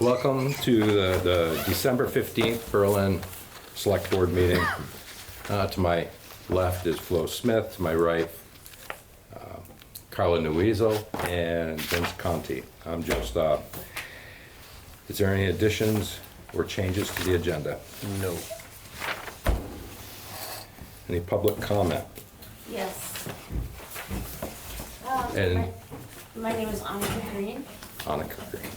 Welcome to the December 15th Berlin Select Board meeting. To my left is Flo Smith, to my right, Carla Nuizo and Vince Conti. I'm just, is there any additions or changes to the agenda? No. Any public comment? Yes. And My name is Annika Green. Annika Green.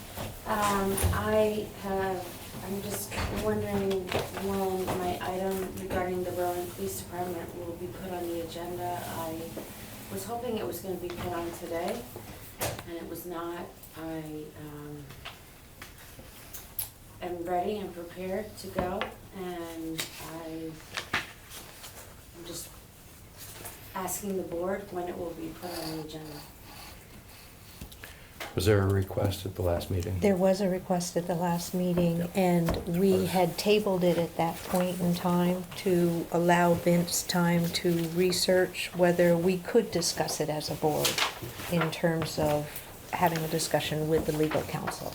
I'm just wondering when my item regarding the Berlin Police Department will be put on the agenda. I was hoping it was gonna be put on today, and it was not. I am ready and prepared to go, and I'm just asking the board when it will be put on the agenda. Was there a request at the last meeting? There was a request at the last meeting, Yep. and we had tabled it at that point in time to allow Vince time to research whether we could discuss it as a board in terms of having a discussion with the legal counsel.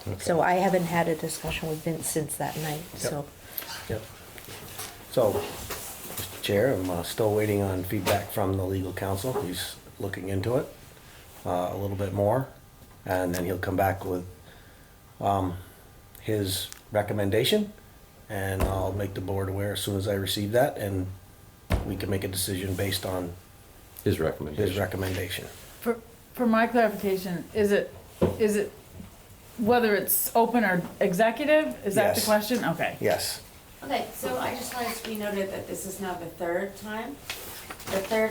Okay. So I haven't had a discussion with Vince since that night, so. Yep. So, Mr. Chair, I'm still waiting on feedback from the legal counsel. He's looking into it a little bit more, and then he'll come back with his recommendation, and I'll make the board aware as soon as I receive that, and we can make a decision based on His recommendation. his recommendation. For my clarification, is it whether it's open or executive? Is that the Yes. question? Okay. Yes. Okay, so I just wanted to be noted that this is now the third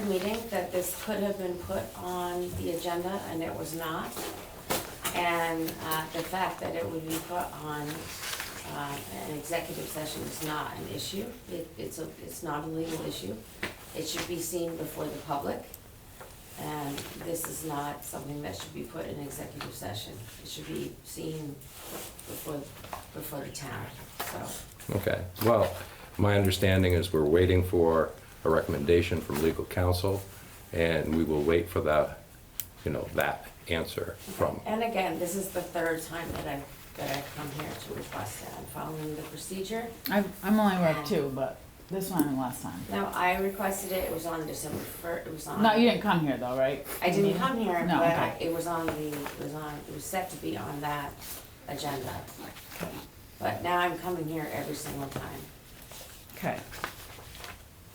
meeting that this could have been put on the agenda and it was not. And the fact that it would be put on an executive session is not an issue. It's not a legal issue. It should be seen before the public. And this is not something that should be put in executive session. It should be seen before the town, so. Okay, well, my understanding is we're waiting for a recommendation from legal counsel, and we will wait for that answer from. And again, this is the third time that I've come here to request it. I'm following the procedure. I'm only aware of two, but this one and last time. No, I requested it, it was on December 1st, it was on. No, you didn't come here though, right? I didn't come here, No, but okay. it was set to be on that agenda. But now I'm coming here every single time. Okay.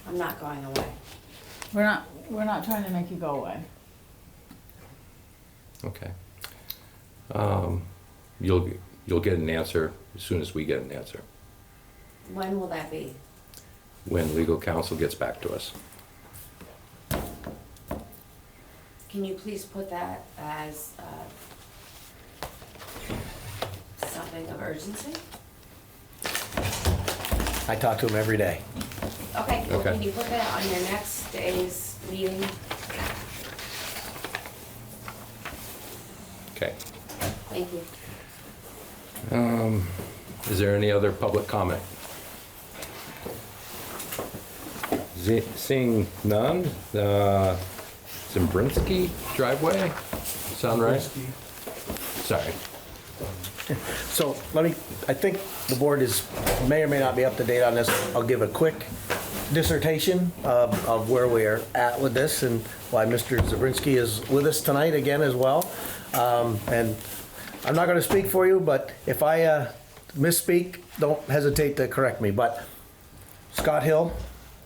I'm not going away. We're not trying to make you go away. Okay. You'll get an answer as soon as we get an answer, When will that be? when legal counsel gets back to us. Can you please put that as something of urgency? I talk to him every day. Okay, well, Okay. can you put that on your next day's meeting? Okay. Thank you. Is there any other public comment? Seeing none, Zimbrinski driveway, sound right? Sorry. So I think the board may or may not be up to date on this. I'll give a quick dissertation of where we are at with this and why Mr. Zabrinski is with us tonight again as well. And I'm not going to speak for you, but if I misspeak, don't hesitate to correct me. But Scott Hill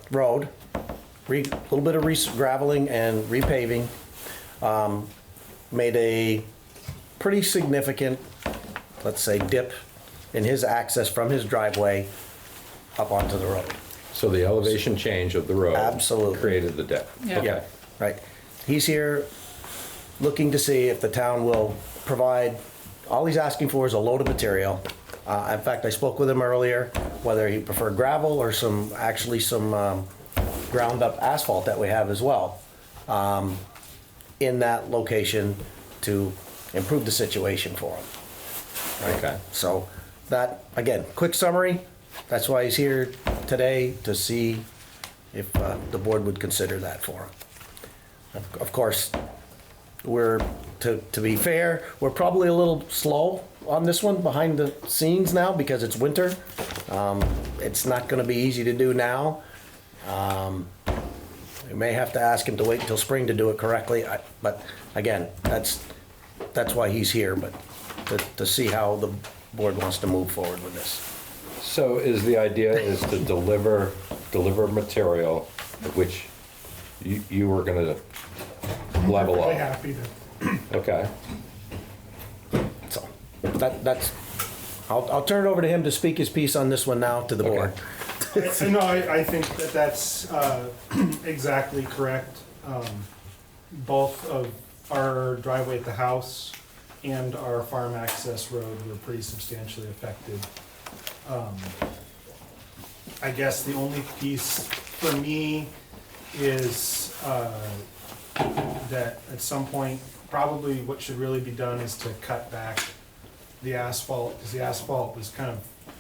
Road, a little bit of graveling and repaving, made a pretty significant, let's say, dip in his access from his driveway up onto the road. So the elevation change of the road. Absolutely. Created the dip. Yeah. Okay. Right. He's here looking to see if the town will provide, all he's asking for is a load of material. In fact, I spoke with him earlier, whether he preferred gravel or some ground up asphalt that we have as well, in that location to improve the situation for him. Okay. So that, again, quick summary, that's why he's here today, to see if the board would consider that for him. Of course, to be fair, we're probably a little slow on this one behind the scenes now because it's winter. It's not gonna be easy to do now. We may have to ask him to wait until spring to do it correctly, but again, that's why he's here, but to see how the board wants to move forward with this. So is the idea is to deliver material which you were gonna level Perfectly up? happy to. Okay, So, that's, I'll turn it over to him to speak his piece on this one now to the board. No, I think that that's exactly correct. Both of our driveway at the house and our farm access road were pretty substantially affected. I guess the only piece for me is that at some point, probably what should really be done is to cut back the asphalt, because the asphalt was kind of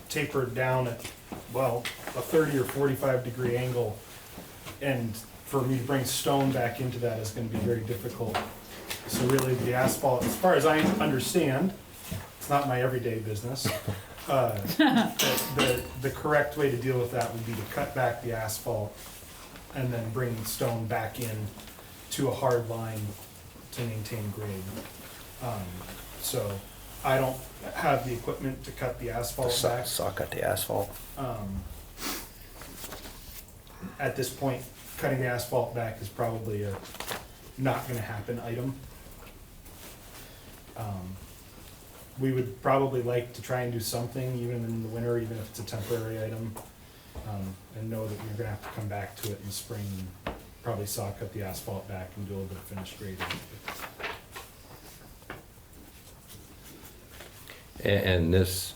tapered down at, well, a 30 or 45 degree angle. And for me to bring stone back into that is gonna be very difficult. So really the asphalt, as far as I understand, it's not my everyday business. The correct way to deal with that would be to cut back the asphalt and then bring stone back in to a hard line to maintain grade. So I don't have the equipment to cut the asphalt back. Saw cut the asphalt. At this point, cutting the asphalt back is probably a not gonna happen item. We would probably like to try and do something even in the winter, even if it's a temporary item. And know that you're gonna have to come back to it in the spring and probably saw cut the asphalt back and do a little bit of finished grading. and this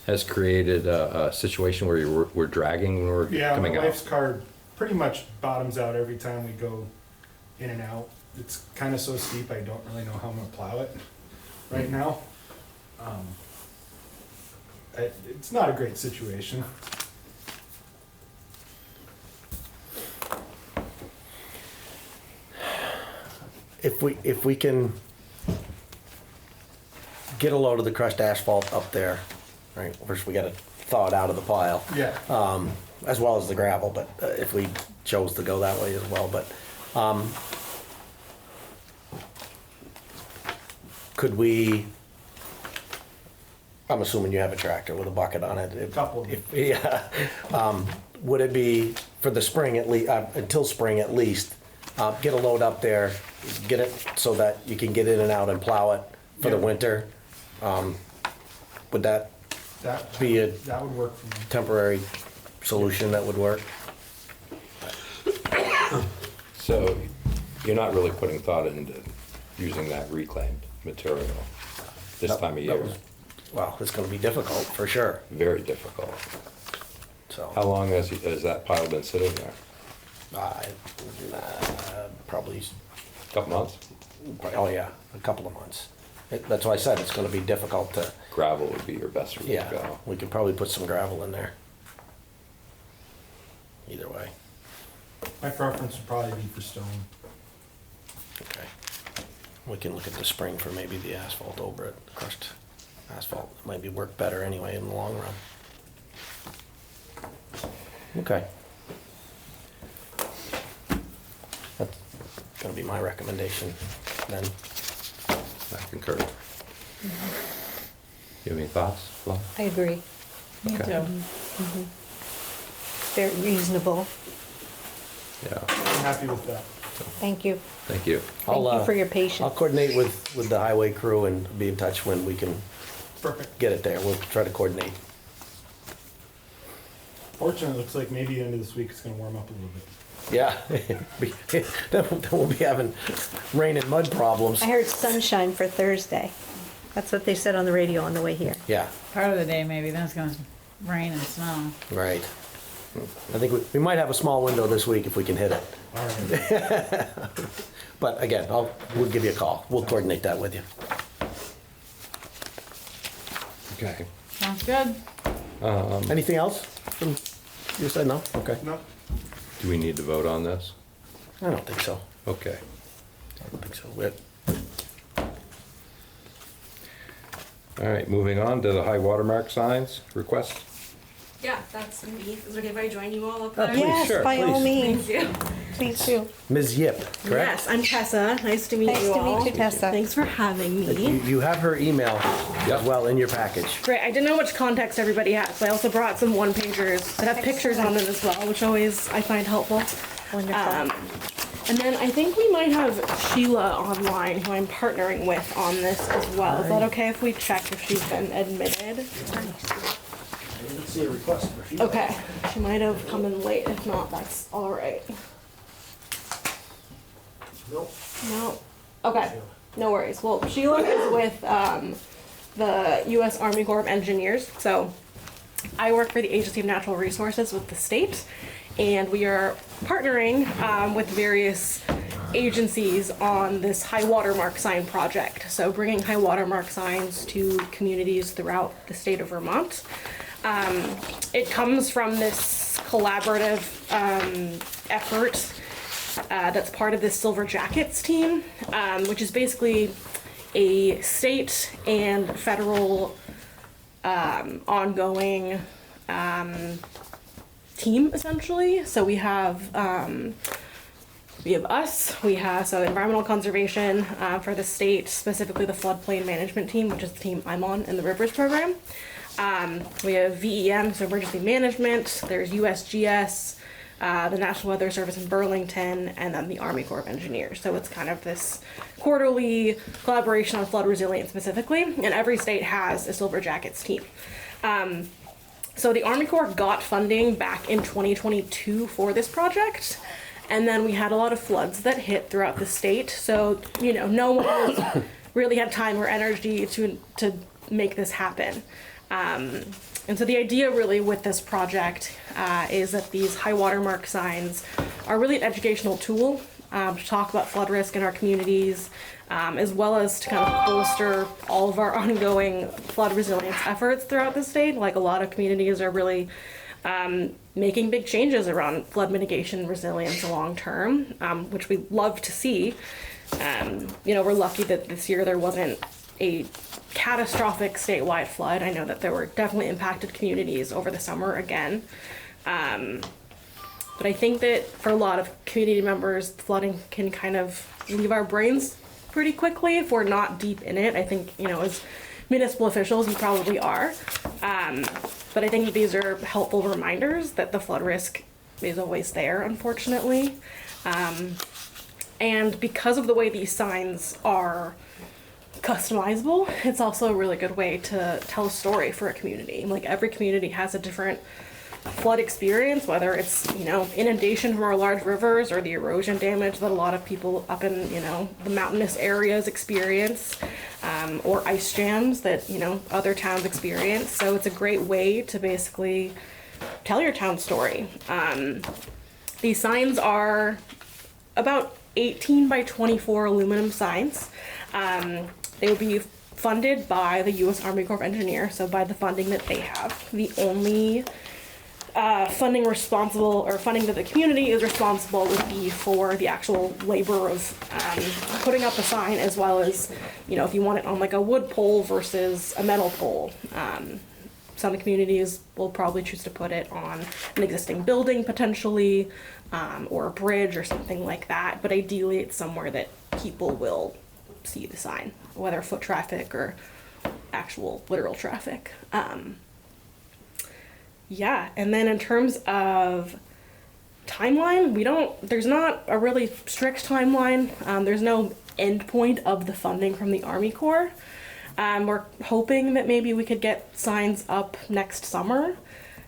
has created a situation where we're dragging when we're Yeah, my coming out? wife's car pretty much bottoms out every time we go in and out. It's kind of so steep, I don't really know how I'm gonna plow it right now. It's not a great situation. If we can get a load of the crushed asphalt up there, right, first we gotta thaw it out of the pile. Yeah. As well as the gravel, but if we chose to go that way as well, but, could we, I'm assuming you have a tractor with a bucket on it. Couple of them. Yeah, would it be for the spring at least, until spring at least, get a load up there, get it so that you can get in and out and plow it for the Yeah. winter? Would that That be a that would work for me. temporary solution that would work? So you're not really putting thought into using that reclaimed material this time of That year? was- Well, it's gonna be difficult, for sure, Very difficult. so. How long has that pile been sitting there? Probably, Couple months? oh yeah, a couple of months. That's why I said it's gonna be difficult to, Gravel would be your best route to yeah, go. we could probably put some gravel in there. Either way, My preference would probably be for stone. okay. We can look at the spring for maybe the asphalt over it, crushed asphalt. It might be work better anyway in the long run. Okay. That's gonna be my recommendation then. I concur. You have any thoughts, Flo? I agree. Me Okay. too. Very reasonable. Yeah, I'm happy with that. Thank you. thank you. Thank I'll, you for your I'll patience. coordinate with the highway crew and be in touch when we can Perfect. get it there. We'll try to coordinate. Fortunately, it looks like maybe the end of this week it's gonna warm up a little bit. Yeah, then we'll be having rain and mud problems. I heard sunshine for Thursday. That's what they said on the radio on the way here. Yeah, Part of the day maybe, then it's gonna rain and snow. right. I think we might have a small window this week if we can hit it. All right. But again, we'll give you a call. We'll coordinate that with you. Okay. Sounds good. Anything else? You said no? Okay. No, Do we need to vote on this? I don't think so. Okay. I don't think so. All right, moving on to the high watermark signs request. Yeah, that's me. Is it okay if I join you all up Oh, there? please, Yes, sure, by all please. means, Thank you. please do. Ms. Yip, correct? Yes, I'm Tessa. Nice to meet Nice you to all. meet you, Tessa. Thanks for having You me. you have her email as Yep. well in your package. Great. I didn't know which context everybody has, so I also brought some one-pagers that have pictures on them as well, which always I find helpful. Wonderful. And then I think we might have Sheila online, who I'm partnering with on this as well. Is that okay if we check if she's been admitted? I didn't see a request for you. Okay. She might have come in late. If not, that's all right. Nope. No. Okay. No worries. Well, Sheila is with the U.S. Army Corps of Engineers. So I work for the Agency of Natural Resources with the state, and we are partnering with various agencies on this high watermark sign project. So bringing high watermark signs to communities throughout the state of Vermont. It comes from this collaborative effort that's part of this Silver Jackets team, which is basically a state and federal ongoing team, essentially. So we have us, we have environmental conservation for the state, specifically the floodplain management team, which is the team I'm on in the Rivers program. We have VEM, so emergency management, there's USGS, the National Weather Service in Burlington, and then the Army Corps of Engineers. So it's kind of this quarterly collaboration on flood resilience specifically, and every state has a Silver Jackets team. So the Army Corps got funding back in 2022 for this project, and then we had a lot of floods that hit throughout the state. So, you know, no one has really had time or energy to make this happen. And so the idea really with this project is that these high watermark signs are really an educational tool to talk about flood risk in our communities, as well as to kind of bolster all of our ongoing flood resilience efforts throughout the state. Like, a lot of communities are really making big changes around flood mitigation and resilience long term, which we love to see. You know, we're lucky that this year there wasn't a catastrophic statewide flood. I know that there were definitely impacted communities over the summer again. But I think that for a lot of community members, flooding can kind of leave our brains pretty quickly if we're not deep in it. I think, you know, as municipal officials, you probably are. But I think these are helpful reminders that the flood risk is always there, unfortunately. And because of the way these signs are customizable, it's also a really good way to tell a story for a community. Like, every community has a different flood experience, whether it's, you know, inundation from our large rivers or the erosion damage that a lot of people up in, you know, the mountainous areas experience, or ice jams that, you know, other towns experience. So it's a great way to basically tell your town's story. These signs are about 18 by 24 aluminum signs. They will be funded by the U.S. Army Corps of Engineers, so by the funding that they have. The only funding that the community is responsible would be for the actual labor of putting up a sign, as well as, you know, if you want it on like a wood pole versus a metal pole. Some communities will probably choose to put it on an existing building potentially, or a bridge or something like that, but ideally it's somewhere that people will see the sign, whether foot traffic or actual literal traffic. Yeah, and then in terms of timeline, there's not a really strict timeline. There's no end point of the funding from the Army Corps. We're hoping that maybe we could get signs up next summer.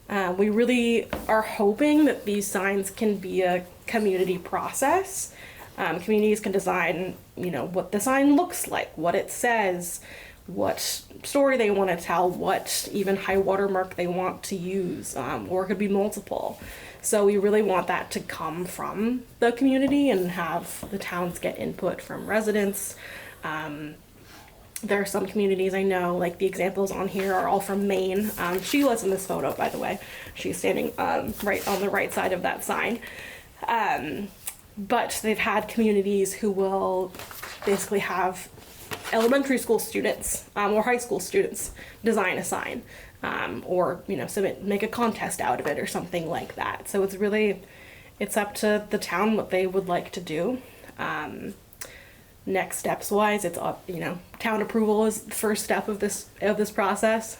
We really are hoping that these signs can be a community process. Communities can design, you know, what the sign looks like, what it says, what story they want to tell, what even high watermark they want to use, or it could be multiple. So we really want that to come from the community and have the towns get input from residents. There are some communities I know, like the examples on here are all from Maine. Sheila's in this photo, by the way. She's standing right on the right side of that sign. But they've had communities who will basically have elementary school students or high school students design a sign, or make a contest out of it or something like that. So it's up to the town what they would like to do. Next steps wise, it's town approval is the first step of this process.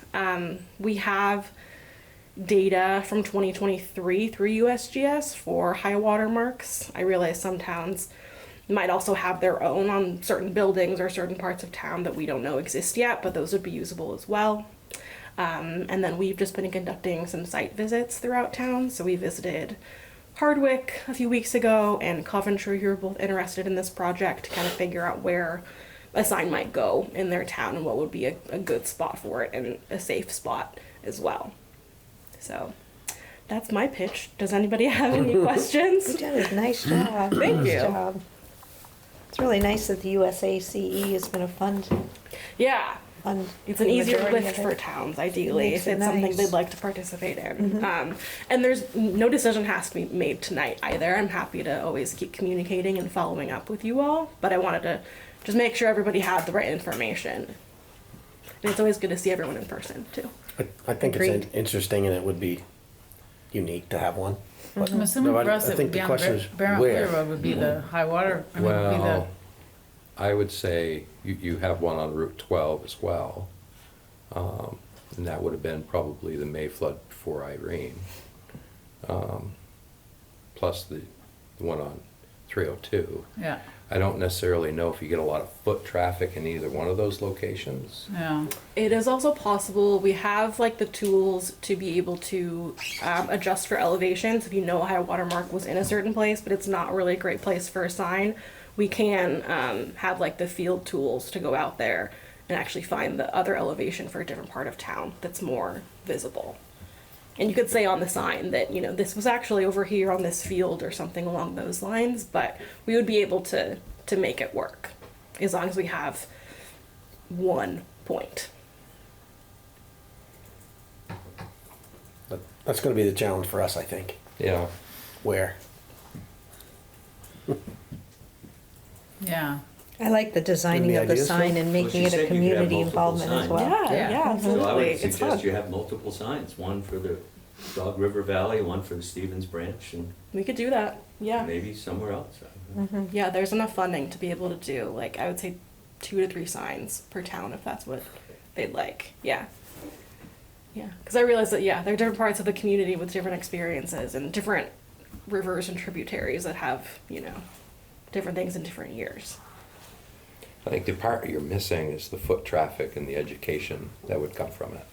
We have data from 2023 through USGS for high water marks. I realize some towns might also have their own on certain buildings or certain parts of town that we don't know exist yet, but those would be usable as well. And then we've just been conducting some site visits throughout town. So we visited Hardwick a few weeks ago and Coventry, who are both interested in this project, to kind of figure out where a sign might go in their town and what would be a good spot for it and a safe spot as well. So that's my pitch. Does anybody have any questions? You did a nice job. Thank Nice you. job. It's really nice that the USACE is going to fund Yeah. It's an the easier majority lift of it. for towns, ideally, Makes if it it's something nice. they'd like to participate in. And there's no decision has to be made tonight either. I'm happy to always keep communicating and following up with you all, but I wanted to just make sure everybody had the right information. And it's always good to see everyone in person, too. I think it's Agreed. interesting, and it would be unique to have one. But I'm assuming no, for us, I it think would be the on question is Barron where. Road would be the high water, would be Well, I would say you have one on Route 12 as well. And that would have been probably the May flood before Irene. Plus the one on 302. yeah, I don't necessarily know if you get a lot of foot traffic in either one of those locations. yeah. It is also possible, we have like the tools to be able to adjust for elevations. If you know a high water mark was in a certain place, but it's not really a great place for a sign, we can have like the field tools to go out there and actually find the other elevation for a different part of town that's more visible. And you could say on the sign that, this was actually over here on this field or something along those lines, but we would be able to make it work as long as we have one point. But that's going to be the challenge for us, I think. Yeah. Where? Yeah, I like the designing Any of the ideas, sign Phil? and Well, making she it said a you could have community multiple involvement as signs. well. Yeah, Yeah. yeah, So I absolutely. would It's fun. suggest you have multiple signs, one for the Dog River Valley, one for the Stevens Branch, and We could do that. Yeah. maybe somewhere else. I don't know. Yeah, there's enough funding to be able to do, like, I would say 2 to 3 signs per town if that's what they'd like. Yeah. Yeah. Because I realize that, there are different parts of the community with different experiences and different rivers and tributaries that have, different things in different years. I think the part you're missing is the foot traffic and the education that would come from it.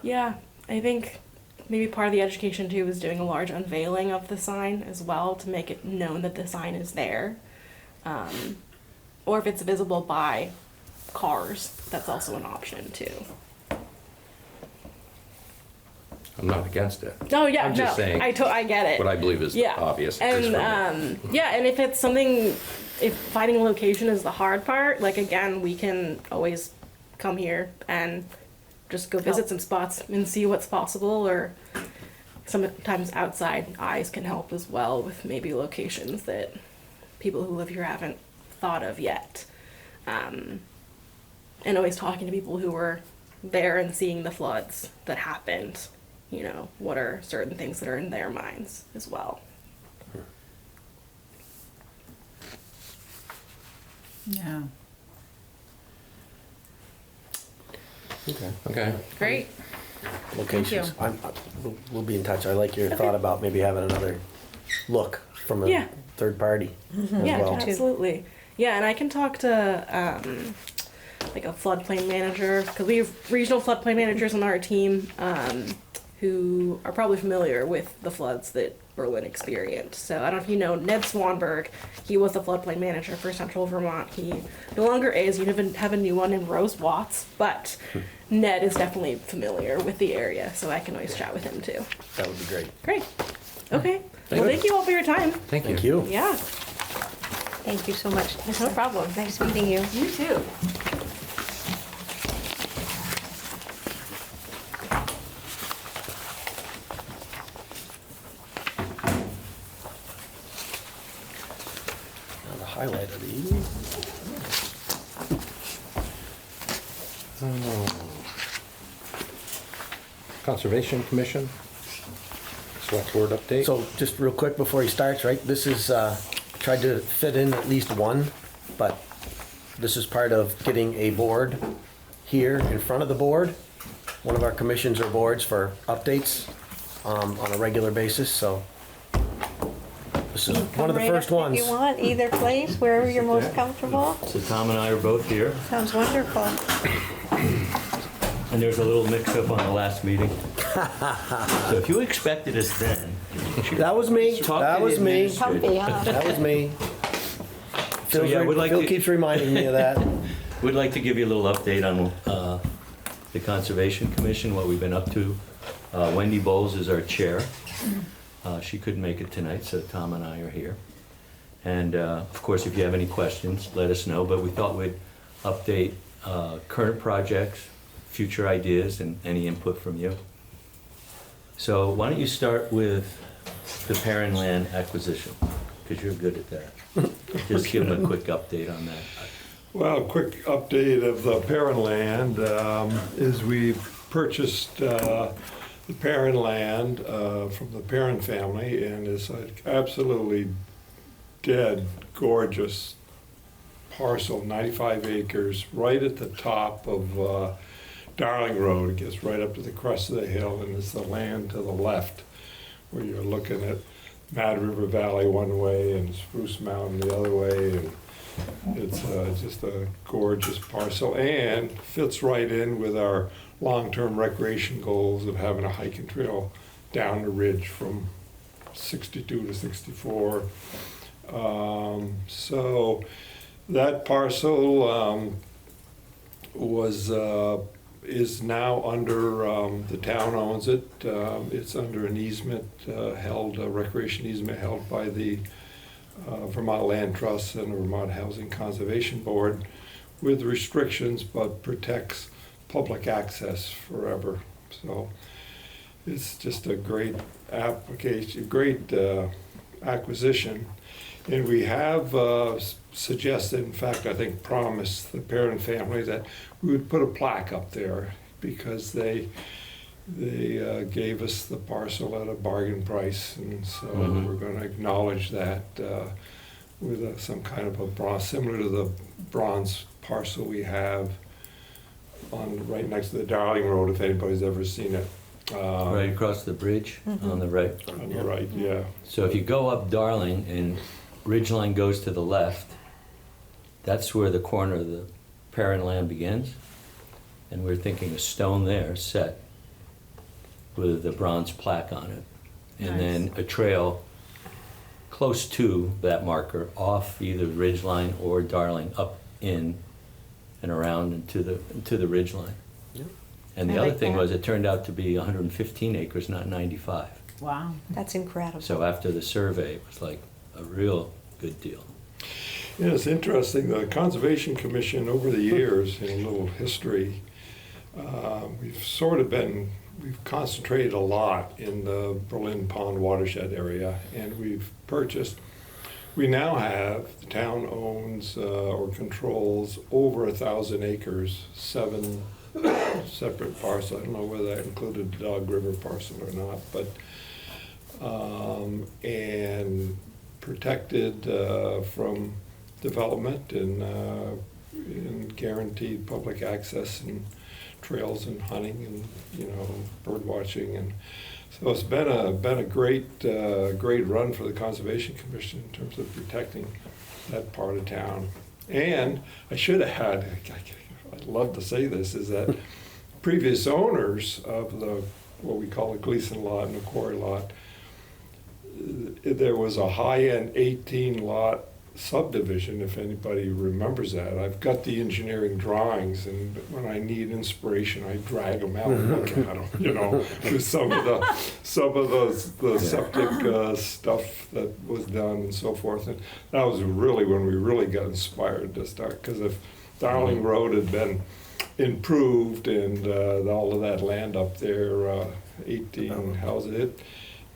Yeah, I think maybe part of the education too is doing a large unveiling of the sign as well to make it known that the sign is there. Or if it's visible by cars, that's also an option too. I'm not against it. Oh yeah, I'm just no, saying I get it. What I believe is Yeah, obvious. at least and for me. yeah, and if it's something, if finding a location is the hard part, like again, we can always come here and just go visit some spots and see what's possible, or sometimes outside eyes can help as well with maybe locations that people who live here haven't thought of yet. And always talking to people who were there and seeing the floods that happened, what are certain things that are in their minds as well. yeah. Okay. Okay. Great. Locations. you. We'll be in touch. I like your thought about maybe having another look from a Yeah. third party as Yeah, well. absolutely. Yeah, and I can talk to like a floodplain manager, because we have regional floodplain managers on our team who are probably familiar with the floods that Berlin experienced. So I don't know if you know Ned Swanberg. He was the floodplain manager for Central Vermont. He no longer is. You even have a new one in Rose Watts, but Ned is definitely familiar with the area, so I can always chat with him too. That would be great. Great. Okay. Well, thank you all for your time. Thank you. Thank you. Yeah, Thank you so much. no problem. Nice meeting you. You too. Now the highlight of the evening. Conservation Commission, Selectboard update. So just real quick before he starts, right, this is, tried to fit in at least one, but this is part of getting a board here in front of the board, one of our commissions or boards for updates on a regular basis, so this is one of the Come right first up ones. If you want, either place, wherever you're most comfortable. So Tom and I are both here, Sounds wonderful. and there's a little mix-up on the last meeting. So if you expected us then, That was me, Talk that to the was me, administrator. Comfy, huh? that was me. So, yeah, we'd like Phil to- keeps reminding me of that. we'd like to give you a little update on the Conservation Commission, what we've been up to. Wendy Bowles is our chair. She couldn't make it tonight, so Tom and I are here. And of course, if you have any questions, let us know, but we thought we'd update current projects, future ideas, and any input from you. So why don't you start with the Perrin land acquisition, because you're good at that. Just give them a quick update on that. Well, quick update of the Perrin land is we purchased the Perrin land from the Perrin family, and it's an absolutely dead gorgeous parcel, 95 acres, right at the top of Darling Road. It gets right up to the crest of the hill, and it's the land to the left where you're looking at Mad River Valley one way and Spruce Mountain the other way, and it's just a gorgeous parcel and fits right in with our long-term recreation goals of having a hiking trail down the ridge from 62 to 64. So that parcel is now under, the town owns it. It's under an easement held, a recreation easement held by the Vermont Land Trust and the Vermont Housing Conservation Board with restrictions, but protects public access forever. So it's just a great application, great acquisition. And we have suggested, in fact, I think promised the Perrin family that we would put a plaque up there because they gave us the parcel at a bargain price, and so we're going to acknowledge that with some kind of a bronze, similar to the bronze parcel we have on right next to the Darling Road, if anybody's ever seen it. Right across the bridge on the right. On the right, yeah. So if you go up Darling and Ridgeline goes to the left, that's where the corner of the Perrin land begins. And we're thinking a stone there set with the bronze plaque on it. And then a trail close to that marker off either Ridgeline or Darling up in and around and to the Ridgeline. Yep. And the I other like thing that. was it turned out to be 115 acres, not 95. Wow. That's incredible. So after the survey, it was like a real good deal. Yeah, it's interesting, the Conservation Commission over the years, in a little history, we've concentrated a lot in the Berlin Pond watershed area, and we now have, the town owns or controls over 1,000 acres, 7 separate parcels. I don't know whether that included the Dog River parcel or not, but, and protected from development and guaranteed public access and trails and hunting and, bird watching. And so it's been a great run for the Conservation Commission in terms of protecting that part of town. And I should have had, I'd love to say this, is that previous owners of what we call the Gleason lot and the Quarry lot, there was a high-end 18-lot subdivision, if anybody remembers that. I've got the engineering drawings, and when I need inspiration, I drag them out and look at them, with some of the septic stuff that was done and so forth. And that was really when we really got inspired to start, because if Darling Road had been improved and all of that land up there, 18 houses,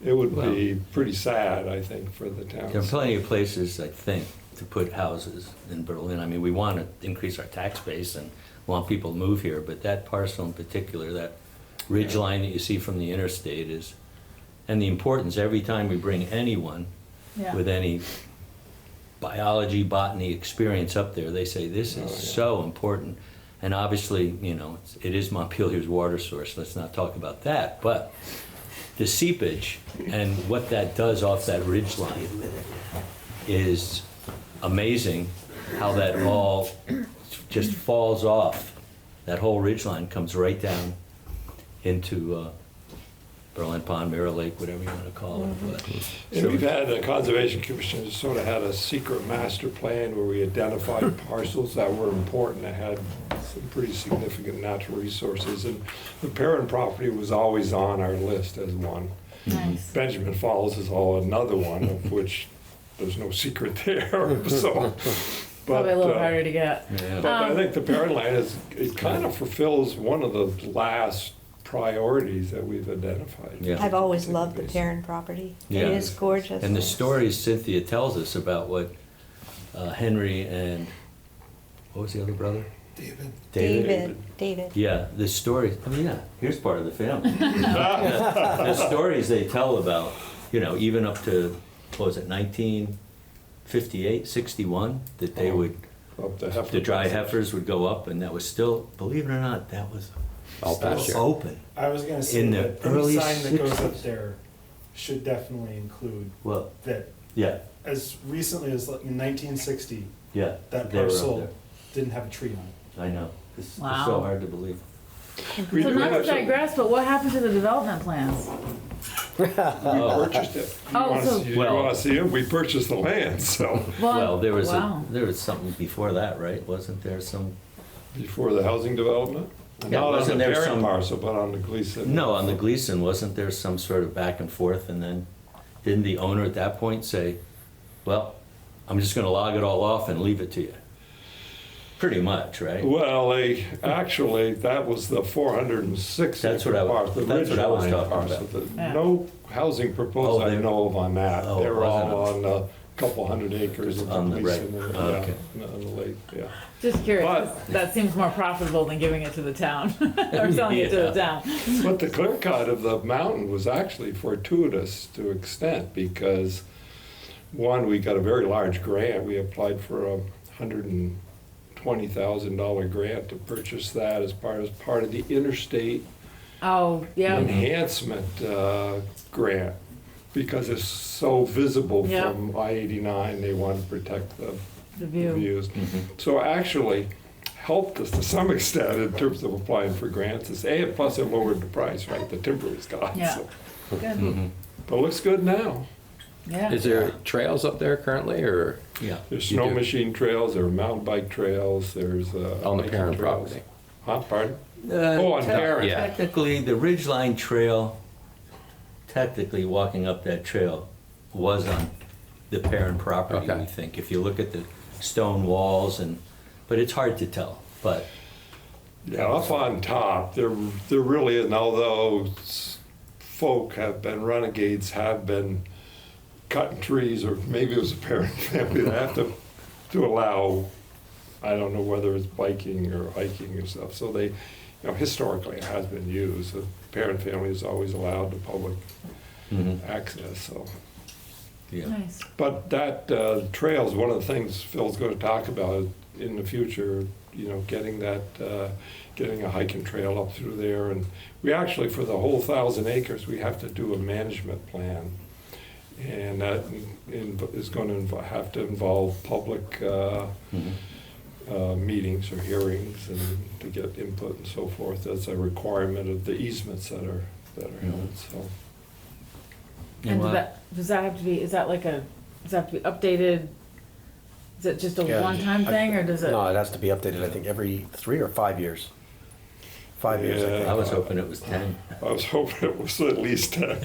it would be pretty sad, I think, for the town. There are plenty of places, I think, to put houses in Berlin. I mean, we want to increase our tax base and want people to move here, but that parcel in particular, that ridge line that you see from the interstate is, and the importance, every time we bring anyone Yeah. with any biology, botany experience up there, they say this is so important. And obviously, you know, it is Montpelier's water source, let's not talk about that, but the seepage and what that does off that ridge line is amazing, how that all just falls off. That whole ridge line comes right down into Berlin Pond, Mirror Lake, whatever you want to call it. But- And we've had, the Conservation Commission sort of had a secret master plan where we identified parcels that were important, that had some pretty significant natural resources. And the Perrin property was always on our list as one. Nice. Benjamin Falls is all another one, of which there's no secret there, so. Probably a little but, harder to get. Yeah. But I think the Perrin line is, it kind of fulfills one of the last priorities that we've identified. Yeah. I've always loved the Perrin property. It Yeah. is gorgeous. And the stories Cynthia tells us about what Henry and, what was the other brother? David. Yeah, the stories, I mean, yeah, here's part of the family. The stories they tell about, you know, even up to, what was it, 1958, 61, that they would, Up the heifer. the dry heifers would go up, and that was still, believe it or not, that was All still pasture. open. I was gonna say In the that any early sign that goes up 60s. there should definitely include Well, that yeah, as recently as like in 1960, yeah. that they were up parcel there. didn't have a tree on it. I know, it's Wow. so hard to believe. We So do not to have some- digress, but what happened to the development plans? We purchased it. Oh, so- You Well- wanna see it? We purchased the land, so, Well, there was wow. there was something before that, right? Wasn't there some? before the housing development? Yeah, Not on the wasn't there Perrin some- parcel, but on the Gleason. No, on the Gleason, wasn't there some sort of back and forth, and then didn't the owner at that point say, well, I'm just gonna log it all off and leave it to you? Pretty much, right? Well, actually, that was the 406 That's what acre I was- parcel, the that's what I was ridgeline talking parcel. about. The- Yeah. No housing proposed Oh, I they- know of on that. Oh, They were all wasn't on a couple hundred acres of On the Gleason. right. and, Oh, yeah, okay. On the lake, yeah. Just curious, But- 'cause that seems more profitable than giving it to the town, or selling it to the town. But the clear cut of the mountain was actually fortuitous to extent because, one, we got a very large grant. We applied for a $120,000 grant to purchase that as part of the interstate Oh, yeah, enhancement grant because it's so visible Yeah. from I-89. They want to protect the the view. views. So actually helped us to some extent in terms of applying for grants. It's plus it lowered the price, right? The timber was gone. Yeah. So. Good, But it looks good now. yeah. Is there trails up there currently, or Yeah. There's You snow do. machine trails, there are mountain bike trails, there's on the hiking parent trails. property? Huh, pardon? Oh, on Perrin. Yeah. Technically, the Ridgeline Trail, technically walking up that trail was on the Perrin property, Okay. we think. If you look at the stone walls but it's hard to tell, but. Yeah, up on top, there really is, although folk have been, renegades have been cutting trees, or maybe it was a parent family that have to allow, I don't know whether it's biking or hiking or stuff. So they, historically it has been used. The parent family is always allowed the public access, so. Yeah. Nice. But that trail is one of the things Phil's going to talk about in the future, getting a hiking trail up through there. And we actually, for the whole 1,000 acres, we have to do a management plan. And that is going to have to involve public meetings or hearings and to get input and so forth. That's a requirement of the easements that are held, so. And does that have to be, does that have to be updated? Is it just a Yeah, one-time thing, or does it? No, it has to be updated, I think, every 3 or 5 years. 5 years, I think. I was hoping it was 10. I was hoping it was at least 10.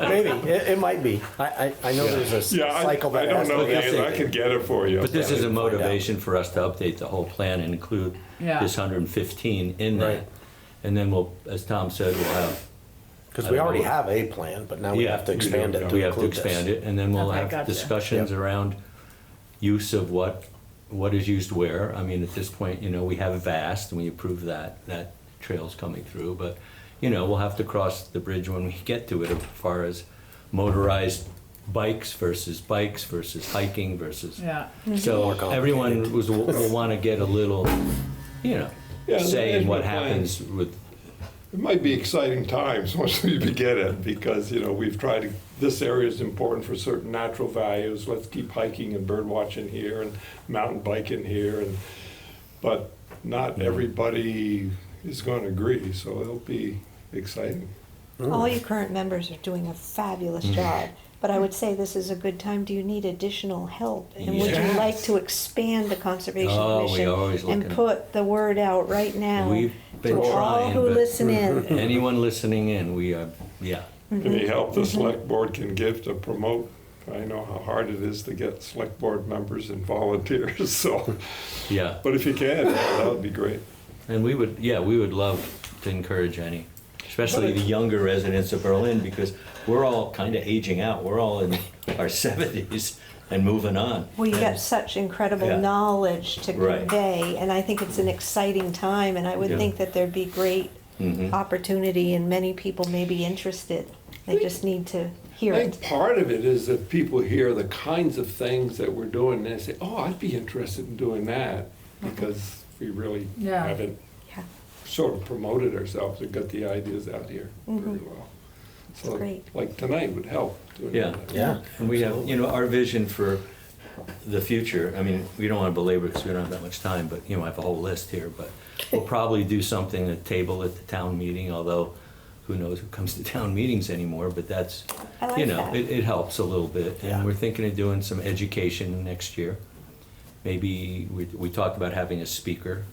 Maybe, it might be. I know there's a Yeah, cycle I that don't has to know be the answer. I updated. could get it for you. But this is a find out. motivation for us to update the whole plan and include Yeah. this 115 in Right. that. And then we'll, as Tom said, we'll have. Because we already have a plan, but now we Yeah, have to we expand do. it to We have to include this. expand it, and then we'll Okay, have gotcha. discussions Yep. around use of what what is used where. I mean, at this point, you know, we have Vast, and we approved that trail's coming through, but, you know, we'll have to cross the bridge when we get to it as far as motorized bikes versus hiking versus. Yeah. So everyone will want to get a little, you know, Yeah, the say in what management plan. happens with, It might be exciting times once we begin it, because, you know, we've tried to, this area is important for certain natural values. Let's keep hiking and bird watching here and mountain biking here, but not everybody is going to agree, so it'll be exciting. All your current members are doing a fabulous job, but I would say this is a good time. Do you need additional help? And would you Yes. like to expand the Conservation Oh, we Commission always and looking. put the word out right now We've been to all trying, who but- listen in? anyone listening in, we are, yeah. Any help the select board can give to promote, I know how hard it is to get select board members and volunteers, so, Yeah, but if you can, that would be great. and we would love to encourage any, especially the younger residents of Berlin, because we're all kind of aging out. We're all in our 70s and moving on. Well, you got And- such incredible Yeah. knowledge to Right. convey, and I think it's an exciting time, and I would Yeah. think that there'd be great Mhm. opportunity, and many people may be interested. They just need to hear I it. think part of it is that people hear the kinds of things that we're doing, and they say, oh, I'd be interested in doing that, because we really Yeah. haven't Yeah, sort of promoted ourselves and got the ideas out here very well. So, great. like tonight would help doing Yeah. that. Yeah. And we have, you know, our vision for the future, I mean, we don't want to belabor because we don't have that much time, but, you know, I have a whole list here, but we'll probably do something, a table at the town meeting, although who knows who comes to town meetings anymore, but that's, I like you know, that. it helps a little bit. Yeah. And we're thinking of doing some education next year. Maybe, we talked about having a speaker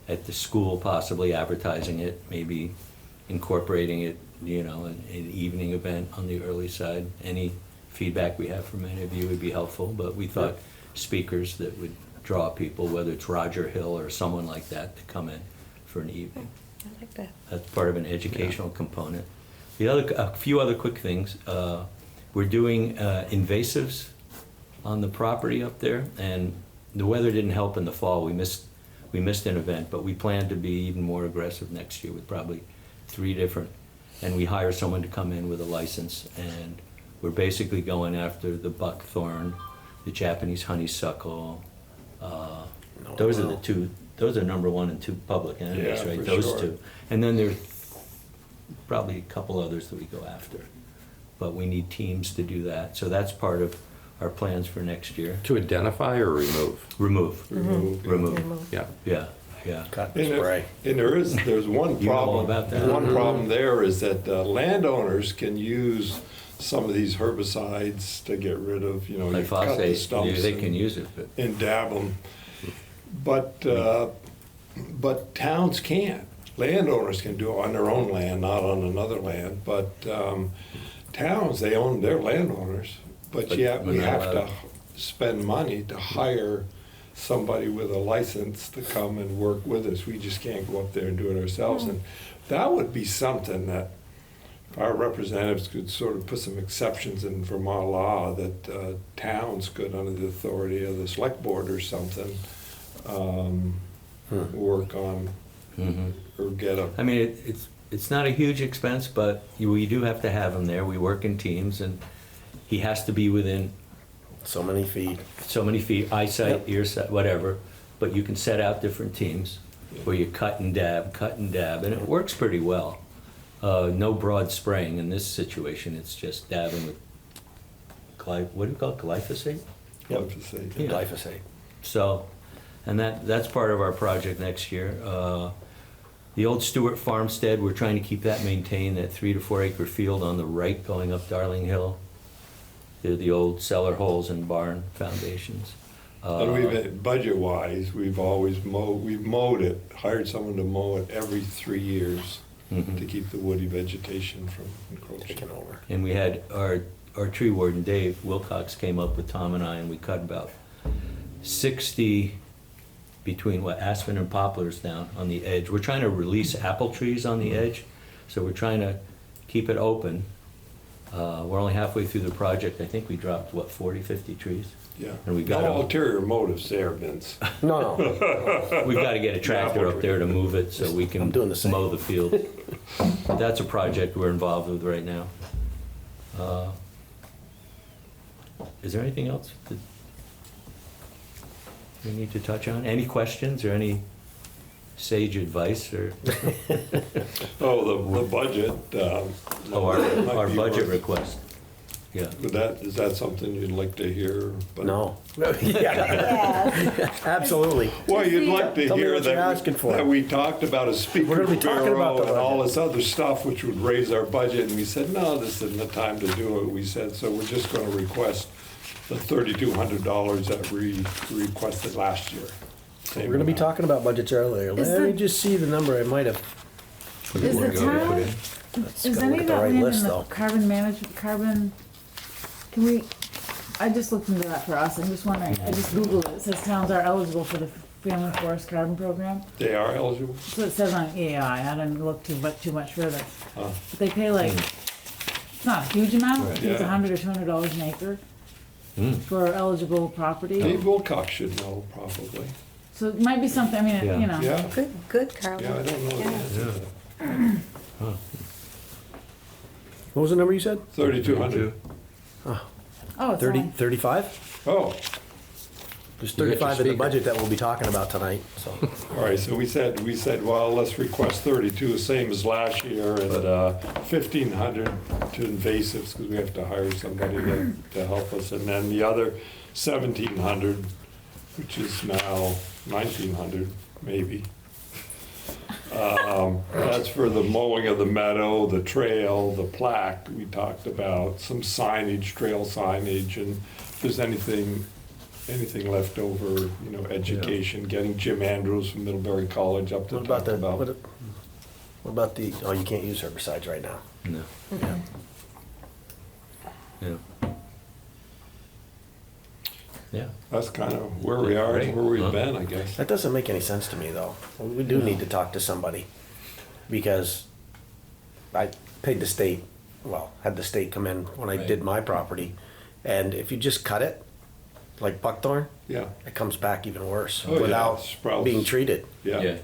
at the school, possibly advertising it, maybe incorporating it, you know, an evening event on the early side. Any feedback we have from any of you would be helpful, but we thought speakers that would draw people, whether it's Roger Hill or someone like that, to come in for an evening. I like that. That's part of an educational component. A few other quick things. We're doing invasives on the property up there, and the weather didn't help in the fall. We missed an event, but we plan to be even more aggressive next year with probably 3 different, and we hire someone to come in with a license, and we're basically going after the buckthorn, the Japanese honeysuckle. Those are the two. Those are number 1 and 2 public enemies, Yeah, right? for Those sure. 2. And then there's probably a couple others that we go after. But we need teams to do that. So that's part of our plans for next year. To identify or remove? Remove. Remove. Remove. Yeah. Yeah, yeah. Cut And and spray. there's one You know all problem. about that. One problem there is that landowners can use some of these herbicides to get rid of, you know, you cut the Glyphosate, stumps they can use it, but and dab them. But towns can't. Landowners can do it on their own land, not on another land, but towns, they own, they're landowners. But But yet, we we're not have to allowed. spend money to hire somebody with a license to come and work with us. We just can't go up there and do it ourselves. And that would be something that our representatives could sort of put some exceptions in Vermont law, that towns could, under the authority of the select board or something, work on mhm. or get a, I mean, it's not a huge expense, but we do have to have him there. We work in teams, and he has to be within So many feet. so many feet, eyesight, Yep. earsight, whatever. But you can set out different teams where you cut and dab, and it works pretty well. No broad spraying in this situation. It's just dabbing with what do you call it, glyphosate? glyphosate. Yeah. Glyphosate. So, and that's part of our project next year. The old Stewart farmstead, we're trying to keep that maintained, that 3 to 4 acre field on the right going up Darling Hill. They're the old cellar holes and barn foundations. And we've, budget-wise, we've mowed it, hired someone to mow it every 3 years Mhm. to keep the woody vegetation from encroaching. Taking over. And we had our tree warden, Dave Wilcox, came up with Tom and I, and we cut about 60 between aspen and poplars down on the edge. We're trying to release apple trees on the edge, so we're trying to keep it open We're only halfway through the project. I think we dropped, what, 40, 50 trees? Yeah. And we got No a- ulterior motives there, Vince. No, We've got to get a tractor up there to move it so we can I'm doing the same. mow the field. But that's a project we're involved with right now. Is there anything else that we need to touch on? Any questions or any sage advice or? Oh, the budget. Oh, our might be budget worth- request. Yeah. Is that something you'd like to hear? But- no. Yeah, absolutely. Well, you'd like to Tell me hear what you're asking that for. that we talked about a We're speaker gonna be talking about bureau the and all budget. this other stuff which would raise our budget, and we said, no, this isn't the time to do it. We said, so we're just gonna request the $3,200 that we requested last year. Same We're gonna be amount. talking about budgets earlier. Is Let me the- just see the number I might have. Is the town, Let's is go any look of at the that right land list in the though. carbon management, can we, I just looked into that for us, I'm just wondering, I just Googled it, it says towns are eligible for the Family Forest Carbon Program. They are eligible? So it says on EAI, I didn't look too much further. Huh. But they pay like, it's not a huge amount, I think it's Yeah. $100 or $200 an acre Mm. for eligible property. Dave Wilcox should know, probably. So it might be something, I mean, Yeah. you know. Yeah, Good, Carl. yeah, I don't know the Yeah. answer to that. What was the number you said? 3,200. Oh, it's 30, only, 35? Oh, There's You got your 35 in the speaker. budget that we'll be talking about tonight, so. all right, so we said, well, let's request 32, same as last year, and 1,500 to invasives, because we have to hire somebody to help us, and then the other 1,700, which is now 1,900, maybe. That's for the mowing of the meadow, the trail, the plaque we talked about, some signage, trail signage, and if there's anything left over, education, getting Jim Andrews from Middlebury College up to What about talk about. what about the, oh, you can't use herbicides right now. No. Yeah. Yeah. That's kind of where we are and where we've been, I guess. That doesn't make any sense to me, though. We do need to talk to somebody, because I paid the state, well, had the state come in when I did my property, and if you just cut it, like buckthorn, Yeah, it comes back even worse, Oh, yeah, without sprouts. being treated. yeah.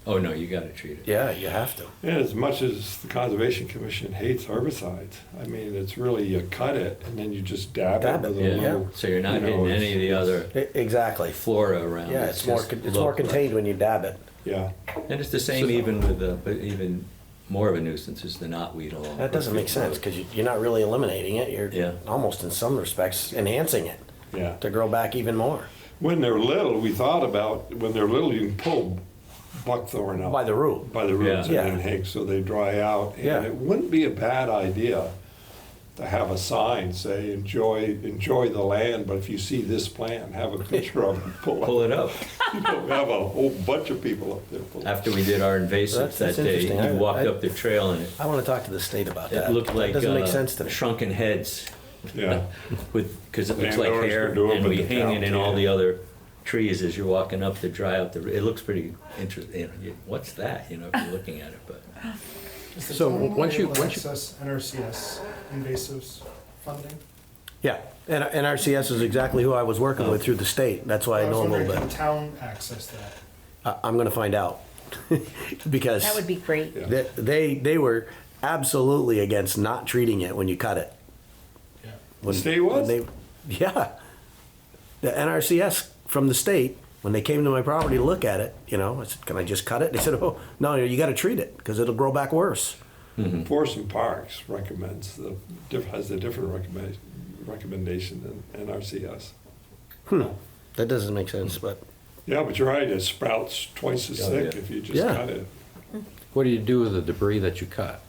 Oh, no, you gotta treat it. Yeah, you have to. And as much as the Conservation Commission hates herbicides, I mean, it's really, you cut it and then you just dab Dab it it, with a Yeah, little. so you're not you know, hitting any of the it's- other Exactly. flora around. Yeah, it's more, just it's more local. contained when you dab it. Yeah, And it's the same even with the, but even more of a nuisance is the knotweed along. That doesn't make sense, because you're not really eliminating it, Yeah. you're almost in some respects enhancing it yeah. to grow back even more. When they're little, we thought about, when they're little, you can pull buckthorn out. By the root. By the roots Yeah. and then hang, so they dry out. Yeah. And it wouldn't be a bad idea to have a sign, say, enjoy the land, but if you see this plant, have a picture of it, Pull it up. You know, have a whole bunch of people up there. pull it. After we did our invasives That's that day, interesting. you walked I- up the trail and I want to talk to the state about that. it looked like That doesn't make sense to me. shrunken heads Yeah, with, because it looks like Landowners hair can do it, and but we the hang it town in all can't. the other trees as you're walking up to dry out the, it looks pretty interesting. What's that, if you're looking at it, but. So once you, Access NRCS invasives funding. Yeah, and NRCS is exactly who I was working with through the state, that's why I know a was little wondering, can bit. the town access that? I'm gonna find out, because That would be great. yeah. they were absolutely against not treating it when you cut it. Yeah. When- The state was? when they- Yeah. The NRCS from the state, when they came to my property to look at it, I said, can I just cut it? They said, oh, no, you gotta treat it, because it'll grow back worse. Forest and Parks recommends, has a different recommendation than NRCS. That doesn't make sense, but Yeah, but you're right, it sprouts twice as Oh, thick yeah. if you just Yeah. cut it. what do you do with the debris that you cut?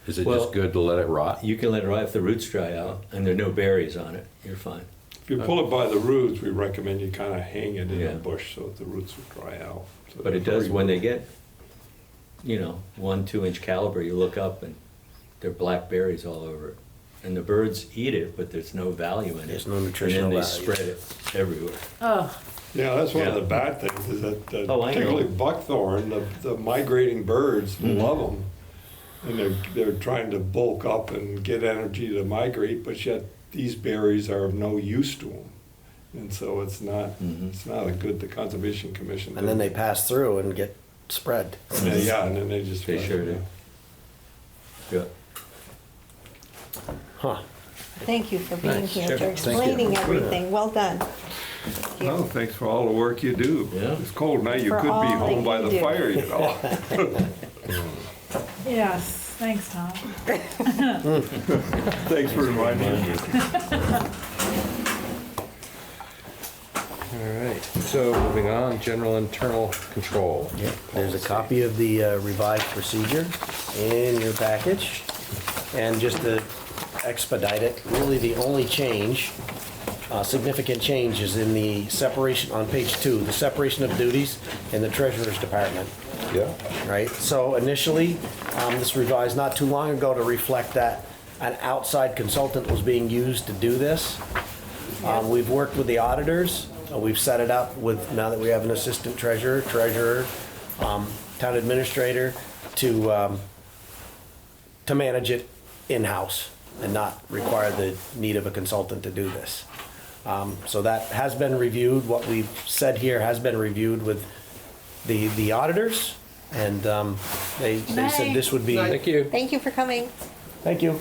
Is it Well- just good to let it rot? You can let it rot if the roots dry out and there are no berries on it, you're fine. If you pull it by the roots, we recommend you kind of hang it in Yeah. a bush so that the roots will dry out. So But it before does, you- when they get, 1-2 inch caliber, you look up and there are black berries all over it. And the birds eat it, but there's no value in it. There's no nutritional And then they value. spread it everywhere. Oh, Yeah, that's one of Yeah. the bad things, is that Oh, I know. particularly buckthorn, the migrating birds love them. And they're trying to bulk up and get energy to migrate, but yet these berries are of no use to them. And so it's not a good, the Conservation Commission. And then they pass through and get spread. Yeah, and then they just. They sure do. Yeah. Huh. Thank you for being Nice. here, Sure. for Thank you. explaining everything. Well done. Thank you. Well, thanks for all the work you do. Yeah. It's cold night, you For could be all home that by you the do. fire, you know. Yes, thanks, Tom. Thanks for reminding me. All right, so moving on, general internal control. There's a copy of the revised procedure in your package. And just to expedite it, really the only change, significant change is in the separation, on page 2, the separation of duties in the Treasurer's Department. Yeah. Right, so initially, this revised not too long ago to reflect that an outside consultant was being used to do this. We've worked with the auditors, we've set it up with, now that we have an assistant treasurer, town administrator, to manage it in-house and not require the need of a consultant to do this. So that has been reviewed, what we've said here has been reviewed with the auditors, and they said this would be. Thank you. Thank you for coming. Thank you.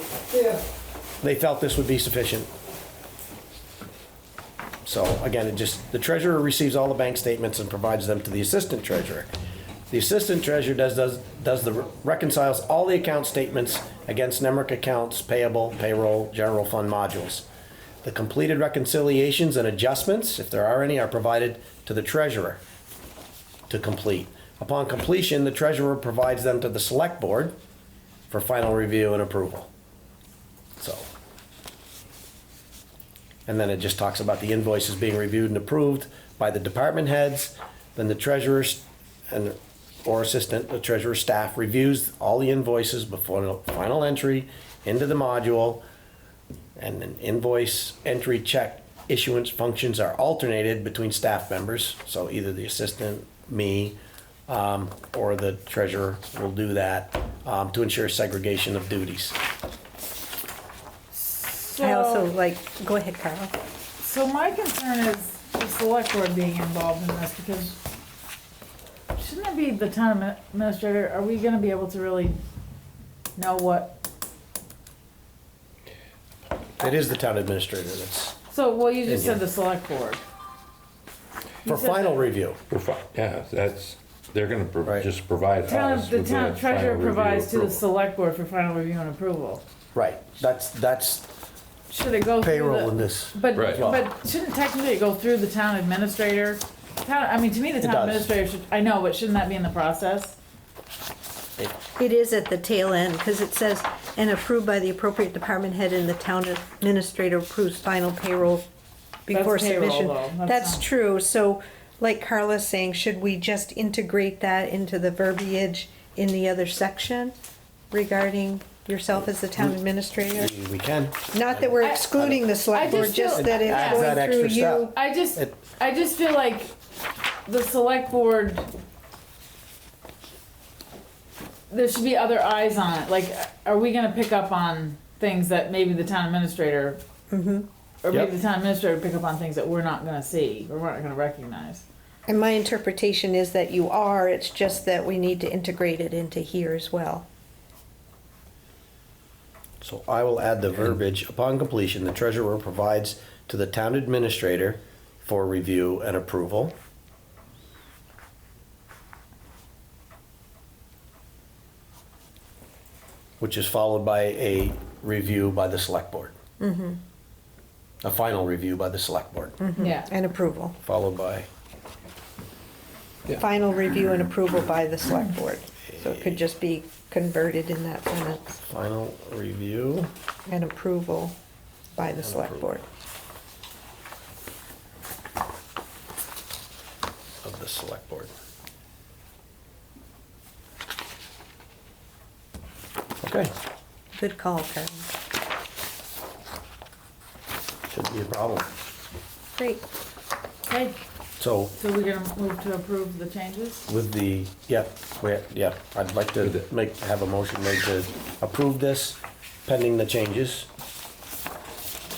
They felt this would be sufficient. So again, the treasurer receives all the bank statements and provides them to the assistant treasurer. The assistant treasurer reconciles all the account statements against NEMRIC accounts, payable, payroll, general fund modules. The completed reconciliations and adjustments, if there are any, are provided to the treasurer to complete. Upon completion, the treasurer provides them to the select board for final review and approval. So. And then it just talks about the invoices being reviewed and approved by the department heads. Then the treasurer's or assistant, the treasurer's staff reviews all the invoices before the final entry into the module. And then invoice entry check issuance functions are alternated between staff members. So either the assistant, me, or the treasurer will do that to ensure segregation of duties. I also go ahead, Carla. So my concern is the select board being involved in this, because shouldn't it be the town administrator? Are we gonna be able to really know what? It is the town administrator that's, So, well, you just Yeah. said the select board. You for said final that review. Yeah, they're gonna Right. just provide The us with the town final treasurer review provides to the approval. select board for final review and approval. Right, that's Should it go through payroll in the? this. But, Right. but shouldn't technically it go through the town administrator? I mean, to me, the town does. administrator should, I know, but shouldn't that be in the process? It is at the tail end, because it says, and approved by the appropriate department head and the town administrator approves final payroll before That's payroll, submission. though. That's That's not- true, so like Carla's saying, should we just integrate that into the verbiage in the other section regarding yourself as the town administrator? We can. Not that we're I- excluding the I select board, just just feel- that Adds it's that going through extra you. step. I just feel like the select board, there should be other eyes on it. Like, are we gonna pick up on things that maybe the town administrator, or Yep. maybe the town administrator would pick up on things that we're not gonna see, or we're not gonna recognize? And my interpretation is that you are, it's just that we need to integrate it into here as well. So I will add the verbiage, upon completion, the treasurer provides to the town administrator for review and approval. Which is followed by a review by the select board. A final review by the select board, Yeah. And approval. followed by, Final review and approval by the select board. So it could just be converted in that sentence, final review. and approval by the select board. Of the select board. Okay, Good call, Karen. shouldn't be a problem. Great. Okay, So So we're gonna move to approve the changes? with the, I'd like to have a motion made to approve this pending the changes.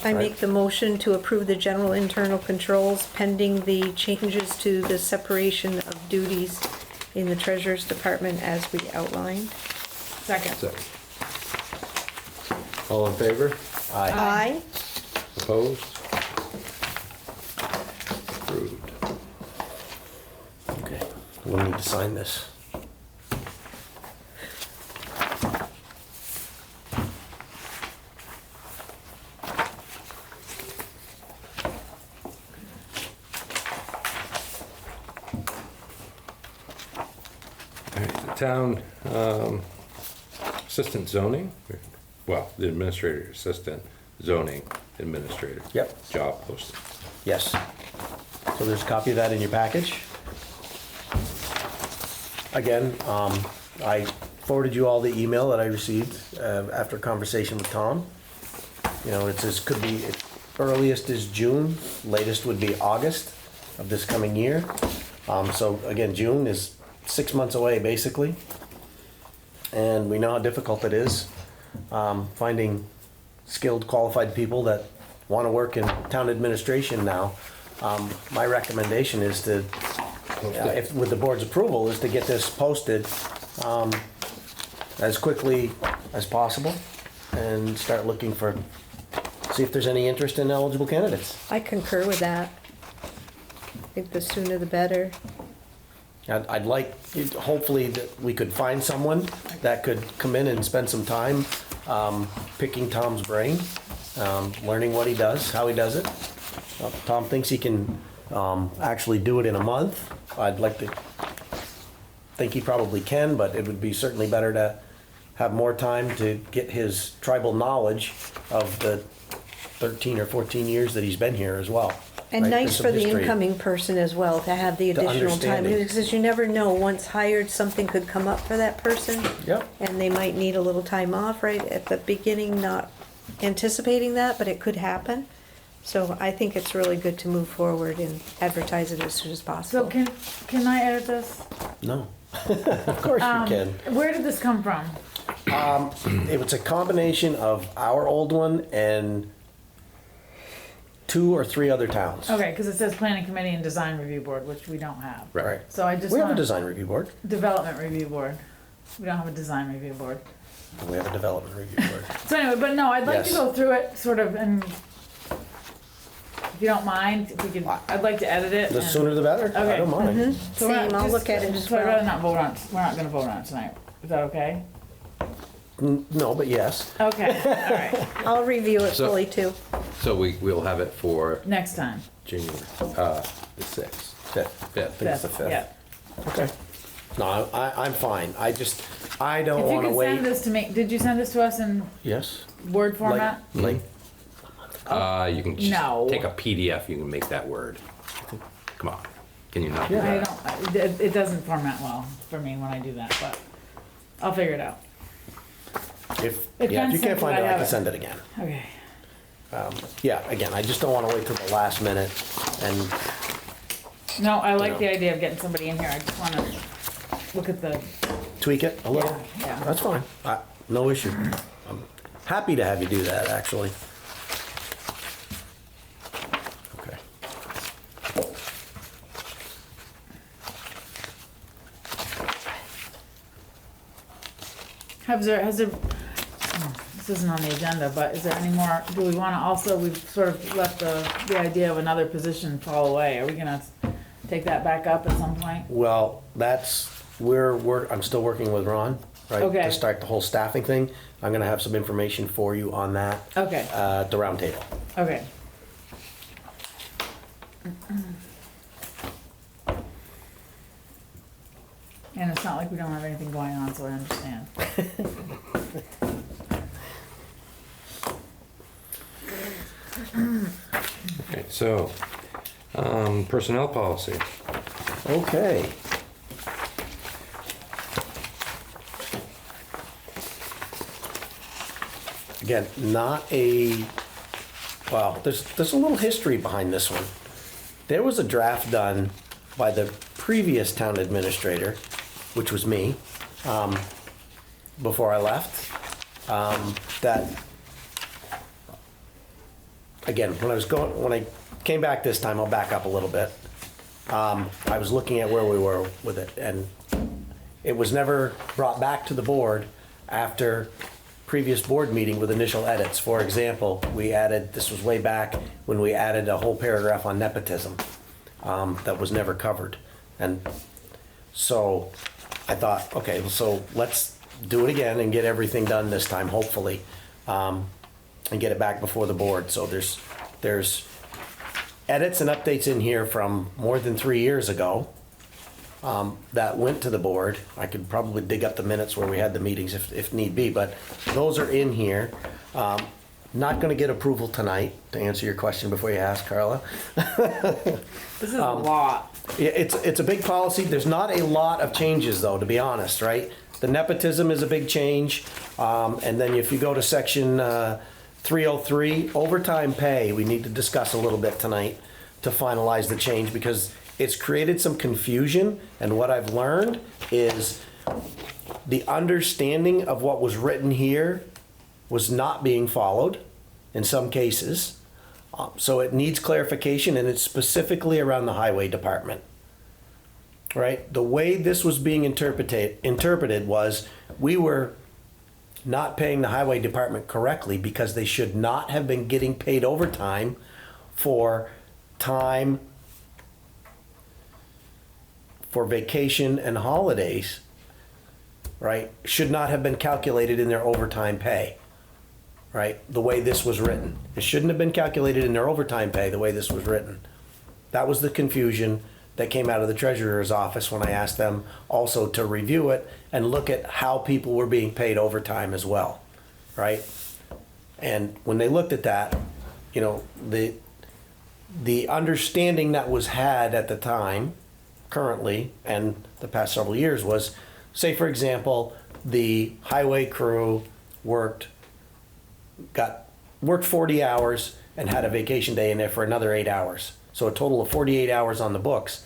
I Right. make the motion to approve the general internal controls pending the changes to the separation of duties in the treasurer's department as we outlined. Second. Second. All in favor? Aye. Aye. Opposed? Approved. Okay, we'll need to sign this. All right, the town assistant zoning, well, the administrator assistant zoning administrator. Yep. Job posting. Yes. So there's a copy of that in your package. Again, I forwarded you all the email that I received after a conversation with Tom. You know, it says could be, earliest is June, latest would be August of this coming year. So again, June is 6 months away, basically. And we know how difficult it is finding skilled, qualified people that want to work in town administration now. My recommendation is to, if with the board's approval, is to get this posted as quickly as possible and start looking for, see if there's any interest in eligible candidates. I concur with that. I think the sooner the better. I'd like, hopefully, that we could find someone that could come in and spend some time picking Tom's brain, learning what he does, how he does it. Tom thinks he can actually do it in a month. I'd like to think he probably can, but it would be certainly better to have more time to get his tribal knowledge of the 13 or 14 years that he's been here as well. And right? nice There's some for the history. incoming person as well, to have the The additional time. understanding. Because you never know, once hired, something could come up for that person. Yep. And they might need a little time off right at the beginning, not anticipating that, but it could happen. So I think it's really good to move forward and advertise it as soon as So possible. can I edit this? No. Of course you can. Where did this come from? It was a combination of our old one and 2 or 3 other towns. Okay, because it says planning committee and design review board, which we don't have. Right. So I just We have a want design review board. development review board. We don't have a design review board. We have a development review board. So anyway, but no, I'd like to Yes. go through it sort of and if you don't mind, if we could, I'd like to edit it. The and- sooner the better. I Okay. don't mind. So we're not Same, I'll just- look at it as So I'd well. rather not vote on, we're not gonna vote on it tonight. Is that okay? No, but yes. Okay, all right, I'll review it So- fully too. So we'll have it for next time. June, the 6th. Fifth. Fifth. I think it's the fifth. Yeah. Okay. No, I'm fine. I don't If you want to could wait. send this to me, did you send this to us in Yes. Word format? Like, You can just No. take a PDF, you can make that word. Come on, can you not do I that? don't, it doesn't format well for me when I do that, but I'll figure it out. if It yeah, can if you send can't find it, it, I I have can it. send it again. Okay. Yeah, again, I just don't want to wait till the last minute and No, I like know. the idea of getting somebody in here. I just wanna look at the, tweak it a little. yeah. That's fine. No issue. I'm happy to have you do that, actually. Okay. has there, this isn't on the agenda, but is there any more, do we wanna also, we've sort of let the idea of another position fall away. Are we gonna take that back up at some point? Well, that's, I'm still working with Ron, right? Okay. To start the whole staffing thing. I'm gonna have some information for you on that, Okay, at the round table. okay. And it's not like we don't have anything going on, so I understand. Okay, so, personnel policy. Okay. Again, not a, well, there's a little history behind this one. there was a draft done by the previous town administrator, which was me, before I left, that, again, when I came back this time, I'll back up a little bit. I was looking at where we were with it, and it was never brought back to the board after previous board meeting with initial edits. For example, this was way back when we added a whole paragraph on nepotism that was never covered. And so I thought, okay, so let's do it again and get everything done this time, hopefully, and get it back before the board. So there's edits and updates in here from more than 3 years ago that went to the board. I could probably dig up the minutes where we had the meetings if need be, but those are in here. Not gonna get approval tonight, to answer your question before you ask, Carla. This is a lot. Yeah, it's a big policy. There's not a lot of changes, though, to be honest, right? The nepotism is a big change. And then if you go to section 303, overtime pay, we need to discuss a little bit tonight to finalize the change, because it's created some confusion. And what I've learned is the understanding of what was written here was not being followed in some cases. So it needs clarification, and it's specifically around the highway department. Right? The way this was being interpreted was we were not paying the highway department correctly because they should not have been getting paid overtime for time for vacation and holidays, right? Should not have been calculated in their overtime pay, right? The way this was written. It shouldn't have been calculated in their overtime pay the way this was written. That was the confusion that came out of the treasurer's office when I asked them also to review it and look at how people were being paid overtime as well, right? And when they looked at that, you know, the understanding that was had at the time, currently, and the past several years was, say for example, the highway crew worked 40 hours and had a vacation day in there for another 8 hours. So a total of 48 hours on the books.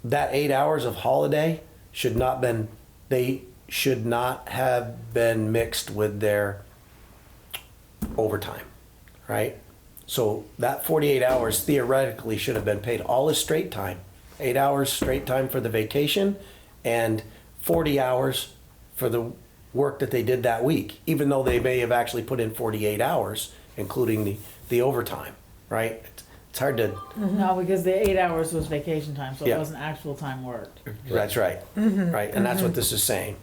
That 8 hours of holiday should not have been mixed with their overtime, right? So that 48 hours theoretically should have been paid all as straight time. 8 hours straight time for the vacation and 40 hours for the work that they did that week, even though they may have actually put in 48 hours, including the overtime, right? It's hard to, No, because the 8 hours was vacation time, so Yeah. it wasn't actual time worked. that's right, right? And that's what this is saying,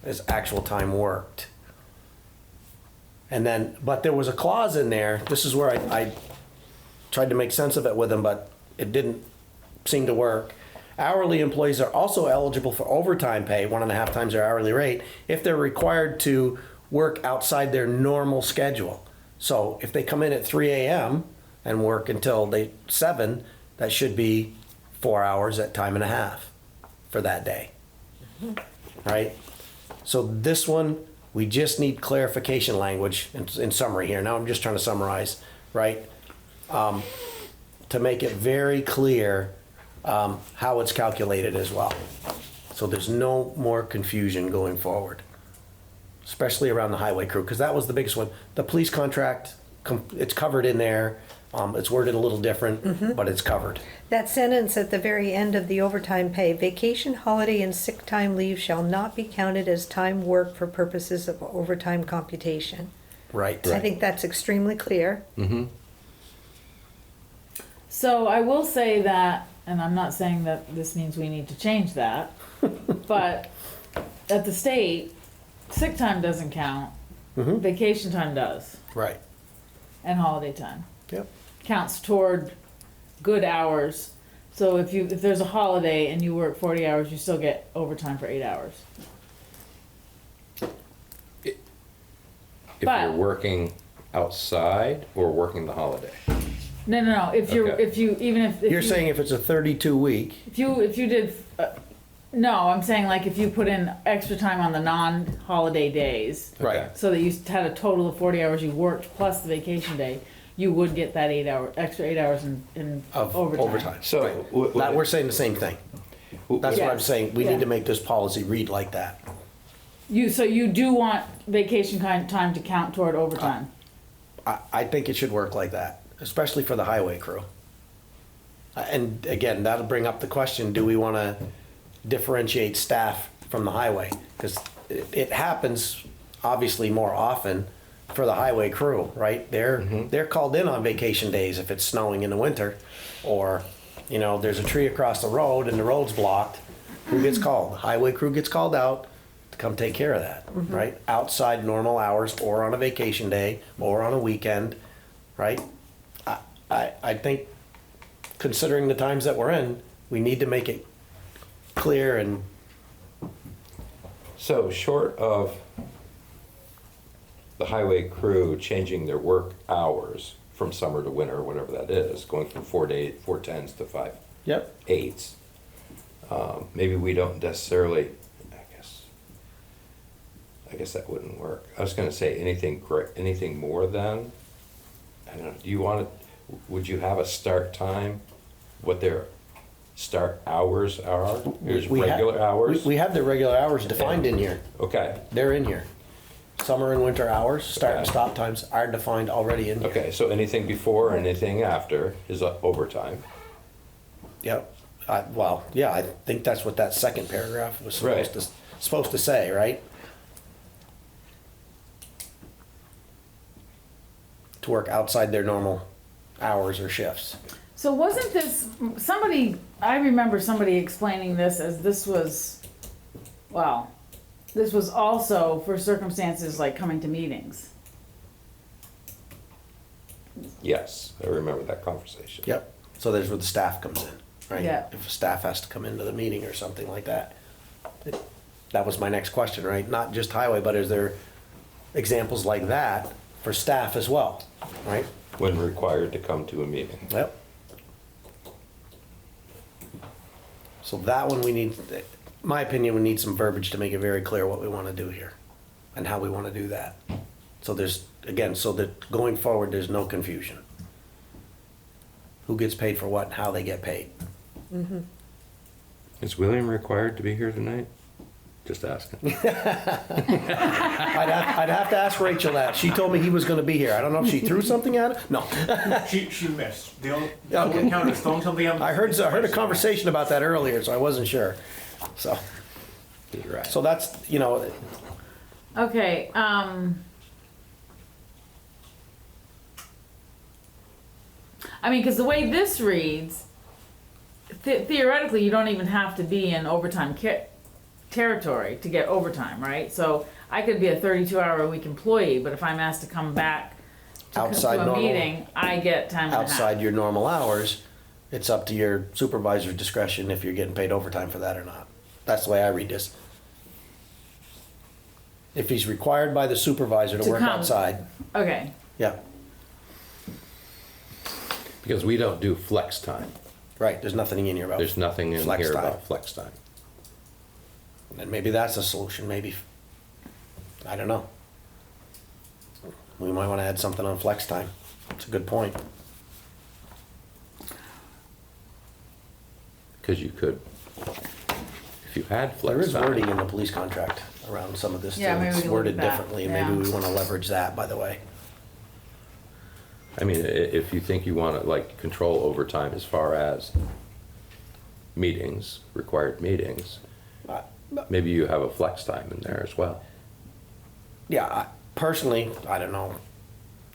is actual time worked. And then, but there was a clause in there, this is where I tried to make sense of it with them, but it didn't seem to work. Hourly employees are also eligible for overtime pay, 1.5 times their hourly rate, if they're required to work outside their normal schedule. So if they come in at 3 a.m. and work until 7, that should be 4 hours at time and a half for that day, right? So this one, we just need clarification language in summary here. Now I'm just trying to summarize, right? To make it very clear how it's calculated as well. So there's no more confusion going forward, especially around the highway crew, because that was the biggest one. The police contract, it's covered in there. It's worded a little different, but it's covered. That sentence at the very end of the overtime pay, vacation, holiday, and sick time leave shall not be counted as time worked for purposes of overtime computation. Right. I think that's extremely clear. So I will say that, and I'm not saying that this means we need to change that, but at the state, sick time doesn't count, vacation time does, Right. and holiday time. Yep. Counts toward good hours. So if there's a holiday and you work 40 hours, you still get overtime for 8 hours. If But- you're working outside or working the holiday. No. If Okay. You're saying if it's a 32 week, if you did, no, I'm saying like if you put in extra time on the non-holiday days, right? so that you had a total of 40 hours you worked plus the vacation day, you would get that extra 8 hours in Of overtime. overtime. So, That, we're saying the same thing. That's what I'm Yes. saying. We need Yeah. to make this policy read like that. So you do want vacation time to count toward overtime? I think it should work like that, especially for the highway crew. And again, that'll bring up the question, do we want to differentiate staff from the highway? Because it happens obviously more often for the highway crew, right? They're called in on vacation days if it's snowing in the winter, or, you know, there's a tree across the road and the road's blocked. Who gets called? The highway crew gets called out to come take care of that, right? Outside normal hours, or on a vacation day, or on a weekend, right? I think, considering the times that we're in, we need to make it clear and, So short of the highway crew changing their work hours from summer to winter, whatever that is, going from 4 tens to 5 yep, 8s, maybe we don't necessarily, I guess that wouldn't work. I was gonna say anything more than, I don't know, do you want to, would you have a start time, what their start hours are? Here's We ha- regular hours? we have the regular hours defined in here. Okay, They're in here. Summer and winter hours, start and Okay. stop times are defined already in here. okay, so anything before or anything after is overtime. Yep. Well, yeah, I think that's what that second paragraph was Right. supposed to say, right? To work outside their normal hours or shifts. So wasn't this, I remember somebody explaining this as this was also for circumstances like coming to meetings. Yes, I remember that conversation. Yep. So there's where the staff comes in, right? Yeah. If a staff has to come into the meeting or something like that. That was my next question, right? Not just highway, but is there examples like that for staff as well, right? When required to come to a meeting. Yep. So that one we need, my opinion, we need some verbiage to make it very clear what we want to do here and how we want to do that. So there's, again, so that going forward, there's no confusion. Who gets paid for what and how they get paid. Is William required to be here tonight? Just asking. I'd have to ask Rachel that. She told me he was gonna be here. I don't know if she threw something at him. No. She missed. The only Okay. count is don't tell the I heard a conversation about that earlier, so I wasn't sure. So, You're right. so that's, you know, Okay, I mean, because the way this reads, theoretically, you don't even have to be in overtime territory to get overtime, right? So I could be a 32-hour-a-week employee, but if I'm asked to come back outside to a normal, meeting, I get time and a half. outside your normal hours, it's up to your supervisor's discretion if you're getting paid overtime for that or not. That's the way I read this. If he's required by the supervisor to To work come. outside, Okay, yeah, Because we don't do flex time. right, there's nothing in here about. There's nothing in flex here time. about flex time. And maybe that's a solution, maybe, I don't know. We might wanna add something on flex time. It's a good point. Because you could, if you had There flex is wording time. in the police contract around some of this too. Yeah, maybe we It's can look at worded that. differently, and maybe Yeah. we wanna leverage that, by the way. I mean, if you think you want to like control overtime as far as meetings, required meetings, maybe you have a flex time in there as well. Yeah, personally, I don't know,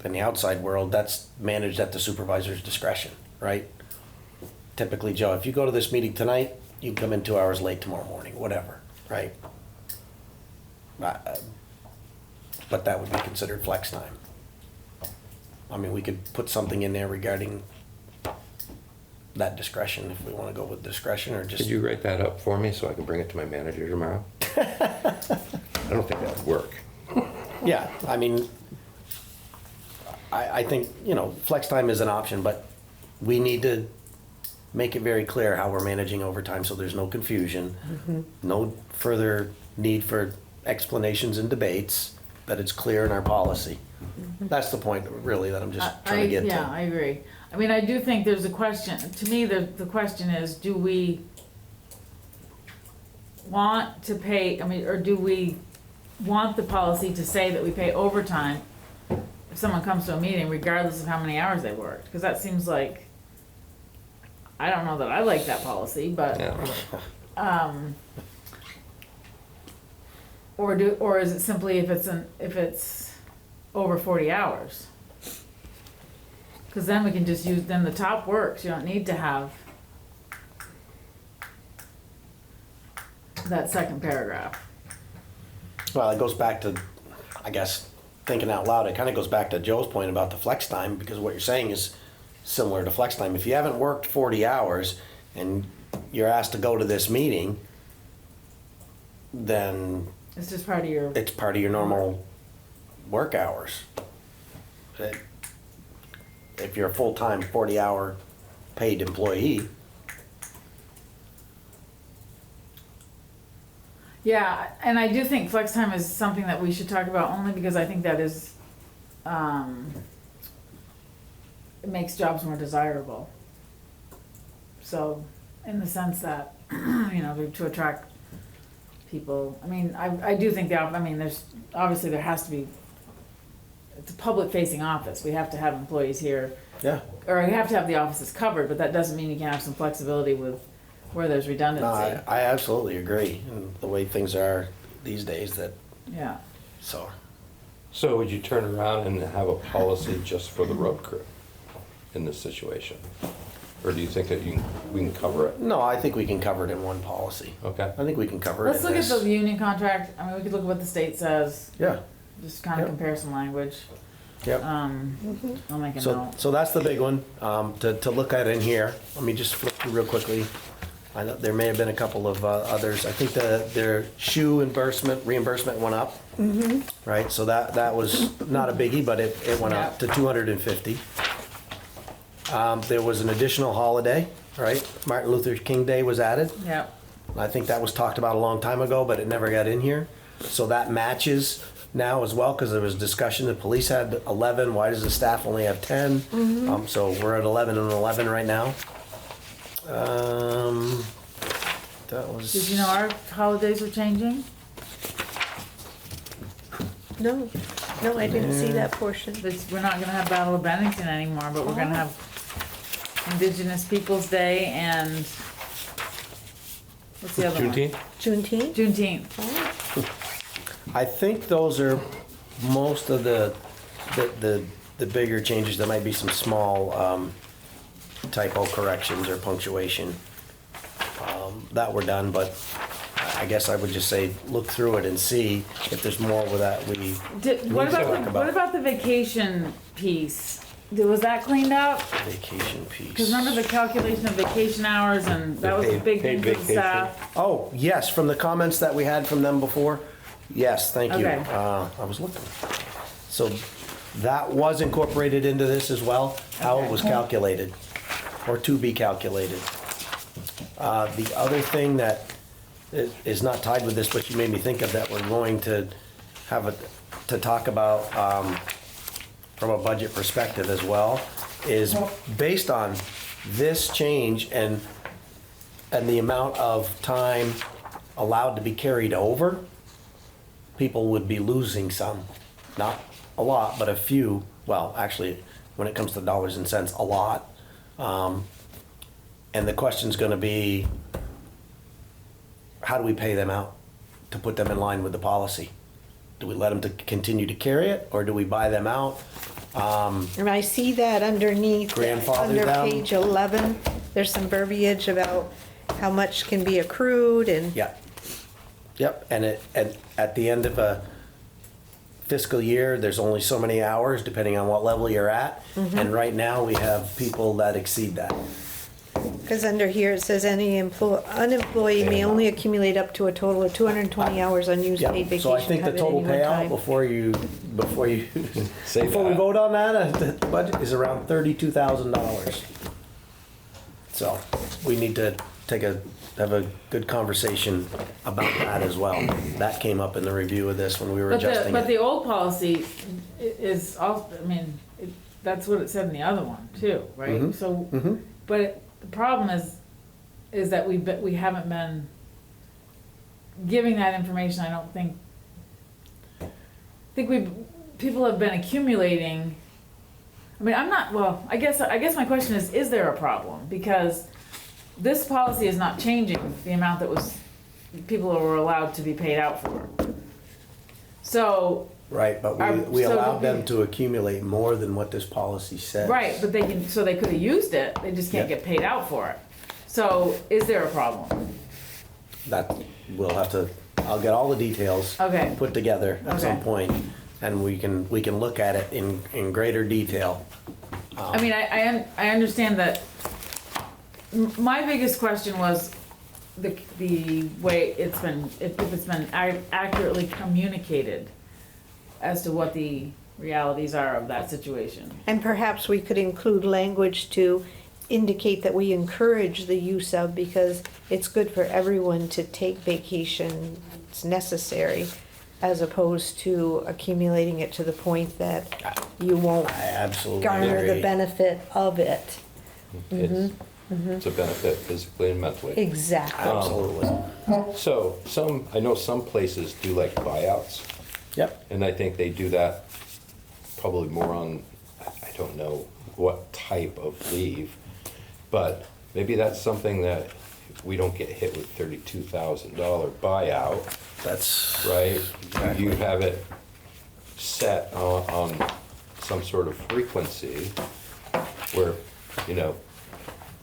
in the outside world, that's managed at the supervisor's discretion, right? Typically, Joe, if you go to this meeting tonight, you can come in 2 hours late tomorrow morning, whatever, right? But that would be considered flex time. I mean, we could put something in there regarding that discretion, if we want to go with discretion, or just. Could you write that up for me so I can bring it to my manager tomorrow? I don't think that would work. Yeah, I mean, I think, you know, flex time is an option, but we need to make it very clear how we're managing overtime so there's no confusion, no further need for explanations and debates, that it's clear in our policy. That's the point, really, that I'm just trying to get Yeah, to. I agree. I mean, I do think there's a question, to me, the question is, do we want to pay, I mean, or do we want the policy to say that we pay overtime if someone comes to a meeting regardless of how many hours they worked? Because that seems like, I don't know that I like that policy, but, Yeah. or is it simply if it's over 40 hours? Because then we can just use, then the top works, you don't need to have that second paragraph. Well, it goes back to, I guess, thinking out loud, it kind of goes back to Joe's point about the flex time, because what you're saying is similar to flex time. If you haven't worked 40 hours and you're asked to go to this meeting, then It's just part of your, it's part of your normal work hours. If you're a full-time 40-hour paid employee, yeah, and I do think flex time is something that we should talk about only because I think that is, it makes jobs more desirable. So, in the sense that, you know, to attract people, I mean, I do think I mean, there's, obviously there has to be, it's a public-facing office, we have to have employees here, yeah. or you have to have the offices covered, but that doesn't mean you can't have some flexibility with where there's No, redundancy. I absolutely agree. And the way things are these days, that, Yeah. so. So would you turn around and have a policy just for the road crew in this situation? Or do you think that we can cover it? No, I think we can cover it in one policy. Okay. I think we can cover it Let's in look at this. the union contract, I mean, we could look at what the state says, Yeah, just kind of Yep. compare some language. yep. I'll make a So, note. so that's the big one, to look at in here. Let me just flip through real quickly. I know there may have been a couple of others. I think their shoe reimbursement went up. Right, so that was not a biggie, but it went up to 250. There was an additional holiday, right? Martin Luther King Day was added. Yep, I think that was talked about a long time ago, but it never got in here. So that matches now as well, because there was discussion, the police had 11, why does the staff only have 10? So we're at 11 and 11 right now. That was. did you know our holidays are changing? No, no, I didn't see that portion. We're not gonna have Battle of Bennington anymore, but we're gonna have Indigenous Peoples' Day and, what's the other one? Juneteenth? Juneteenth? Juneteenth. I think those are most of the bigger changes. There might be some small typo corrections or punctuation that were done, but I guess I would just say, look through it and see if there's more with that we What need to talk about about. what about the vacation piece? Was that cleaned up? Vacation piece. Because remember the calculation of vacation hours, and that was a big paid thing for the vacation. staff? Oh, yes, from the comments that we had from them before. Yes, thank you. Okay. I was looking. So that was incorporated into this as well, how it was calculated, or to be calculated. The other thing that is not tied with this, but you made me think of, that we're going to to talk about from a budget perspective as well, is based on this change and the amount of time allowed to be carried over, people would be losing some. Not a lot, but a few. Well, actually, when it comes to dollars and cents, a lot. And the question's gonna be, how do we pay them out to put them in line with the policy? Do we let them to continue to carry it, or do we buy them out? And I see that underneath, Grandfather under them. page 11, there's some verbiage about how much can be accrued and, Yeah. Yep, and at the end of a fiscal year, there's only so many hours, depending on what level you're at. And right now, we have people that exceed that. because under here it says any unemployee may only accumulate up to a total of 220 hours unused paid Yep, vacation so I think the time at total any one payout time. before you, Say before we that. vote on that, the budget is around $32,000. So we need to have a good conversation about that as well. That came up in the review of this when we were adjusting But it. the old policy is also, I mean, that's what it said in the other one too, right? Mhm. So, Mhm. but the problem is that we haven't been giving that information. I don't think. I think people have been accumulating. I mean, I'm not. Well, I guess my question is there a problem? Because this policy is not changing the amount that people were allowed to be paid out for. So. Right, but we So allowed the- them to accumulate more than what this policy says. Right, but they could have used it, they just can't Yeah. get paid out for it. So is there a problem? That, I'll get all the details. Okay. Put together at some Okay. point, and we can look at it in greater detail. I mean, I understand that, my biggest question was the way it's been, if it's been accurately communicated as to what the realities are of that situation. And perhaps we could include language to indicate that we encourage the use of, because it's good for everyone to take vacation, it's necessary, as opposed to accumulating it to the point that you won't I absolutely garner the agree. benefit of it. It's a benefit physically and mentally. Exactly. Absolutely. So I know some places do like buyouts, Yep. and I think they do that probably more on, I don't know what type of leave, but maybe that's something that we don't get hit with $32,000 buyout, That's right? Exactly. You have it set on some sort of frequency where,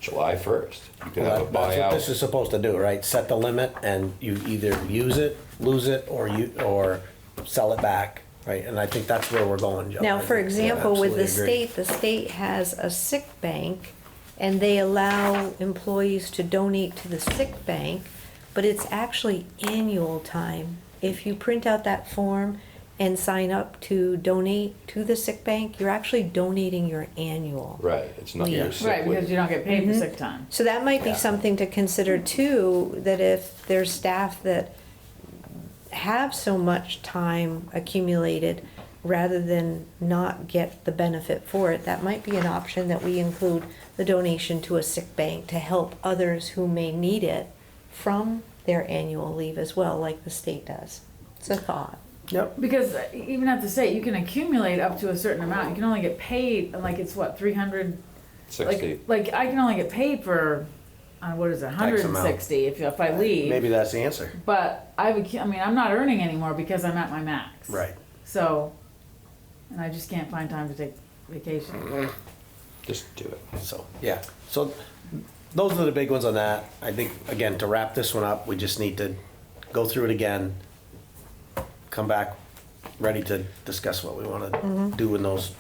July 1st, you can have a That's what this buyout. is supposed to do, right? Set the limit, and you either use it, lose it, or sell it back, right? And I think that's where we're going, Joe. Now, I for think- example, with the absolutely agree. state has a sick bank, and they allow employees to donate to the sick bank, but it's actually annual time. If you print out that form and sign up to donate to the sick bank, you're actually donating your annual. Right, it's not your Yeah. sick Right, because leave. you don't get paid for sick time. So that might be Yeah. something to consider too, that if there's staff that have so much time accumulated, rather than not get the benefit for it, that might be an option that we include the donation to a sick bank to help others who may need it from their annual leave as well, like the state does. It's a thought. Yep. Because even at the state, you can accumulate up to a certain amount, you can only get paid, like it's what, 300? 60. Like I can only get paid for, what is it, 160 if I leave. Maybe that's the answer. But I'm not earning anymore because I'm at my max. Right. So, and I just can't find time to take vacation. Just do it. So, yeah. So those are the big ones on that. I think, again, to wrap this one up, we just need to go through it again, come back ready to discuss what we want to do in those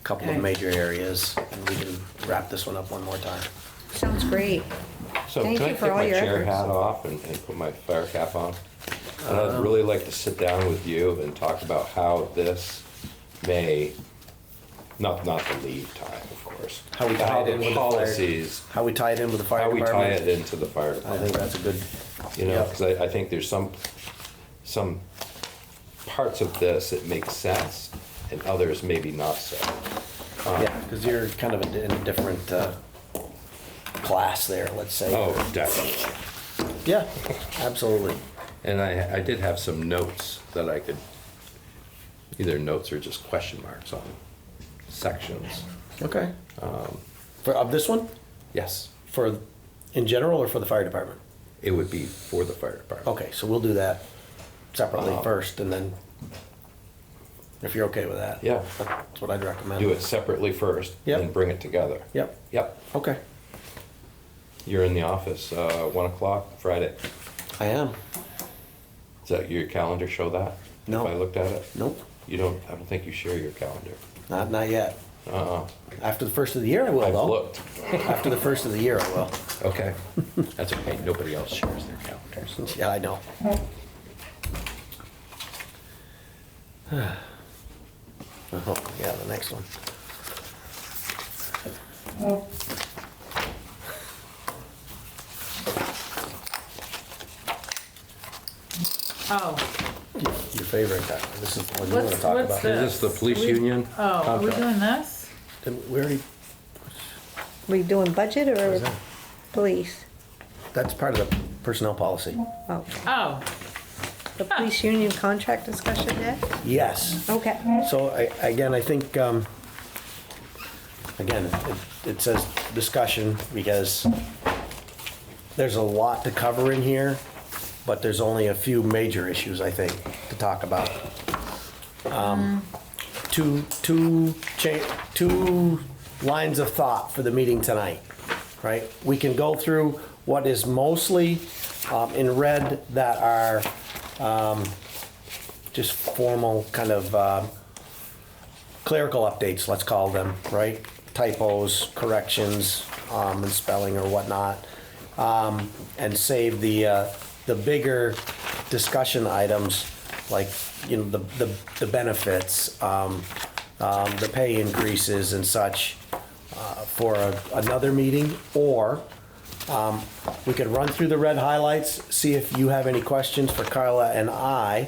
couple of Okay. major areas, and we can wrap this one up one more time. Sounds great. So Thank can I you for take all my your chair efforts. hat off and put my fire cap on? And I'd really like to sit down with you and talk about how this may, not the leave time, of course. How we tie it in with the fire- policies, How we tie it in with the fire how we department. tie it into the fire I think department. that's a good, Because I think there's some parts of this that make sense and others maybe not so. yeah, because you're kind of in a different class there, let's say. Oh, definitely. Yeah, absolutely. And I did have some notes that I could, either notes or just question marks on sections. Okay. Of this one? Yes, For, in general, or for the fire department? it would be for the fire department. Okay, so we'll do that separately Uh-huh. first, and then, if you're okay with that. Yeah. That's what I'd recommend. Do it separately first, Yep. then bring it together. Yep, Yep, okay. you're in the office, 1 o'clock Friday. I am. Does that, your calendar show that? No. If I looked at it? Nope, I don't think you share your calendar. not yet. Uh-uh, After the first of the year, I will, I've though. looked. After the first of the year, I will. Okay, that's okay, nobody else shares their calendars. Yeah, I know. Oh, yeah, the next one. Oh, Your favorite guy. This is the one you want to What's- talk what's about. the- Is this the police We- union? oh, are we contract? doing this? Didn't we already, We doing budget what or is that? police? That's part of the personnel policy. Oh, Oh, the police union contract discussion yet? Yes. Okay. So again, I think, again, it says discussion because there's a lot to cover in here, but there's only a few major issues, I think, to talk about. Two lines of thought for the meeting tonight, right? We can go through what is mostly in red that are just formal kind of clerical updates, let's call them, right? Typos, corrections, and spelling or whatnot, and save the bigger discussion items like, you know, the benefits, the pay increases and such for another meeting, or we could run through the red highlights, see if you have any questions for Carla and I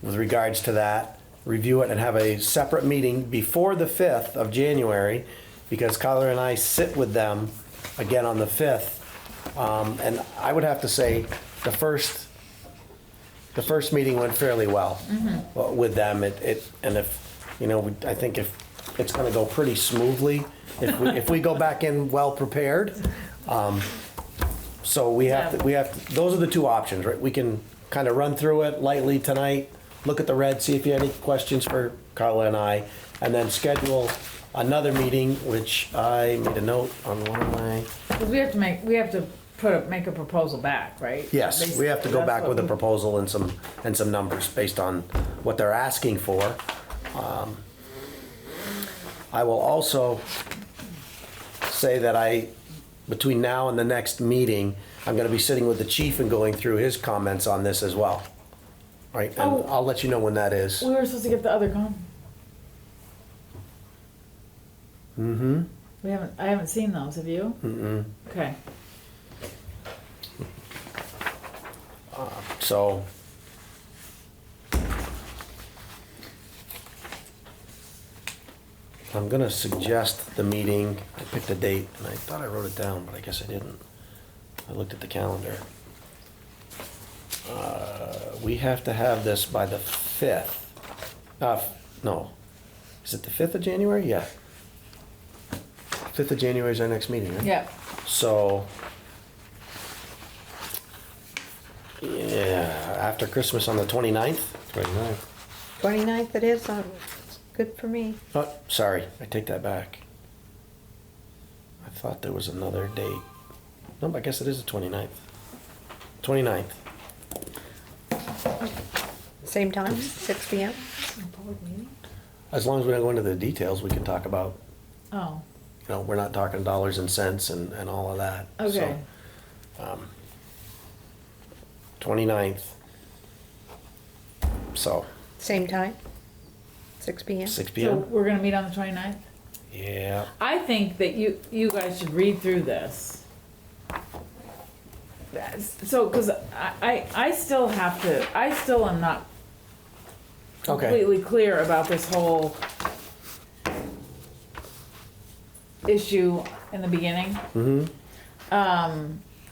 with regards to that, review it and have a separate meeting before the 5th of January, because Carla and I sit with them again on the 5th. And I would have to say the first meeting went fairly well with them. And if, you know, I think if it's gonna go pretty smoothly if we go back in well prepared. So we have to, those are the two options, right? We can kind of run through it lightly tonight, look at the red, see if you have any questions for Carla and I, and then schedule another meeting, which I made a note on one of my. because we have to make a proposal back, right? Yes, we have to go That's back what with a we- proposal and some numbers based on what they're asking for. I will also say that between now and the next meeting, I'm gonna be sitting with the chief and going through his comments on this as well. Right, and Oh. I'll let you know when that is. We were supposed to get the other I haven't seen those, have you? Okay. So. I'm gonna suggest the meeting, I picked a date, and I thought I wrote it down, but I guess I didn't. I looked at the calendar. We have to have this by the 5th. No, is it the 5th of January? Yeah. 5th of January is our next meeting, right? Yeah. So, yeah, after Christmas on the 29th? 29th. 29th it is, it's good for me. Oh, sorry, I take that back. I thought there was another date. No, but I guess it is the 29th. 29th. Same time, 6 PM? As long as we don't go into the details, we can talk about, Oh, you know, we're not talking dollars and cents and all of that. okay. So, 29th. So, Same time? 6 PM? 6 So PM? we're gonna meet on the 29th? Yeah. I think that you guys should read through this. So, because I still am not Okay. completely clear about this whole issue in the beginning.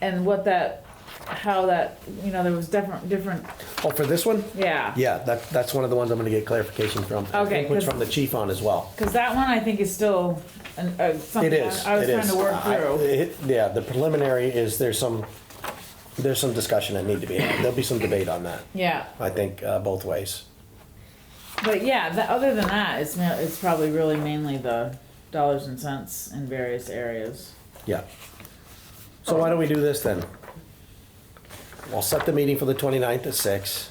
And how that, you know, there was different, Oh, for this one? yeah. Yeah, that's one of the ones I'm gonna get clarification from. I Okay, think it's 'cause- from the chief on as well. Because that one I think is still something It is. I was it trying is. to work through. Yeah, the preliminary is, there's some discussion that need to be had. There'll be some debate on that, Yeah, I think, both ways. but yeah, other than that, it's probably really mainly the dollars and cents in various areas. Yeah. So why don't we do this then? I'll set the meeting for the 29th at 6.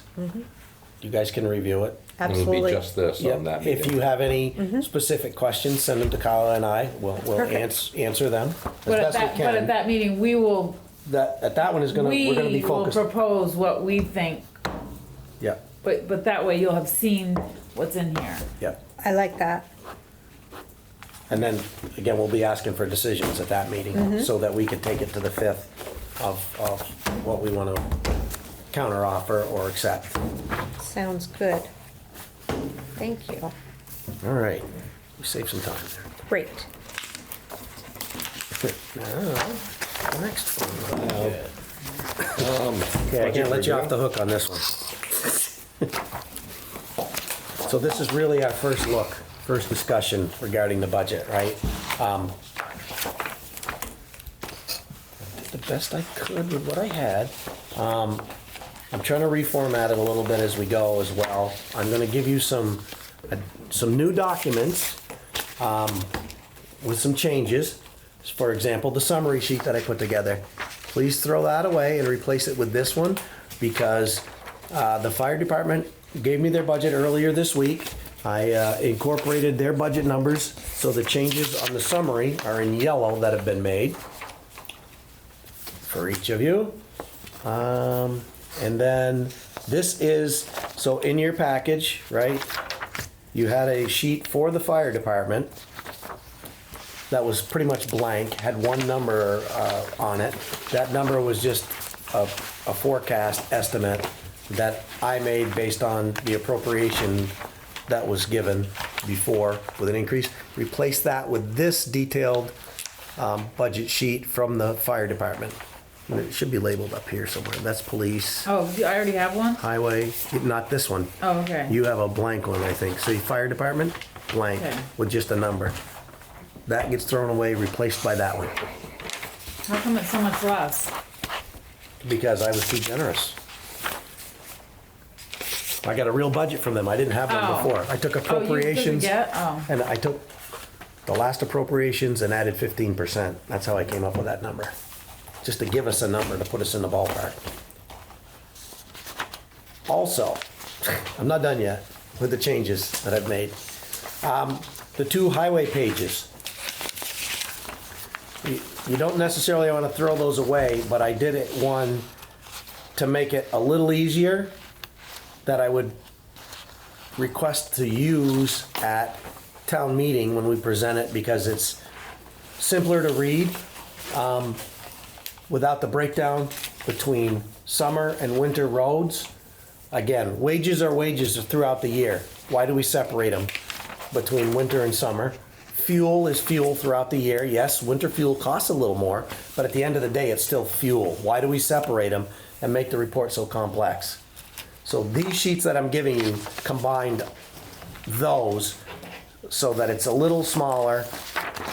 You guys can review it. It'll be Absolutely. just this on that If meeting. you have any specific questions, send them to Carla and I. We'll Perfect. answer them as But best we at that can. meeting, we're That one is we're gonna be we will focused. propose what we think, Yeah, but that way you'll have seen what's in here. yeah. I like that. And then, again, we'll be asking for decisions at that meeting, so that we can take it to the 5th of what we want to counteroffer or accept. Sounds good. Thank you. All right, we saved some time there. Great. Now, the next one. Okay, I can't let you off the hook on this one. So this is really our first look, first discussion regarding the budget, right? Did the best I could with what I had. I'm trying to reformat it a little bit as we go as well. I'm gonna give you some new documents with some changes. For example, the summary sheet that I put together. Please throw that away and replace it with this one because the fire department gave me their budget earlier this week. I incorporated their budget numbers, so the changes on the summary are in yellow that have been made for each of you. And then this is, so in your package, right, you had a sheet for the fire department that was pretty much blank, had one number on it. That number was just a forecast estimate that I made based on the appropriation that was given before with an increase. Replace that with this detailed budget sheet from the fire department. And it should be labeled up here somewhere. That's police, Oh, I already have one? highway, not this one. Oh, okay. You have a blank one, I think. See, fire department, blank, Okay. with just a number. That gets thrown away, replaced by that one, How come it's so much less? because I was too generous. I got a real budget from them. I didn't have one Oh. before. I took Oh, you didn't appropriations, get? Oh, and I took the last appropriations and added 15%. That's how I came up with that number. Just to give us a number, to put us in the ballpark. Also, I'm not done yet with the changes that I've made. The two highway pages. You don't necessarily want to throw those away, but I did it one to make it a little easier that I would request to use at town meeting when we present it because it's simpler to read without the breakdown between summer and winter roads. Again, wages are wages throughout the year. Why do we separate them between winter and summer? Fuel is fuel throughout the year. Yes, winter fuel costs a little more, but at the end of the day, it's still fuel. Why do we separate them and make the report so complex? So these sheets that I'm giving you combined those so that it's a little smaller,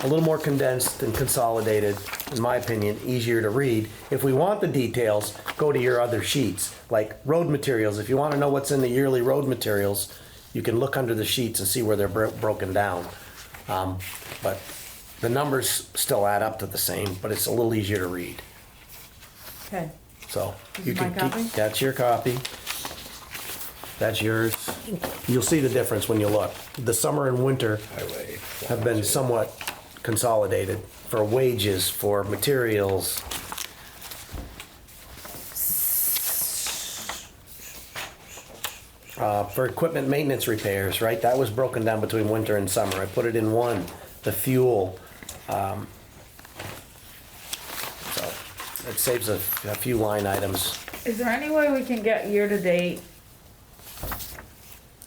a little more condensed and consolidated, in my opinion, easier to read. If we want the details, go to your other sheets, like road materials. If you want to know what's in the yearly road materials, you can look under the sheets and see where they're broken down. But the numbers still add up to the same, but it's a little easier to read. okay. So This you is my can copy? keep, that's your copy. That's yours. You'll see the difference when you look. The summer and winter Highway. have been somewhat consolidated for wages, for materials. For equipment maintenance repairs, right? That was broken down between winter and summer. I put it in one, the fuel. So it saves a few line items. Is there any way we can get year-to-date?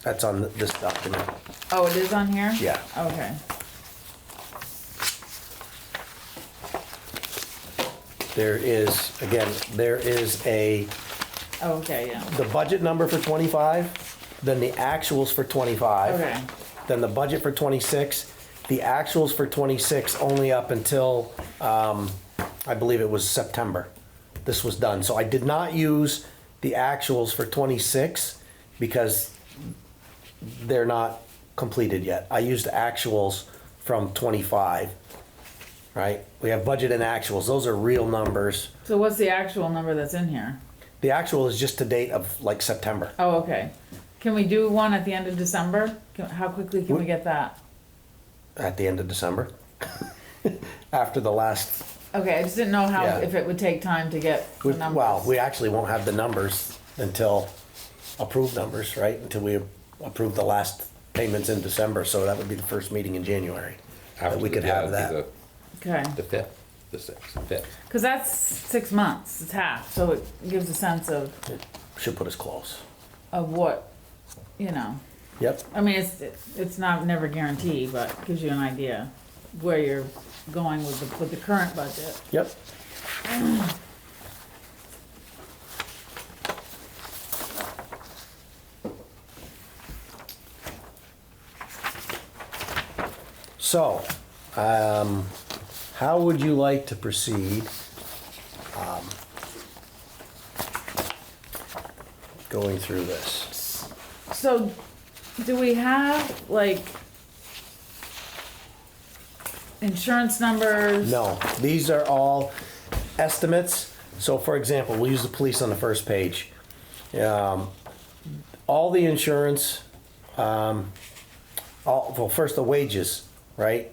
That's on this document. Oh, it is on here? Yeah. Okay. There is, again, there is Oh, okay, yeah. the budget number for 25, then the actuals for 25. Okay. Then the budget for 26, the actuals for 26 only up until, I believe it was September. This was done. So I did not use the actuals for 26 because they're not completed yet. I used actuals from 25, right? We have budget and actuals. Those are real numbers. So what's the actual number that's in here? The actual is just to date of like September. Oh, okay. Can we do one at the end of December? How quickly can we get that? At the end of December. After the last, Okay, I just didn't know how, Yeah. if it would take time to get the numbers. well, we actually won't have the numbers until approved numbers, right? Until we approve the last payments in December, so that would be the first meeting in January. That we could have that. Okay, The fifth, the sixth, the fifth. because that's 6 months, it's half, so it gives a sense of should put us close. of what, you know, Yep. I mean, it's not never guaranteed, but gives you an idea where you're going with the current budget. Yep. So, how would you like to proceed? Going through this? So, do we have, like, insurance numbers? No, these are all estimates. So for example, we'll use the police on the first page. All the insurance, well, first the wages, right?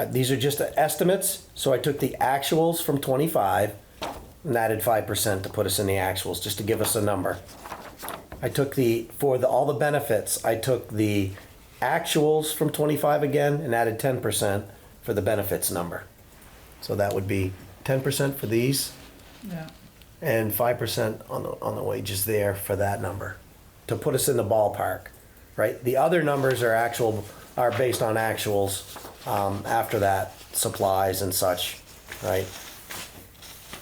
These are just estimates, so I took the actuals from 25 and added 5% to put us in the actuals, just to give us a number. I took all the benefits, I took the actuals from 25 again and added 10% for the benefits number. So that would be 10% for these Yeah. and 5% on the wages there for that number, to put us in the ballpark, right? The other numbers are based on actuals, after that, supplies and such, right?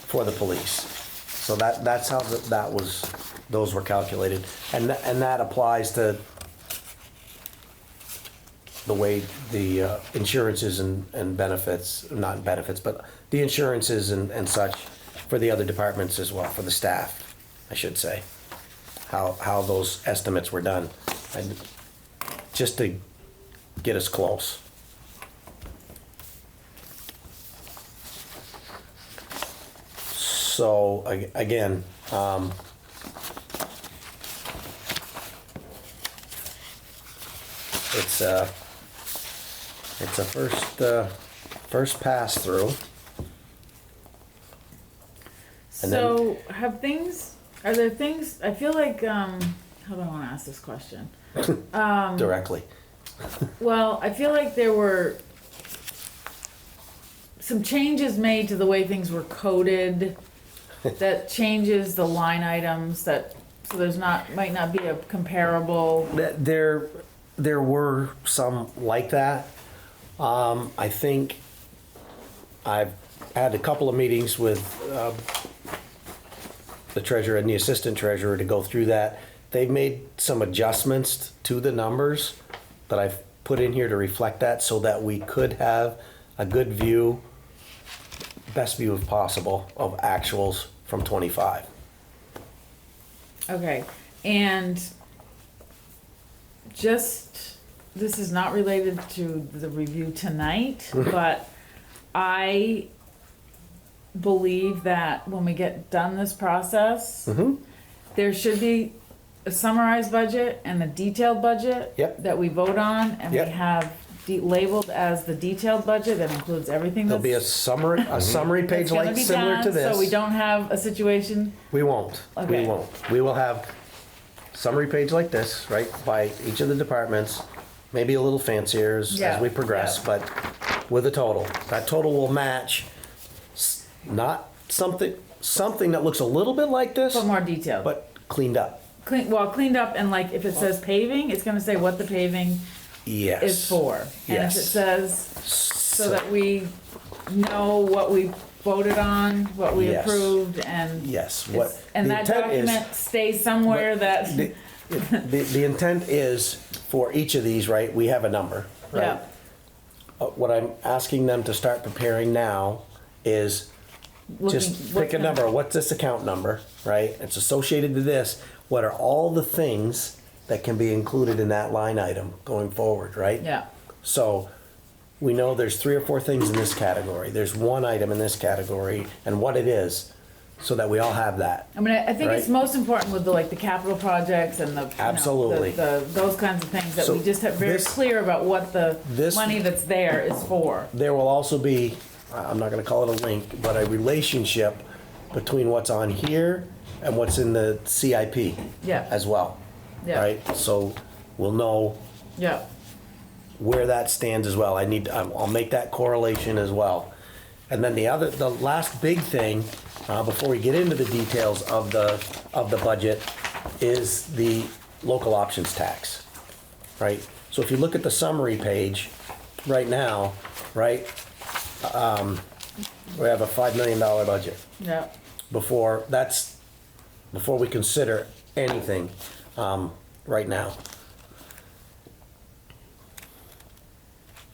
For the police. So that's how those were calculated. And that applies to the way the insurances and benefits, not benefits, but the insurances and such for the other departments as well, for the staff, I should say. How those estimates were done, and just to get us close. So again, it's a first pass through. And So, are there things, I feel like, how do I wanna ask this question? Directly. Well, I feel like there were some changes made to the way things were coded that changes the line items so there's might not be a comparable. There were some like that. I think I've had a couple of meetings with the treasurer and the assistant treasurer to go through that. They've made some adjustments to the numbers that I've put in here to reflect that, so that we could have a good view, best view if possible, of actuals from 25. Okay, and this is not related to the review tonight, but I believe that when we get done this process, there should be a summarized budget and a detailed budget Yep. that we vote on, and we Yep. have labeled as the detailed budget that includes everything There'll be a that's summary page gonna like be similar to done, this. so we don't have a situation. We won't. Okay. We won't. We will have summary page like this, right, by each of the departments, maybe a little fancier as Yeah, we progress, yeah. but with a total. That total will match, not something that looks a little bit like this, But more detailed. but cleaned up. Cleaned up, and like if it says paving, it's gonna say what the paving Yes. is for. And if it Yes. says, so that we know what we voted on, what we Yes. approved, and. Yes. And the that intent is- document stays somewhere that, The intent is for each of these, right, we have a number, right? yeah, What I'm asking them to start preparing now is just pick a number. What's this account number, right? It's associated to this. What are all the things that can be included in that line item going forward, right? Yeah, So we know there's 3 or 4 things in this category. There's one item in this category and what it is, so that we all have that. I mean, I think it's Right. most important with the capital projects and the. Absolutely. Those kinds of things, that So we just have very this- clear about what the this- money that's there is for. There will also be, I'm not gonna call it a link, but a relationship between what's on here and what's in the CIP Yeah, as well, yeah, right? So we'll know yeah, where that stands as well. I'll make that correlation as well. And then the last big thing before we get into the details of the budget, is the local options tax, right? So if you look at the summary page, right now, right, we have a $5 million budget. Yeah. Before we consider anything, right now.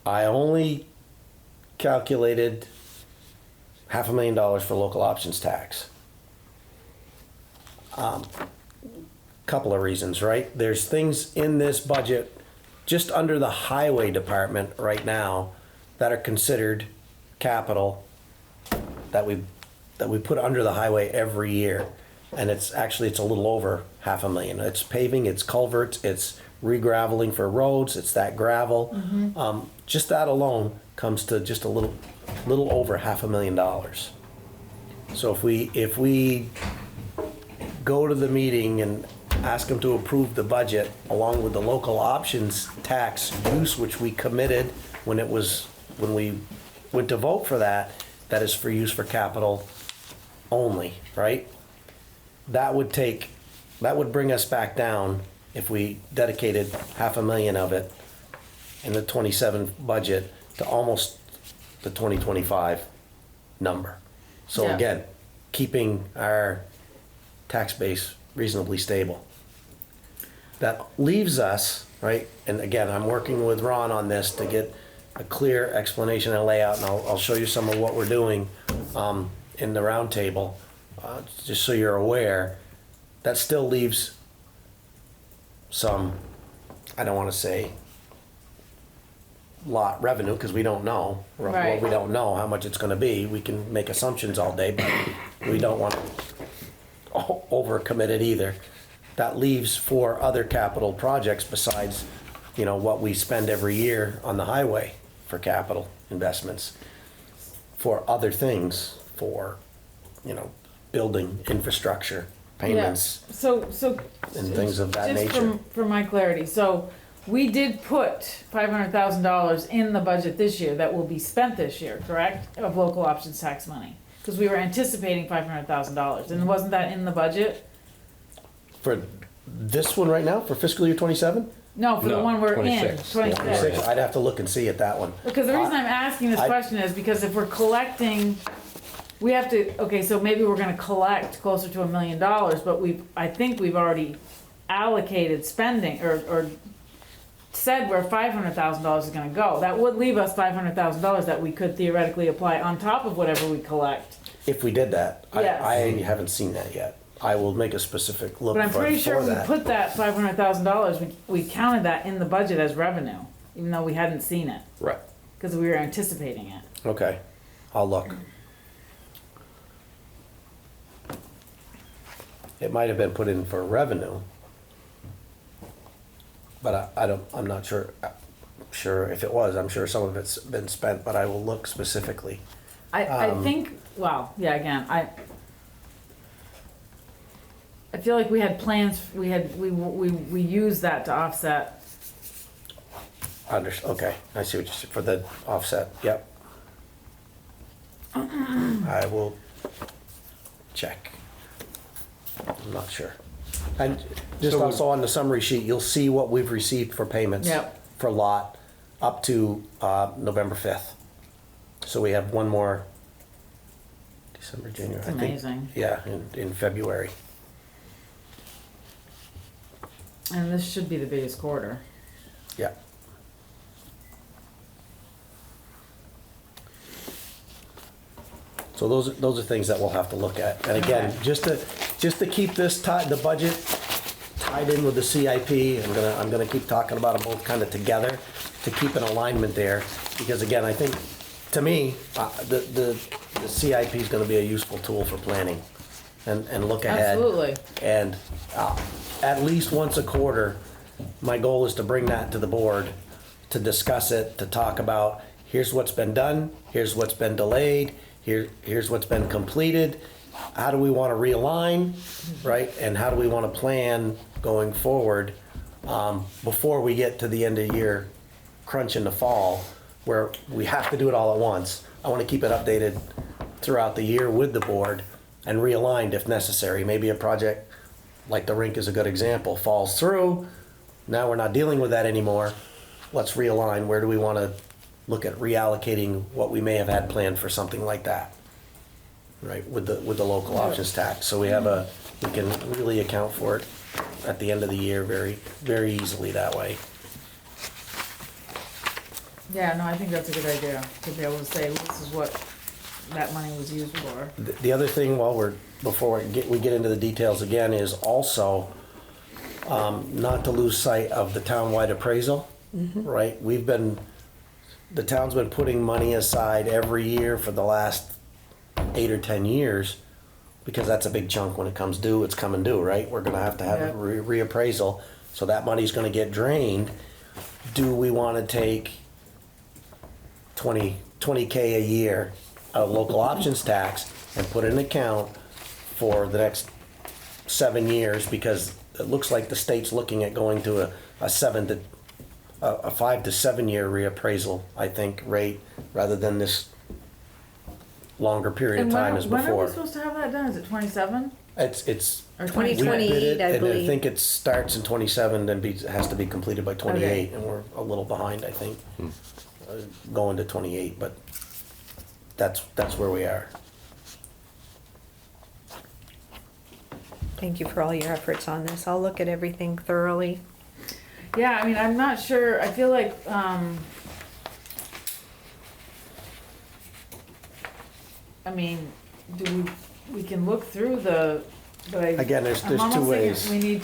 I only calculated $500,000 for local options tax. Couple of reasons, right? There's things in this budget just under the highway department right now that are considered capital that we put under the highway every year. And it's a little over $500,000. It's paving, it's culverts, it's re-graveling for roads, it's that gravel. Just that alone comes to just a little over $500,000. So if we go to the meeting and ask them to approve the budget along with the local options tax use, which we committed when we went to vote for that is for use for capital only, right? That would bring us back down, if we dedicated $500,000 of it in the 27 budget, to almost the 2025 number. So Yeah. again, keeping our tax base reasonably stable. That leaves us, right, and again, I'm working with Ron on this to get a clear explanation and layout, and I'll show you some of what we're doing in the roundtable, just so you're aware. That still leaves some, I don't want to say lot revenue, because we don't know. Right. We don't know how much it's going to be. We can make assumptions all day, but we don't want to overcommit it either. That leaves for other capital projects besides, what we spend every year on the highway for capital investments, for other things, for, building infrastructure payments. Yeah. So And things of that just nature. for my clarity, so we did put $500,000 in the budget this year that will be spent this year, correct? Of local options tax money, because we were anticipating $500,000, and wasn't that in the budget? For this one right now, for fiscal year 27? No, for the No, one we're 26. in, 26. I'd have to look and see at that one. Because the reason I'm asking this I- question is because if we're collecting, we have to, okay, so maybe we're gonna collect closer to $1 million, but I think we've already allocated spending, or said where $500,000 is gonna go. That would leave us $500,000 that we could theoretically apply on top of whatever we collect. If we did that, Yes. I haven't seen that yet. I will make a specific look But I'm for pretty sure we that. put that $500,000, we counted that in the budget as revenue, even though we hadn't seen it, Right. because we were anticipating it. Okay, I'll look. It might have been put in for revenue, but I'm not sure if it was. I'm sure some of it's been spent, but I will look specifically. I think, well, yeah, again, I feel like we had plans, we used that to offset. Okay, I see what you said, for the offset, yep. I will check. I'm not sure. And just So- also on the summary sheet, you'll see what we've received for payments. Yep. For lot up to November 5th. So we have one more, December, January. It's I think. amazing. Yeah, in February. And this should be the biggest quarter. Yeah. So those are things that we'll have to look at. And again, Okay. just to keep this the budget tied in with the CIP, I'm gonna keep talking about them both kind of together to keep an alignment there. Because again, I think, to me, the CIP is gonna be a useful tool for planning and look ahead. Absolutely. And at least once a quarter, my goal is to bring that to the board, to discuss it, to talk about, here's what's been done, here's what's been delayed, here's what's been completed, how do we want to realign, right? And how do we want to plan going forward before we get to the end of the year crunch in the fall, where we have to do it all at once. I want to keep it updated throughout the year with the board and realigned if necessary. Maybe a project, like the rink is a good example, falls through. Now we're not dealing with that anymore. Let's realign. Where do we want to look at reallocating what we may have had planned for something like that? Right, with the local options tax. So we can really account for it at the end of the year very, very easily that way. Yeah, no, I think that's a good idea, to be able to say, this is what that money was used for. The other thing, before we get into the details again, is also not to lose sight of the townwide appraisal, right? The town's been putting money aside every year for the last 8 or 10 years, because that's a big chunk when it comes due. It's coming due, right? We're gonna have to have a Yeah. reappraisal, so that money's gonna get drained. Do we wanna take 20K a year of local options tax and put in an account for the next 7 years? Because it looks like the state's looking at going to a 5 to 7 year reappraisal, I think, rate, rather than this longer period of And time as when are we before. supposed to have that done? Is it 27? It's Or we 2028, bid it, I and I believe. think it starts in 27, then has to be completed by 28, and we're a little behind, I think, going to 28, but that's where we are. Thank you for all your efforts on this. I'll look at everything thoroughly. Yeah, I mean, I'm not sure, I feel like, I mean, we can look through but Again, there's I'm two almost thinking ways. we need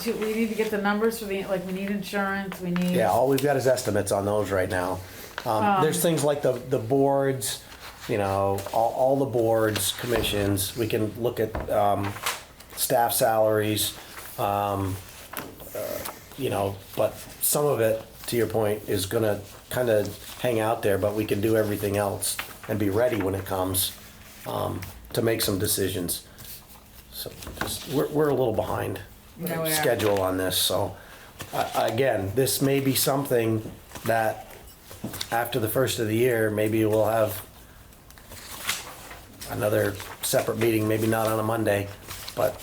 to get the numbers for we need insurance, we need. Yeah, all we've got is estimates on those right now. There's things like the boards, all the boards, commissions. We can look at staff salaries, but some of it, to your point, is gonna kind of hang out there, but we can do everything else and be ready when it comes to make some decisions. So we're a little behind Yeah, we are. schedule on this, so again, this may be something that after the first of the year, maybe we'll have another separate meeting, maybe not on a Monday, but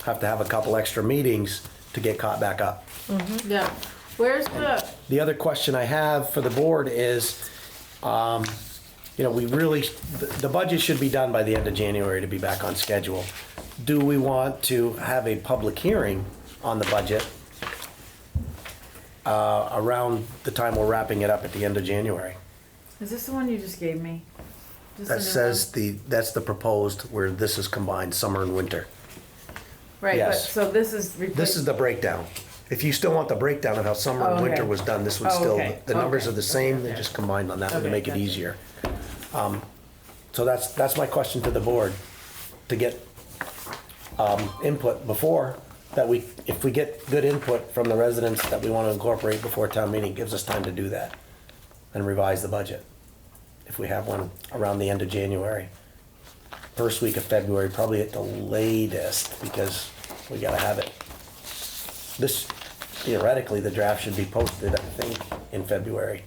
have to have a couple extra meetings to get caught back up. Yeah, where's The other question I have for the board is, the budget should be done by the end of January to be back on schedule. Do we want to have a public hearing on the budget around the time we're wrapping it up at the end of January? is this the one you just gave me? Is this That the new says that's the proposed, where this is combined, summer and winter. one? Right, but, yes. so this is. This is the breakdown. If you still want the breakdown of how summer Oh, and winter okay. was done, this would Oh, still, okay. the numbers Okay. are the same, they're Okay. just combined on that one to Okay, make it gotcha. easier. So that's my question to the board, to get input before, if we get good input from the residents that we want to incorporate before town meeting, gives us time to do that and revise the budget, if we have one around the end of January. First week of February, probably at the latest, because we gotta have it. This, theoretically, the draft should be posted, I think, in February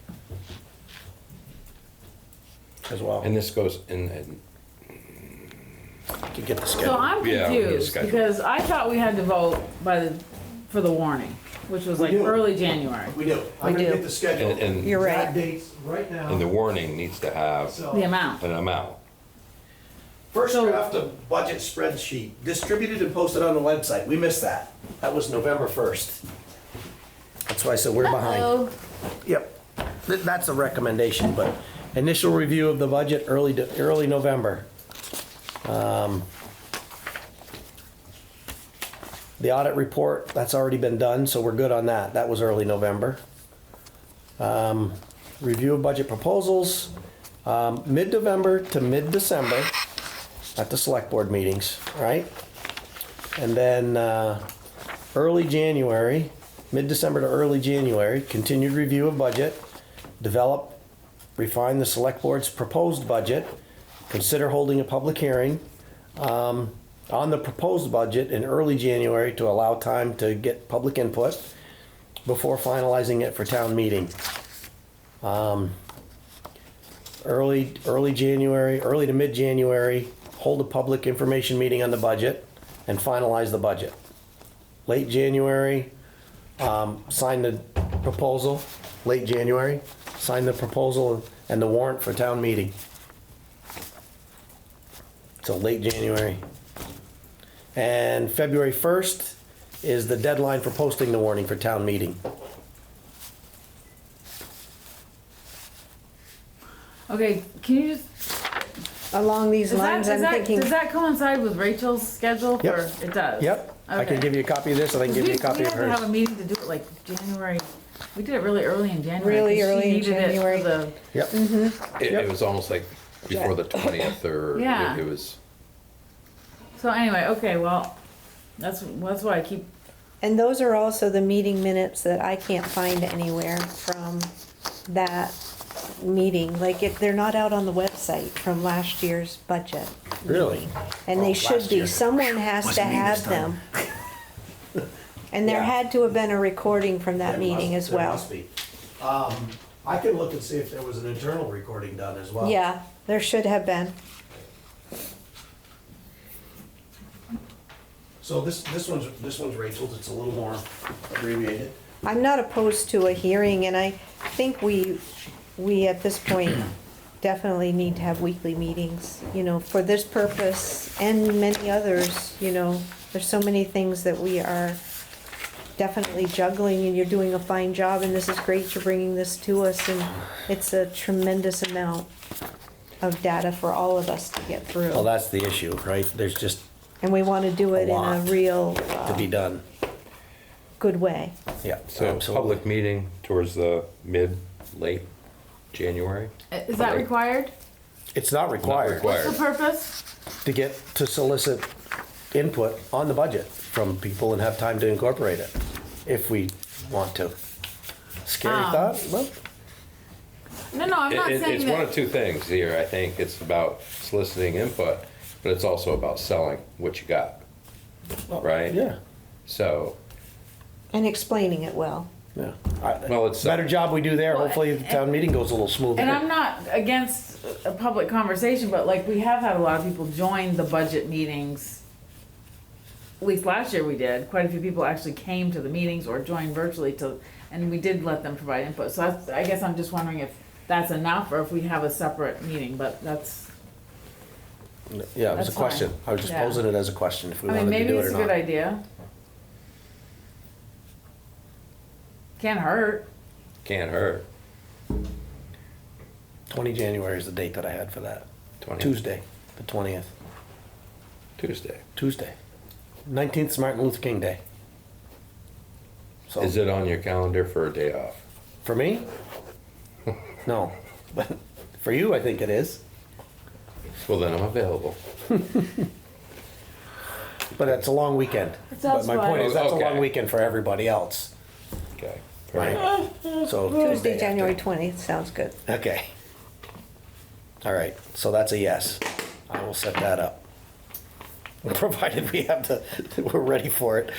as well. And this goes in, To get the So schedule. I'm Yeah, we need a confused, schedule. because I thought we had to vote for the warning, which was like do. early January. We do. I'm We gonna do. get the schedule. and You're right. Exact dates right now. the warning needs to have The amount. an amount. First So- draft of budget spreadsheet, distributed and posted on the website. We missed that. That was November 1st. That's why I said we're behind. Oh, Yep. That's a recommendation, but initial review of the budget, early November. The audit report, that's already been done, so we're good on that. That was early November. Review of budget proposals, mid-November to mid-December at the select board meetings, right? And then early January, mid-December to early January, continued review of budget, develop, refine the select board's proposed budget, consider holding a public hearing on the proposed budget in early January to allow time to get public input before finalizing it for town meeting. Early January, early to mid-January, hold a public information meeting on the budget and finalize the budget. Late January, sign the proposal, late January, sign the proposal and the warrant for town meeting. So late January. And February 1st is the deadline for posting the warning for town meeting. Okay, can you just, Along these lines, I'm thinking, does that coincide with Rachel's schedule for, Yep. it does? Yep, I can Okay. give you a copy of this, and I can give you a copy of We had to have a hers. meeting to do it like January, we did it really early in January. Really 'cause she early in needed it for January. the- Yep, It was almost like before the 20th or Yeah. it was, So anyway, okay, well, that's why I keep, and those are also the meeting minutes that I can't find anywhere from that meeting. Like, they're not out on the website from last year's budget. really? meeting. And Oh, they should last be. year. Someone has to Wasn't me this have them. And there Yeah. had to have been a recording from that meeting as well. I can look and see if there was an internal recording done as well. Yeah, there should have been. So this one's Rachel's, it's a little more abbreviated. I'm not opposed to a hearing, and I think we at this point definitely need to have weekly meetings, you know, for this purpose and many others, you know. There's so many things that we are definitely juggling, and you're doing a fine job, and this is great, you're bringing this to us, and it's a tremendous amount of data for all of us to get Well, through. that's the issue, right? There's just And we want to do it in a lot real, to be done. good way. Yeah, so absolutely. public meeting towards the late January? is that required? It's not required What's the Required. purpose? to solicit input on the budget from people and have time to incorporate it, if we want to. Scary thought? Well, No, I'm not saying It's one of that, two things here, I think. It's about soliciting input, but it's also about selling what you got, right? yeah, So, And explaining it well. yeah. well, it's. Better job we do there, Well, hopefully the town meeting goes a little smoother. and I'm not against a public conversation, but like, we have had a lot of people join the budget meetings. At least last year we did, quite a few people actually came to the meetings or joined virtually and we did let them provide input. So I guess I'm just wondering if that's enough or if we have a separate meeting, but that's, Yeah, it was a That's question. fine. I was just Yeah. posing it as a question, if we I mean, wanted to maybe do it it's or a good not. idea. Can't hurt. Can't hurt. 20 January is the date that I had for that. 20th. Tuesday, the 20th. Tuesday. 19th is Martin Luther King Day. So, Is it on your calendar for a day off? for me? No, but for you, I think it is. Well, then I'm available. But it's a long weekend. sounds But my point fine. is, that's a Okay. long weekend for everybody else. Okay. Right. So Tuesday, after. January 20th, sounds good. Okay. All right, so that's a yes. I will set that up. Provided we have we're ready for it.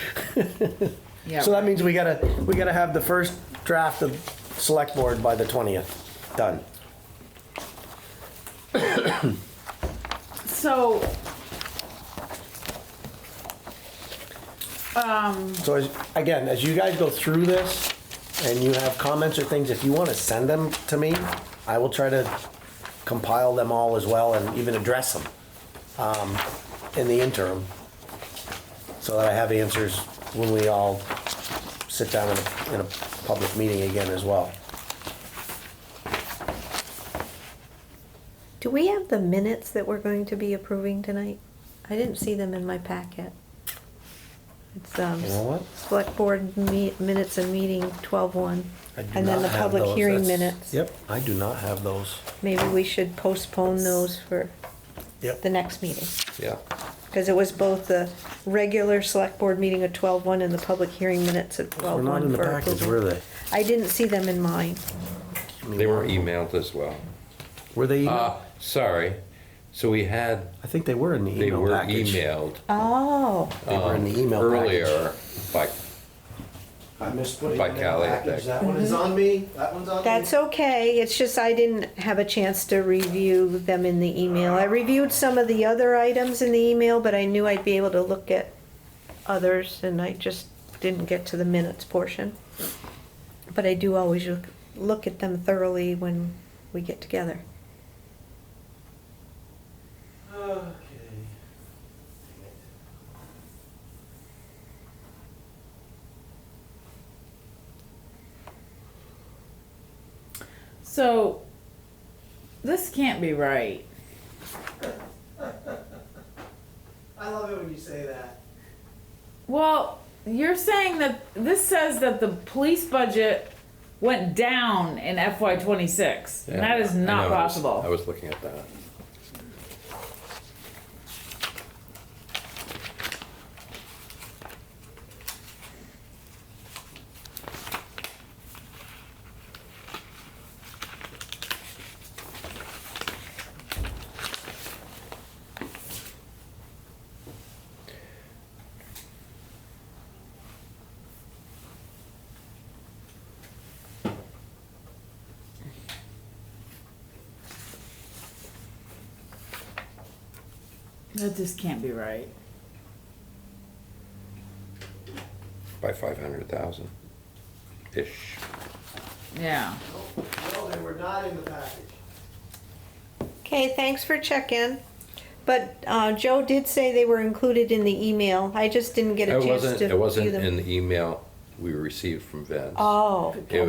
Yeah. So that means we gotta have the first draft of select board by the 20th, done. So, So as you guys go through this and you have comments or things, if you wanna send them to me, I will try to compile them all as well and even address them, in the interim. So that I have answers when we all sit down in a public meeting again as well. Do we have the minutes that we're going to be approving tonight? I didn't see them in my packet. It's, You know what? select board minutes and meeting 12-1. I do And then not the have public those. hearing That's- minutes. Yep, I do not have those. Maybe we should postpone those for Yep. the next meeting. Yeah. Because it was both the regular select board meeting at 12-1 and the public hearing minutes at They're not 12-1 in the for package, approval. were they? I didn't see them in mine. They were emailed as well. Were they emailed? Sorry. So we had, I think they were in the they email were package. emailed Oh, They were in the email package. earlier by I missed putting By it in the Cali, I package. think. That one is on me. That one's on me. That's okay, it's just I didn't have a chance to review them in the email. I reviewed some of the other items in the email, but I knew I'd be able to look at others, and I just didn't get to the minutes portion. But I do always look at them thoroughly when we get together. Okay. So, this can't be right. I love it when you say that. Well, you're saying that, this says that the police budget went down in FY '26. And that is Yeah, I not know, possible. I was looking at that. That just can't be right. By 500,000-ish. Yeah. No, they were not in the package. Okay, thanks for checking. But Joe did say they were included in the email. I just didn't get a chance to It wasn't view them. in the email we received from Vince. Oh, It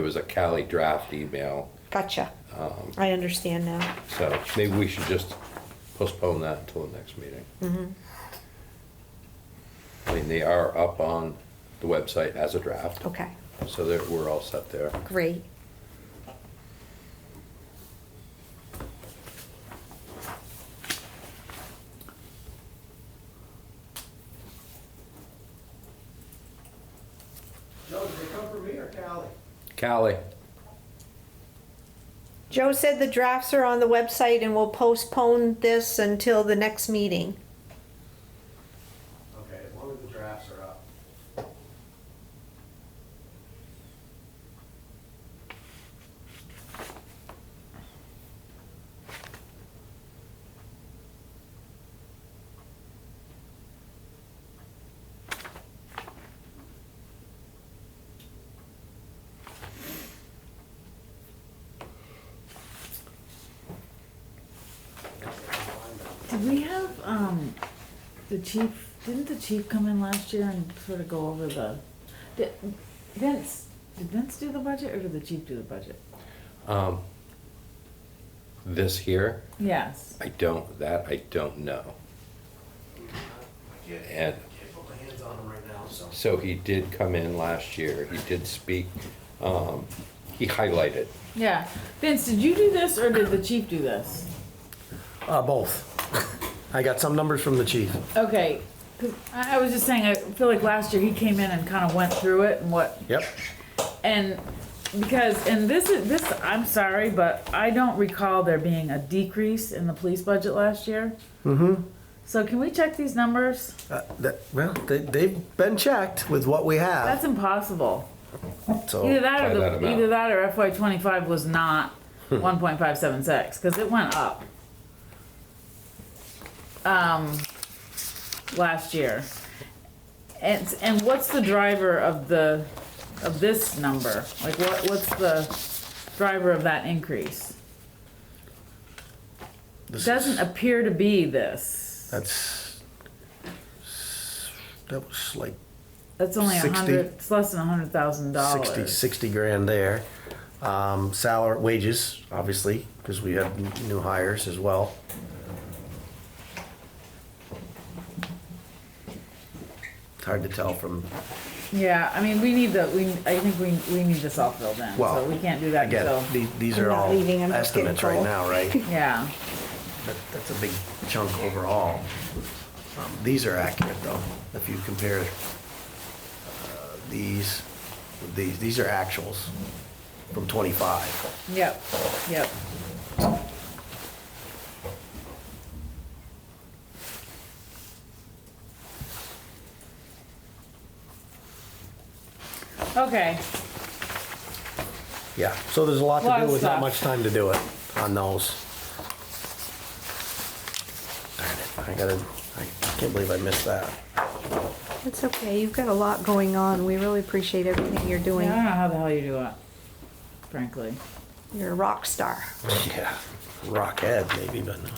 was a Cali draft email, gotcha. I understand now. so maybe we should just postpone that until the next meeting. I mean, they are up on the website as a draft, Okay, so that we're all set there. great. Joe, did they come from me or Cali? Cali, Joe said the drafts are on the website and we'll postpone this until the next meeting. Okay, as long as the drafts are up. Did we have, the chief, didn't the chief come in last year and sort of go over did Vince do the budget or did the chief do the budget? this here, Yes. I don't know. And Can't put my hands on them right now, so. so he did come in last year, he did speak, he highlighted. Yeah. Vince, did you do this or did the chief do this? Both. I got some numbers from the chief. Okay, 'cause I was just saying, I feel like last year he came in and kind of went through it and what, Yep. and because, and this, I'm sorry, but I don't recall there being a decrease in the police budget last year. So can we check these numbers? They've been checked with what we have, That's impossible. so. Either that By or that amount. either that or FY '25 was not 1.576, because it went up. Last year. And what's the driver of this number? Like what's the driver of that increase? This Doesn't is- appear to be this. That was like That's only 60. it's less than $100,000. 60 grand there. Salary, wages, obviously, because we have new hires as well. It's hard to tell from, Yeah, I mean, I think we need this all filled in, Well, so we can't do that again, until, these I'm are not all leaving, I'm just getting estimates right cold. now, right? yeah. That's a big chunk overall. These are accurate though, if you compare these with these are actuals from '25. Yep, yep. Okay, Yeah, so there's a lot Lot to of do with not stuff. much time to do it on those. Darn it, I can't believe I missed that. It's okay, you've got a lot going on. We really appreciate everything you're yeah, doing. I don't know how the hell you do it, frankly. You're a rock star. Yeah, rockhead maybe, but no.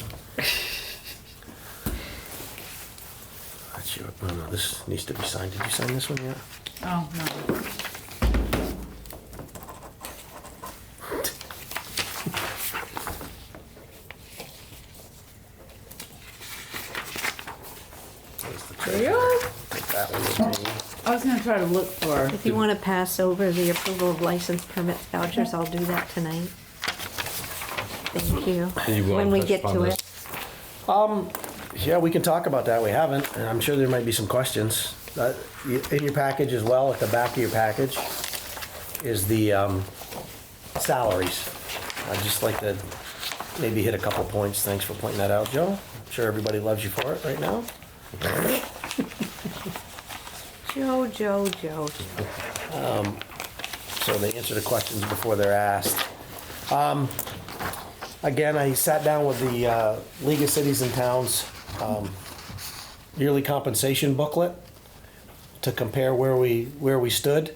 That's your, oh no, this needs to be signed. Did you sign this one yet? Oh, no. There's the There you treasure. go. Take that one with me. I was gonna try to look for. If you want to pass over the approval of license permit vouchers, I'll do that tonight. Thank you. Do you wanna When we touch get upon to this? it. Yeah, we can talk about that. We haven't, and I'm sure there might be some questions. In your package as well, at the back of your package, is the salaries. I'd just like to maybe hit a couple points. Thanks for pointing that out, Joe. I'm sure everybody loves you for it right now. Joe. So they answer the questions before they're asked. Again, I sat down with the League of Cities and Towns yearly compensation booklet to compare where we stood.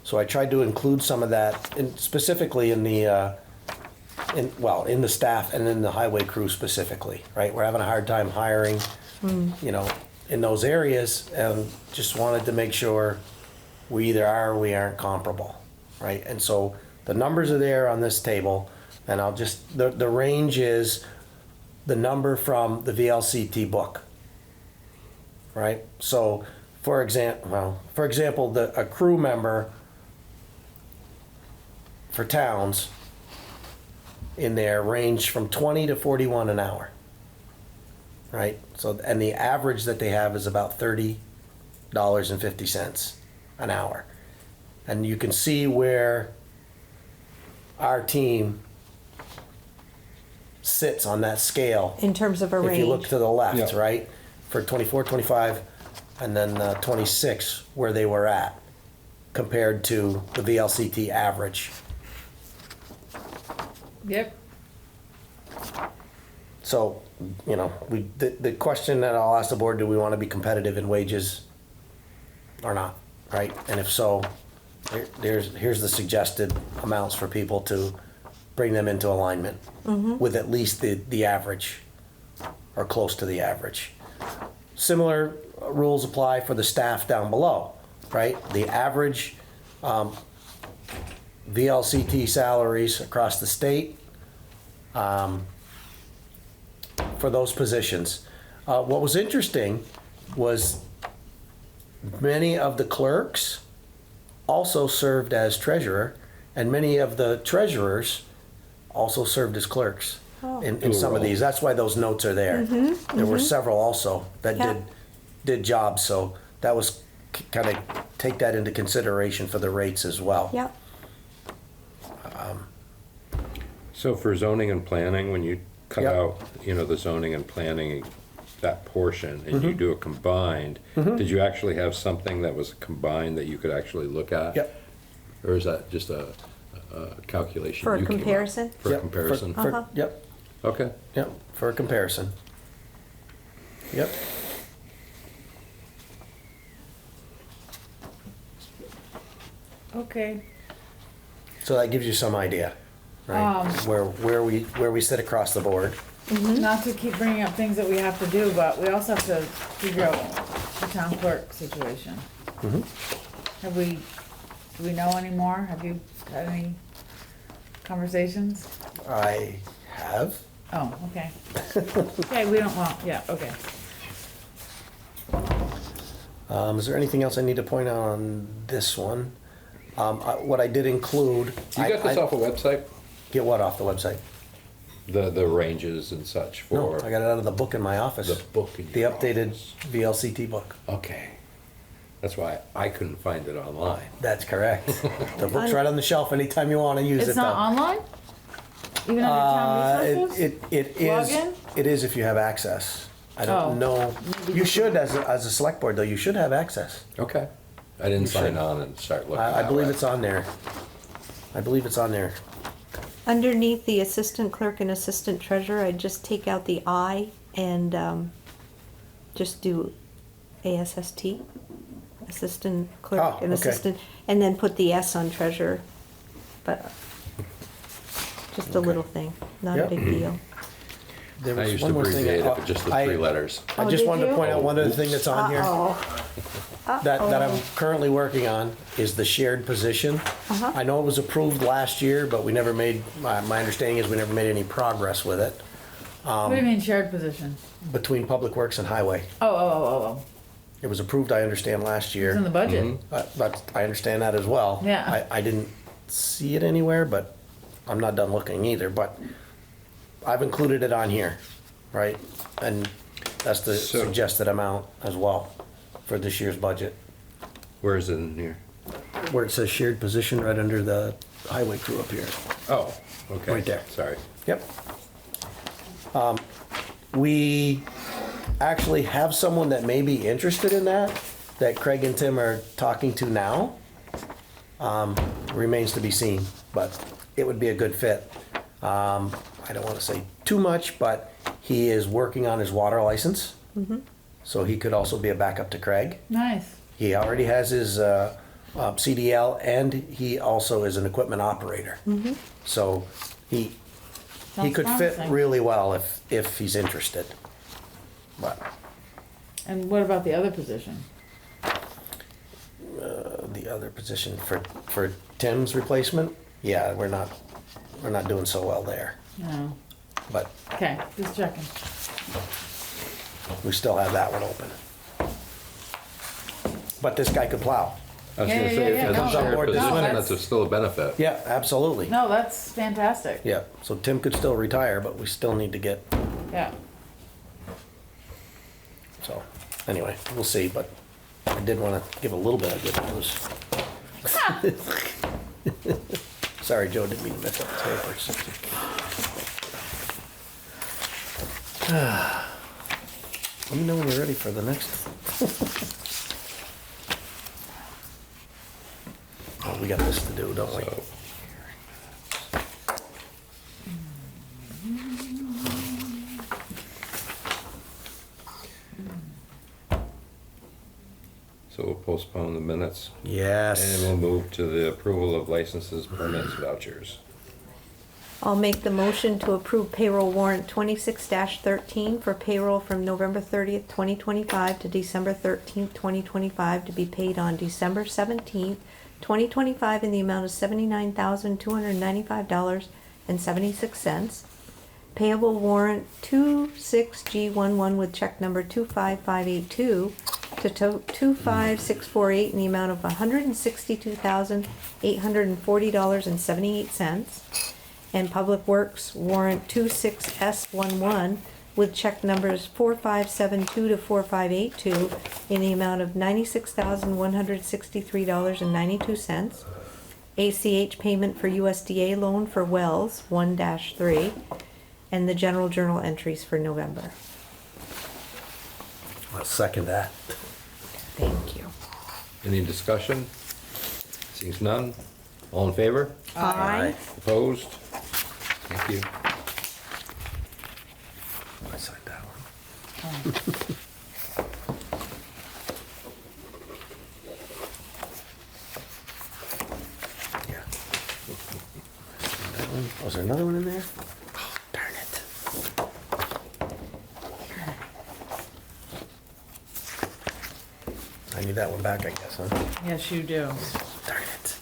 So I tried to include some of that, specifically in the in the staff and in the highway crew specifically. Right, we're having a hard time hiring, you know, in those areas, and just wanted to make sure we either are or we aren't comparable, right? And so the numbers are there on this table, and I'll just, the range is the number from the VLCT book, right? So, for example, a crew member for towns in there range from 20 to 41 an hour, right? So, and the average that they have is about $30.50 an hour. And you can see where our team sits on that scale. In terms of a If you look range. to the left, Yeah. right? For 24, 25, and then 26, where they were at, compared to the VLCT average. Yep. So, you know, the question that I'll ask the board, do we want to be competitive in wages or not, right? And if so, here's the suggested amounts for people to bring them into alignment with at least the average or close to the average. Similar rules apply for the staff down below, right? The average VLCT salaries across the state for those positions. What was interesting was many of the clerks also served as treasurer, and many of the treasurers also served as clerks in some of these. That's why those notes are there. There were several also that Yeah. did jobs, so that was kind of take that into consideration for the rates as well. Yep. So for zoning and planning, when you cut Yep. out, you know, the zoning and planning, that portion, and you do a combined, did you actually have something that was combined that you could actually look at? Yep. Or is that just a calculation For a you came up- comparison? For a Yep, comparison? Uh-huh. Yep, Okay. yep, for a comparison. Yep. Okay. So that gives you some idea, right? Where we sit across the board. Not to keep bringing up things that we have to do, but we also have to figure out the town clerk situation. Have we, do we know any more? Have you had any conversations? I have. Oh, okay. Okay, we don't, well, yeah, okay. Is there anything else I need to point out on this one? What I did include. You got this off a website? Get what off the website? The ranges and such No, for I got it out of the book in my office. the book in The your updated office. VLCT book. Okay. That's why I couldn't find it online. That's correct. The book's right on the shelf anytime you want to use it. It's not though. online? Even under town resources? It is. Login? It is if you have access. I Oh. don't know. Maybe You just- should, as a select board though, you should have access. Okay. I didn't You sign should. on and start looking. I that believe way. it's on there. I believe it's on there. Underneath the assistant clerk and assistant treasurer, I'd just take out the I and just do ASST, assistant clerk Oh, and okay. assistant, and then put the S on treasurer. But just a Okay. little thing, not a Yep. big deal. There I was used one to more thing. abbreviate it with just the I- 3 letters. I Oh, just did wanted to you? point out one other thing that's on here Uh-oh. that I'm currently working on is the shared position. Uh-huh. I know it was approved last year, but we never made, my understanding is we never made any progress with it What do you mean shared position? between Public Works and Highway. Oh. It was approved, I understand, last It's in year. the budget. But I understand that as well. Yeah. I didn't see it anywhere, but I'm not done looking either, but I've included it on here, right? And that's the So- suggested amount as well for this year's budget. Where is it in here? Where it says shared position right under the highway crew up here. Oh, okay. Right there. Sorry. Yep. We actually have someone that may be interested in that Craig and Tim are talking to now. Remains to be seen, but it would be a good fit. I don't want to say too much, but he is working on his water license. So he could also be a backup to Craig. Nice. He already has his CDL, and he also is an equipment operator. So he Sounds could fit promising. really well if he's interested. But And what about the other position? the other position for Tim's replacement, yeah, we're not doing so well there. No. But Okay, just checking. we still have that one open. But this guy could plow. I was Yeah, gonna yeah, say, yeah, if yeah, it's no, a shared no, position, that's- that's still a benefit. Yeah, absolutely. No, that's fantastic. Yeah, so Tim could still retire, but we still need to get, Yeah. so, anyway, we'll see, but I did want to give a little bit of good news. Sorry, Joe, didn't mean to mess up the papers. Let me know when you're ready for the next. Oh, we got this to do, don't we? So, so we'll postpone the minutes and Yes. we'll move to the approval of licenses, permits, vouchers. I'll make the motion to approve payroll warrant 26-13 for payroll from November 30th, 2025 to December 13th, 2025 to be paid on December 17th, 2025 in the amount of $79,295.76. Payable warrant 26G11 with check number 25582 to 25648 in the amount of $162,840.78. And Public Works warrant 26S11 with check numbers 4572 to 4582 in the amount of $96,163.92. ACH payment for USDA loan for wells 1-3, and the general journal entries for November. I'll second that. Thank you. Any discussion? Seems none. All in favor? Aye. Opposed? Thank you. I signed that one. Yeah. That one. Was there another one in there? Oh, darn it. I need that one back, I guess, huh? Yes, you do. Darn it.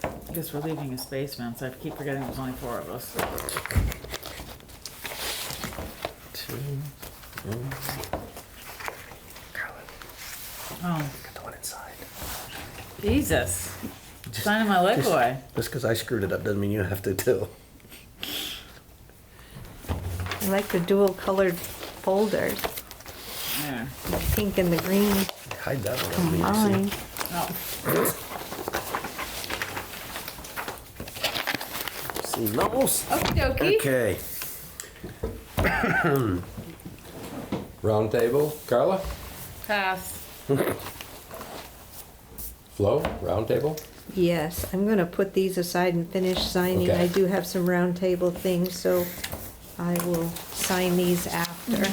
I guess we're leaving a space, man, so I keep forgetting there's only 4 of us. 2. Carla, Oh, get the one inside. Jesus. Signing my leg away. Just because I screwed it up doesn't mean you have to too. I like the dual colored folders, There. the pink and the green Hide that one. I mean, combined. Oh, see those? okie dokie. Okay. Round table, Carla? Pass. Flo, roundtable? Yes, I'm gonna put these aside and finish signing. Okay. I do have some roundtable things, so I will sign these after.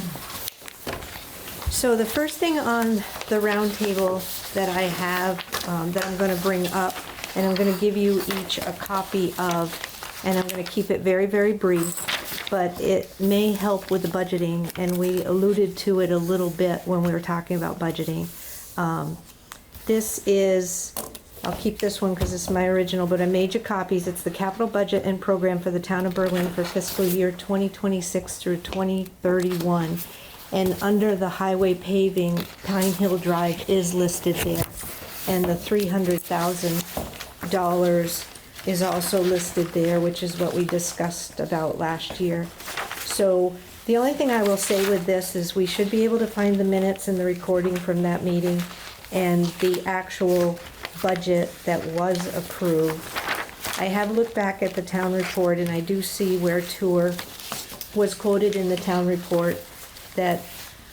So the first thing on the roundtable that I have, that I'm gonna bring up, and I'm gonna give you each a copy of, and I'm gonna keep it very, very brief, but it may help with the budgeting, and we alluded to it a little bit when we were talking about budgeting. This is, I'll keep this one because it's my original, but I made you copies. It's the capital budget and program for the town of Berlin for fiscal year 2026 through 2031. And under the highway paving, Pine Hill Drive is listed there. And the $300,000 is also listed there, which is what we discussed about last year. So the only thing I will say with this is we should be able to find the minutes and the recording from that meeting and the actual budget that was approved. I have looked back at the town report and I do see where tour was quoted in the town report that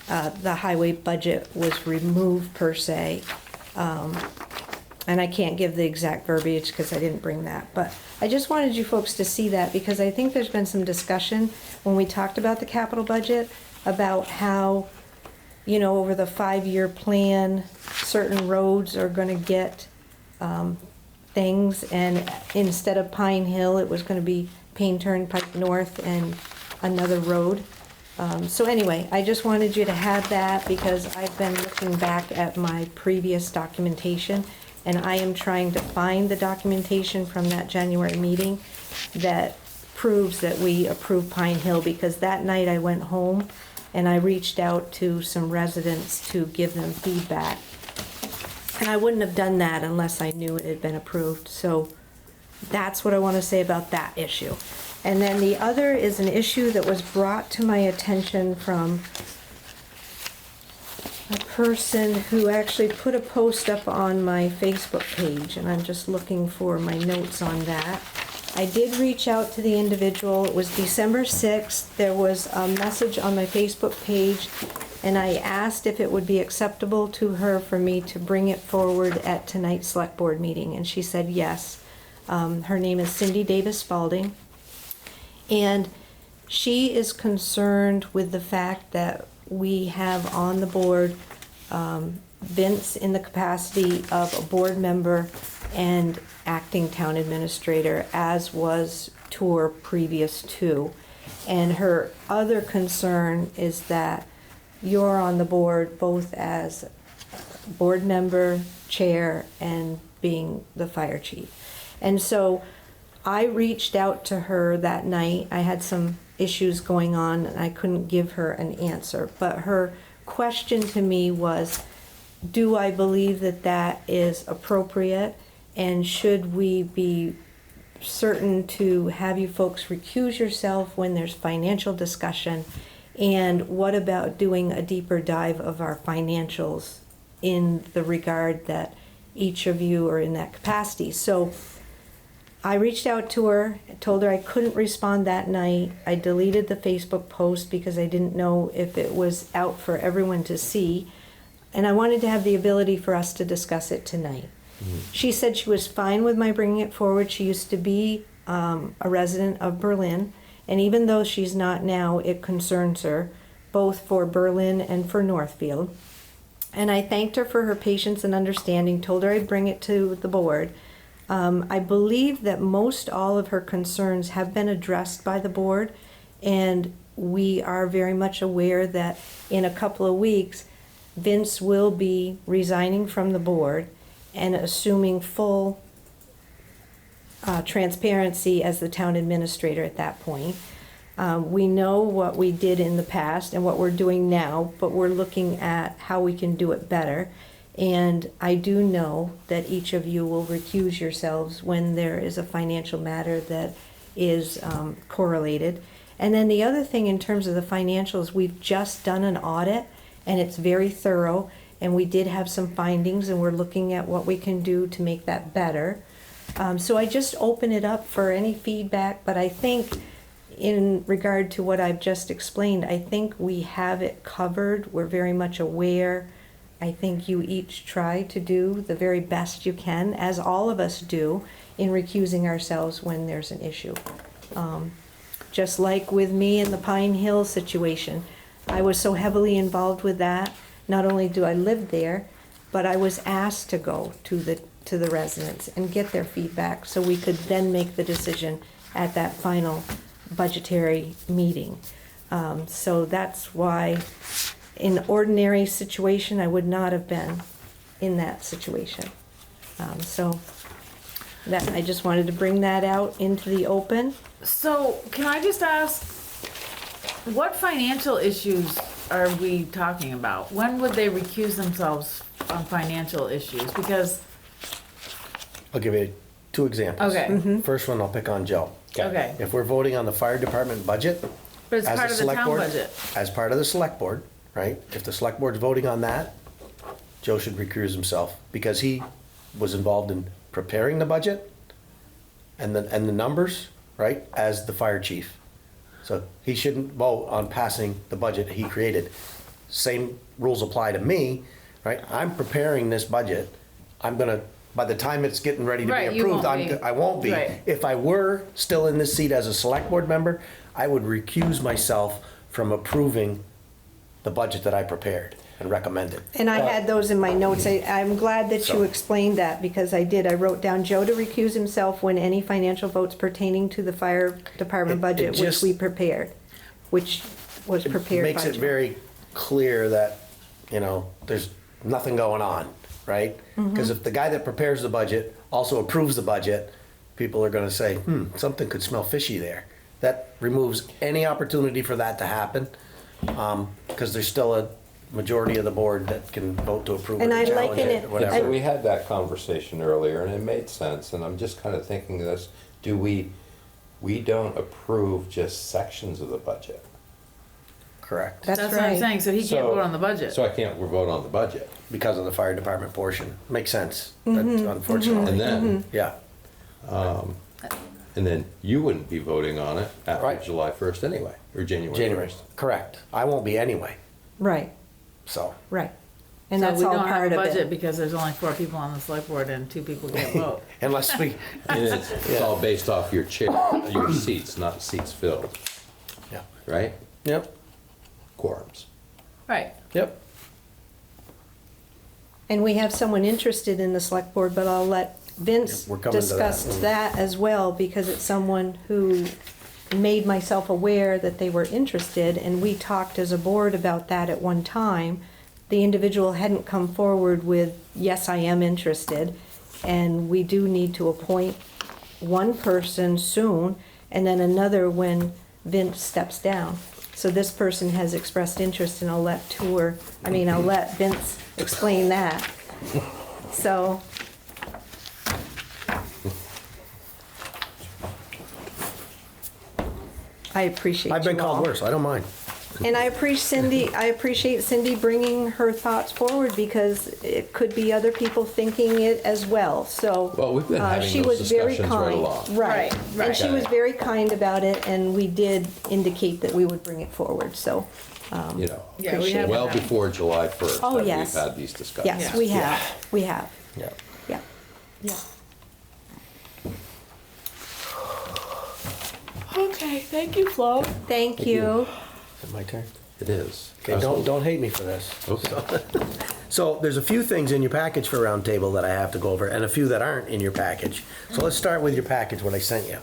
the highway budget was removed per se. And I can't give the exact verbiage because I didn't bring that. But I just wanted you folks to see that because I think there's been some discussion when we talked about the capital budget about how, you know, over the 5-year plan, certain roads are gonna get things, and instead of Pine Hill, it was gonna be Payne Turnpike North and another road. So anyway, I just wanted you to have that because I've been looking back at my previous documentation, and I am trying to find the documentation from that January meeting that proves that we approved Pine Hill, because that night I went home and I reached out to some residents to give them feedback. And I wouldn't have done that unless I knew it had been approved. So that's what I want to say about that issue. And then the other is an issue that was brought to my attention from a person who actually put a post up on my Facebook page, and I'm just looking for my notes on that. I did reach out to the individual. It was December 6th. There was a message on my Facebook page, and I asked if it would be acceptable to her for me to bring it forward at tonight's select board meeting, and she said yes. Her name is Cindy Davis Spalding, and she is concerned with the fact that we have on the board Vince in the capacity of a board member and acting town administrator, as was Tour previous to. And her other concern is that you're on the board both as board member, chair, and being the fire chief. And so I reached out to her that night. I had some issues going on and I couldn't give her an answer. But her question to me was, do I believe that that is appropriate? And should we be certain to have you folks recuse yourself when there's financial discussion? And what about doing a deeper dive of our financials in the regard that each of you are in that capacity? So I reached out to her, told her I couldn't respond that night. I deleted the Facebook post because I didn't know if it was out for everyone to see. And I wanted to have the ability for us to discuss it tonight. She said she was fine with my bringing it forward. She used to be a resident of Berlin, and even though she's not now, it concerns her, both for Berlin and for Northfield. And I thanked her for her patience and understanding, told her I'd bring it to the board. I believe that most all of her concerns have been addressed by the board, and we are very much aware that in a couple of weeks, Vince will be resigning from the board and assuming full transparency as the town administrator at that point. We know what we did in the past and what we're doing now, but we're looking at how we can do it better. And I do know that each of you will recuse yourselves when there is a financial matter that is correlated. And then the other thing in terms of the financials, we've just done an audit and it's very thorough. And we did have some findings and we're looking at what we can do to make that better. So I just open it up for any feedback, but I think in regard to what I've just explained, I think we have it covered. We're very much aware I think you each try to do the very best you can, as all of us do, in recusing ourselves when there's an issue. Just like with me in the Pine Hill situation, I was so heavily involved with that. Not only do I live there, but I was asked to go to the residents and get their feedback so we could then make the decision at that final budgetary meeting. So that's why in ordinary situation, I would not have been in that situation. So that, I just wanted to bring that out into the open. So, can I just ask, what financial issues are we talking about? When would they recuse themselves on financial issues? Because, I'll give you 2 examples. okay, First one, I'll pick on Joe. okay, If we're voting on the fire department budget, but it's as part a of the select town board, budget. as part of the select board, right? If the select board's voting on that, Joe should recuse himself because he was involved in preparing the budget and the numbers, right, as the fire chief. So he shouldn't vote on passing the budget he created. Same rules apply to me, right? I'm preparing this budget. I'm gonna, by the time it's getting ready to Right, be you approved, won't be. I won't be. Right. If I were still in this seat as a select board member, I would recuse myself from approving the budget that I prepared and recommended. And I had those in my notes. I'm glad that you So- explained that, because I did. I wrote down Joe to recuse himself when any financial votes pertaining to the fire department It budget, which just- we prepared, which was prepared by Makes it Joe. very clear that, there's nothing going on, right? Mm-hmm. Because if the guy that prepares the budget also approves the budget, people are gonna say, something could smell fishy there. That removes any opportunity for that to happen, because there's still a majority of the board that can vote to approve it And or I challenge liken it it- or And whatever. so we had that conversation earlier, and it made sense, and I'm just kind of thinking this, we don't approve just sections of the budget. Correct, That's That's what I'm right. saying, so he can't So- vote on the budget. So I can't vote on the budget. because of the fire department portion. Makes sense, Mm-hmm. that's unfortunately. And then, Yeah, and then you wouldn't be voting on it after Right. July 1st anyway, or January January, 1st. correct. I won't be anyway, Right, so. right. And So that's we all don't have part a of budget it. because there's only 4 people on the select board and 2 people can't vote. Unless we, And it's all based off your chair, your seats, not seats filled, yeah, right? yep, Quorums. Right, yep. And we have someone interested in the select board, but I'll let Vince Yeah, we're coming to that. discuss that as well, because it's someone who made myself aware that they were interested, and we talked as a board about that at one time. The individual hadn't come forward with, yes, I am interested, and we do need to appoint one person soon, and then another when Vince steps down. So this person has expressed interest, and I'll let Vince explain that. So, I appreciate I've been you called all. worse, I don't mind. And I appreciate Cindy bringing her thoughts forward, because it could be other people thinking it as well, so. Well, we've been having she those was very discussions right kind. along. Right, Right, and she right. was very kind about it, and we did indicate that we would bring it forward, so, yeah, we Appreciate have. it. Well before July 1st. Oh, that yes. We've had these discussions. yes, we have, Yeah. yeah, yeah. Okay, thank you, Flo. Thank you. Is it my turn? It is. Okay, don't hate me for this. Okay. So there's a few things in your package for roundtable that I have to go over, and a few that aren't in your package. So let's start with your package, what I sent you.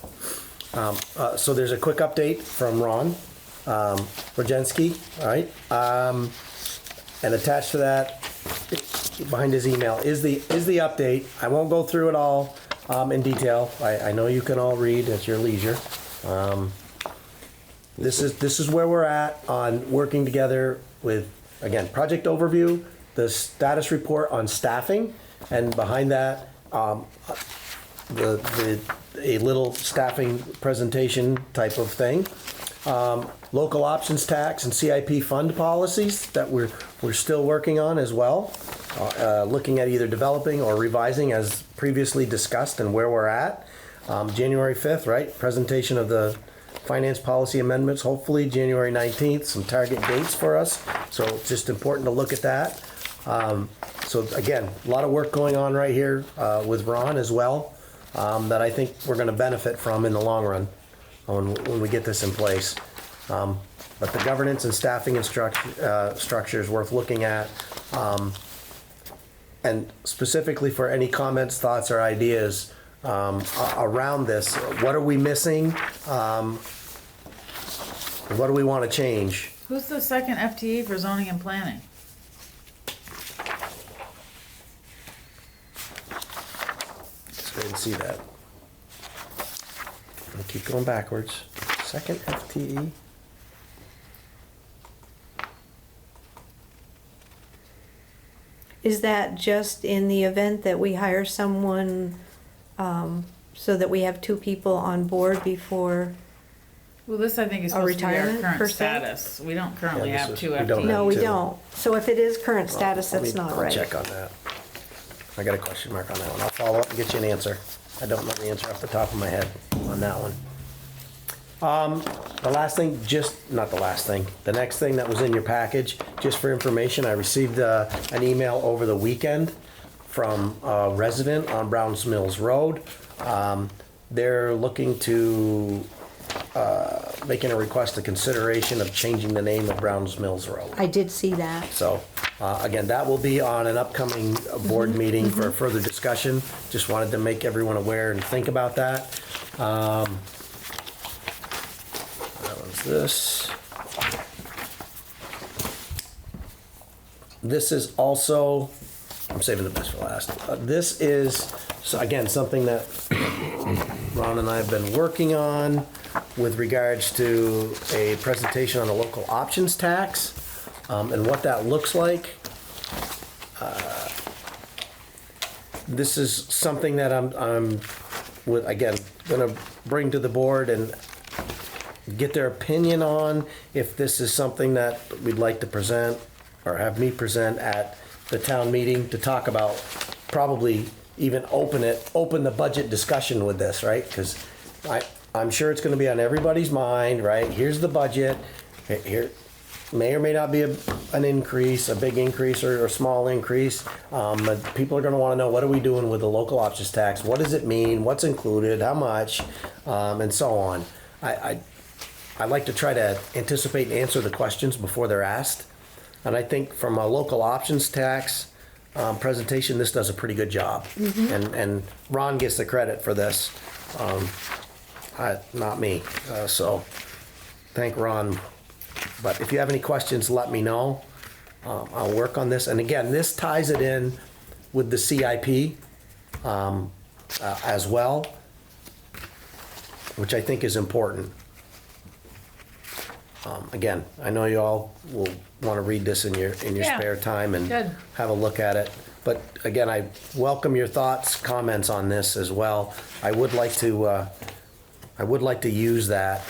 So there's a quick update from Ron Rogenski, all right? And attached to that, behind his email, is the update. I won't go through it all in detail. I know you can all read at your leisure. This is where we're at on working together with, again, project overview, the status report on staffing, and behind that, a little staffing presentation type of thing. Local options tax and CIP fund policies that we're still working on as well. Looking at either developing or revising as previously discussed, and where we're at. January 5th, right? Presentation of the finance policy amendments, hopefully January 19th, some target dates for us. So it's just important to look at that. So again, a lot of work going on right here with Ron as well, that I think we're gonna benefit from in the long run when we get this in place. But the governance and staffing and structure is worth looking at. And specifically for any comments, thoughts, or ideas around this, what are we missing? What do we want to change? Who's the second FTE for zoning and planning? I didn't see that. I'll keep going backwards. Second FTE. Is that just in the event that we hire someone, so that we have two people on board before? Well, this I think is A supposed to be our retirement, per current se? status. We don't currently Yeah, this have is- two we don't FTEs. No, we Two. don't. So if it is current status, that's not I'll right. check on that. I got a question mark on that one. I'll follow up and get you an answer. I don't know the answer off the top of my head on that one. The last thing, not the last thing, the next thing that was in your package, just for information, I received an email over the weekend from a resident on Browns Mills Road. They're looking to, making a request of consideration of changing the name of Browns Mills Road. I did see that. So, again, that will be on an upcoming board meeting for further discussion. Just wanted to make everyone aware and think about that. That was this. This is also, I'm saving the best for last. This is, so again, something that Ron and I have been working on with regards to a presentation on the local options tax, and what that looks like. This is something that I'm again, gonna bring to the board and get their opinion on if this is something that we'd like to present or have me present at the town meeting to talk about, probably even open the budget discussion with this, right? Because I'm sure it's gonna be on everybody's mind, right? Here's the budget, here may or may not be an increase, a big increase or a small increase. But people are gonna wanna know, what are we doing with the local options tax? What does it mean? What's included? How much? And so on. I like to try to anticipate and answer the questions before they're asked. And I think from a local options tax presentation, this does a pretty good job. And Ron gets the credit for this, not me. So thank Ron. But if you have any questions, let me know. I'll work on this. And again, this ties it in with the CIP as well, which I think is important. Again, I know you all will want to read this in your Yeah. spare time and Good. have a look at it. But again, I welcome your thoughts, comments on this as well. I would like to use that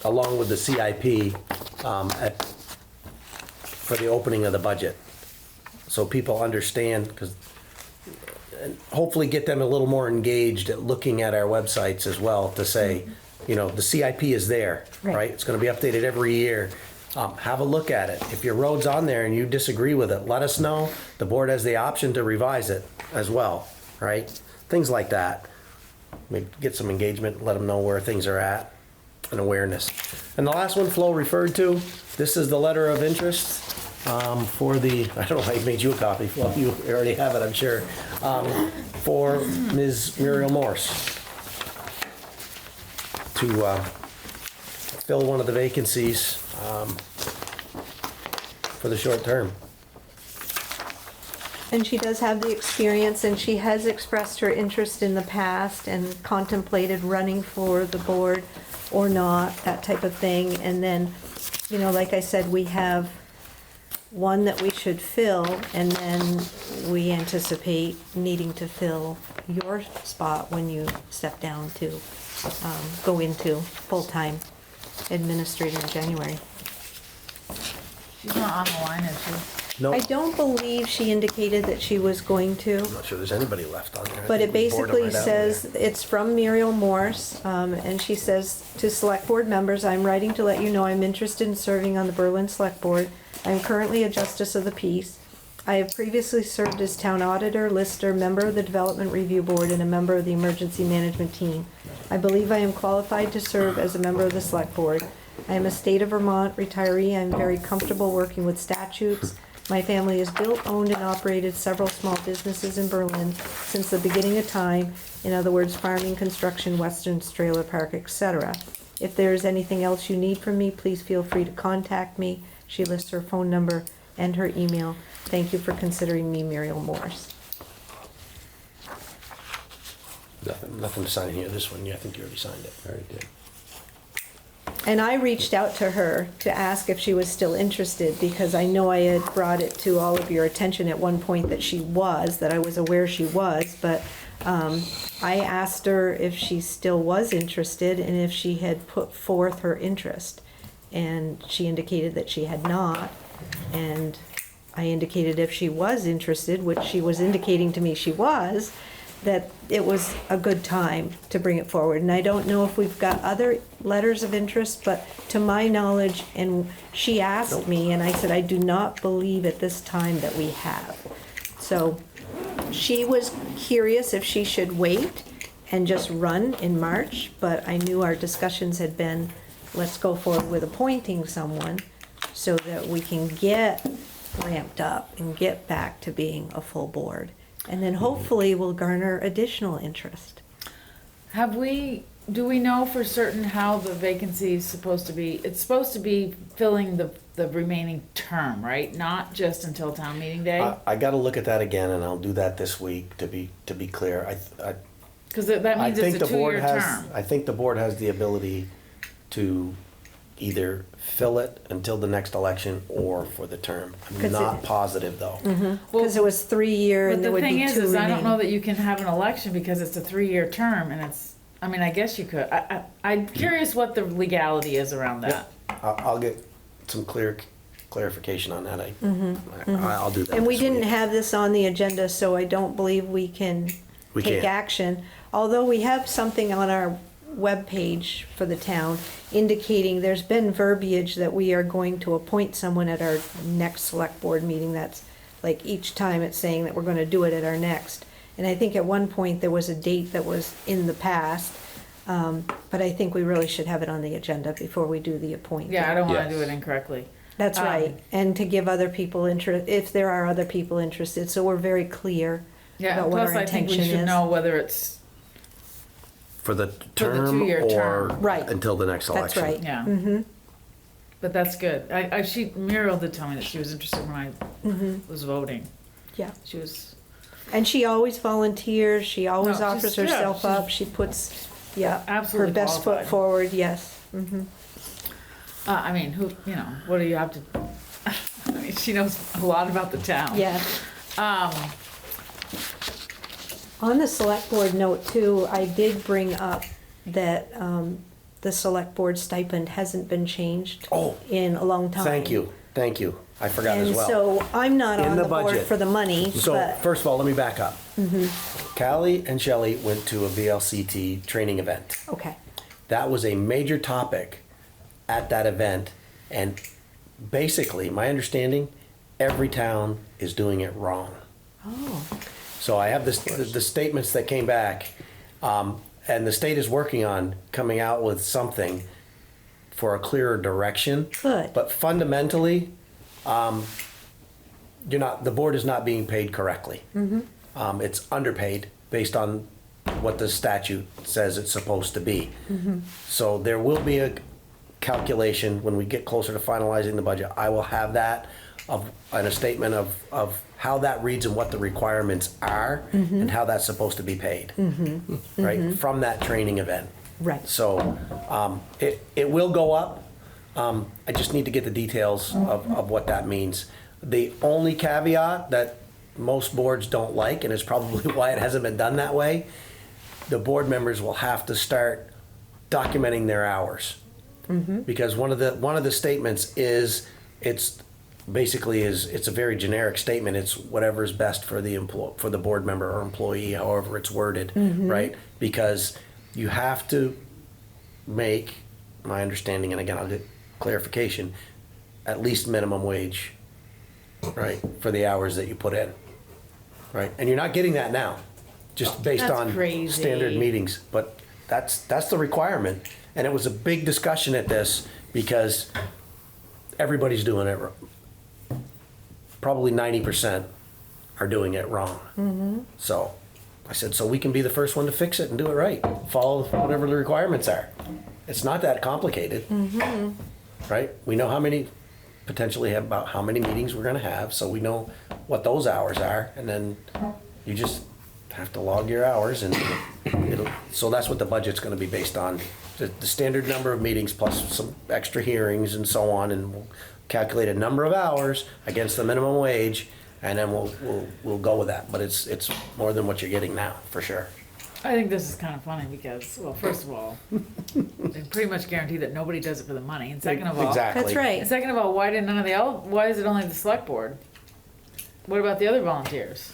along with the CIP for the opening of the budget, so people understand, and hopefully get them a little more engaged at looking at our websites as well, to say, the CIP is there, Right. right? It's gonna be updated every year. Have a look at it. If your road's on there and you disagree with it, let us know. The board has the option to revise it as well, right? Things like that. Maybe get some engagement, let them know where things are at, and awareness. And the last one Flo referred to, this is the letter of interest for the, I don't know why I made you a copy, Flo, you already have it, I'm sure, for Ms. Muriel Morse to fill one of the vacancies for the short term. And she does have the experience, and she has expressed her interest in the past and contemplated running for the board or not, that type of thing. And then, like I said, we have one that we should fill, and then we anticipate needing to fill your spot when you step down to go into full-time administrator in January. She's not on the line, is she? No, I I'm don't believe she indicated that she was going to. not sure there's anybody left on there. I But think it we bored 'em basically right out says, there. it's from Muriel Morse, and she says, "To select board members, I'm writing to let you know I'm interested in serving on the Berlin Select Board. I am currently a justice of the peace. I have previously served as town auditor, lister, member of the Development Review Board, and a member of the Emergency Management Team. I believe I am qualified to serve as a member of the Select Board. I am a state of Vermont retiree. I am very comfortable working with statutes. My family has built, owned, and operated several small businesses in Berlin since the beginning of time. In other words, farming, construction, Western trailer park, etc. If there is anything else you need from me, please feel free to contact me. She lists her phone number and her email. Thank you for considering me, Muriel Morse. Nothing to sign here, this one, yeah, I think you already signed it. Already did. And I reached out to her to ask if she was still interested, because I know I had brought it to all of your attention at one point that I was aware she was, but I asked her if she still was interested and if she had put forth her interest. And she indicated that she had not. And I indicated if she was interested, which she was indicating to me she was, that it was a good time to bring it forward. And I don't know if we've got other letters of interest, but to my knowledge, and she asked me, and I said, I do not believe at this time that we have. So she was curious if she should wait and just run in March, but I knew our discussions had been, let's go forward with appointing someone so that we can get ramped up and get back to being a full board. And then hopefully we'll garner additional interest. Do we know for certain how the vacancy is supposed to be? It's supposed to be filling the remaining term, right? Not just until town meeting day? I gotta look at that again, and I'll do that this week, to be clear. Because that I means think it's a the board two-year has, term. I think the board has the ability to either fill it until the next election or for the term. I'm 'Cause not it- positive, though. Because it was 3-year But and there the would thing be is, 2 I don't know remaining. that you can have an election because it's a 3-year term and it's, I mean, I guess you could. I'm curious what the legality is around that. I'll get some clarification on that. I'll do that And we this week. didn't have this on the agenda, so I don't believe we can We take can't. action. Although we have something on our webpage for the town indicating there's been verbiage that we are going to appoint someone at our next select board meeting. That's like each time it's saying that we're going to do it at our next. And I think at one point there was a date that was in the past, but I think we really should have it on the agenda before we do the appointment. Yeah, I don't want to Yes. do it incorrectly. That's Um, right, and to give other people interest, if there are other people interested, so we're very clear Yeah, about what plus our I think we intention should is. know whether it's, For the the term 2-year or term. Right. until the next That's election. right. yeah. Mm-hmm, But that's good. Muriel did tell me that she was interested when I mm-hmm, was voting. yeah. She was, And she always volunteers, she always No, offers she's- yeah, herself she's up, she puts, yeah, her absolutely best foot qualified. forward, yes. Mm-hmm. I mean, what do you have to, I mean, she knows a lot about the town. Yes. Um, On the select board note too, I did bring up that the select board stipend hasn't been changed Oh, in a long time. Thank you. I forgot as well. And so I'm not In on the the board budget. for the money, So, but, first of all, let me back up. Callie and Shelley went to a VLCT training event. okay, That was a major topic at that event, and basically, my understanding, every town is doing it wrong. oh, So I have the statements that came back, and the state is working on coming out with something for a clearer direction. Good. But fundamentally, the board is not being paid correctly. It's underpaid based on what the statute says it's supposed to be. So there will be a calculation when we get closer to finalizing the budget. I will have that and a statement of how that reads and what the requirements are and how that's supposed to be paid, right, from that training event. right. So it will go up. I just need to get the details of what that means. The only caveat that most boards don't like, and it's probably why it hasn't been done that way, the board members will have to start documenting their hours. Because one of the statements is, it's a very generic statement. It's whatever's best for the board member or employee, however it's worded, right? Because you have to make, my understanding, and again, I'll get clarification, at least minimum wage, right, for the hours that you put in, right? And you're not getting that now, just based That's on crazy. standard meetings. But that's the requirement. And it was a big discussion at this because everybody's doing it wrong. Probably 90% are doing it wrong. So I said, so we can be the first one to fix it and do it right. Follow whatever the requirements are. It's not that complicated, right? We know potentially about how many meetings we're gonna have, so we know what those hours are, and then you just have to log your hours, and so that's what the budget's gonna be based on. The standard number of meetings plus some extra hearings and so on, and we'll calculate a number of hours against the minimum wage, and then we'll go with that. But it's more than what you're getting now, for sure. I think this is kind of funny because, well, first of all, they pretty much guarantee that nobody does it for the money, and second of all, Exactly. That's right. and second of all, why is it only the select board? What about the other volunteers?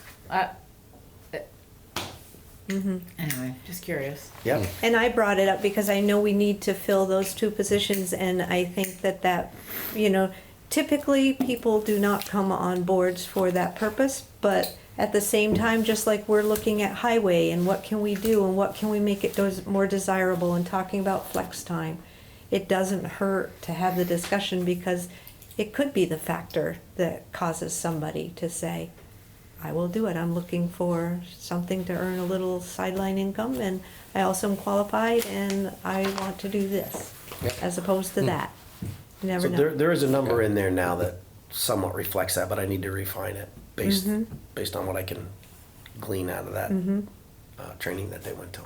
Anyway, just curious. Yep. And I brought it up because I know we need to fill those two positions, and I think that, typically people do not come on boards for that purpose, but at the same time, just like we're looking at highway and what can we do and what can we make it more desirable and talking about flex time, it doesn't hurt to have the discussion because it could be the factor that causes somebody to say, I will do it. I'm looking for something to earn a little sideline income, and I also am qualified, and I want to do this, as opposed to that. You never So know. there is a number in there now that somewhat reflects that, but I need to refine it based on what I can glean out of that training that they went to.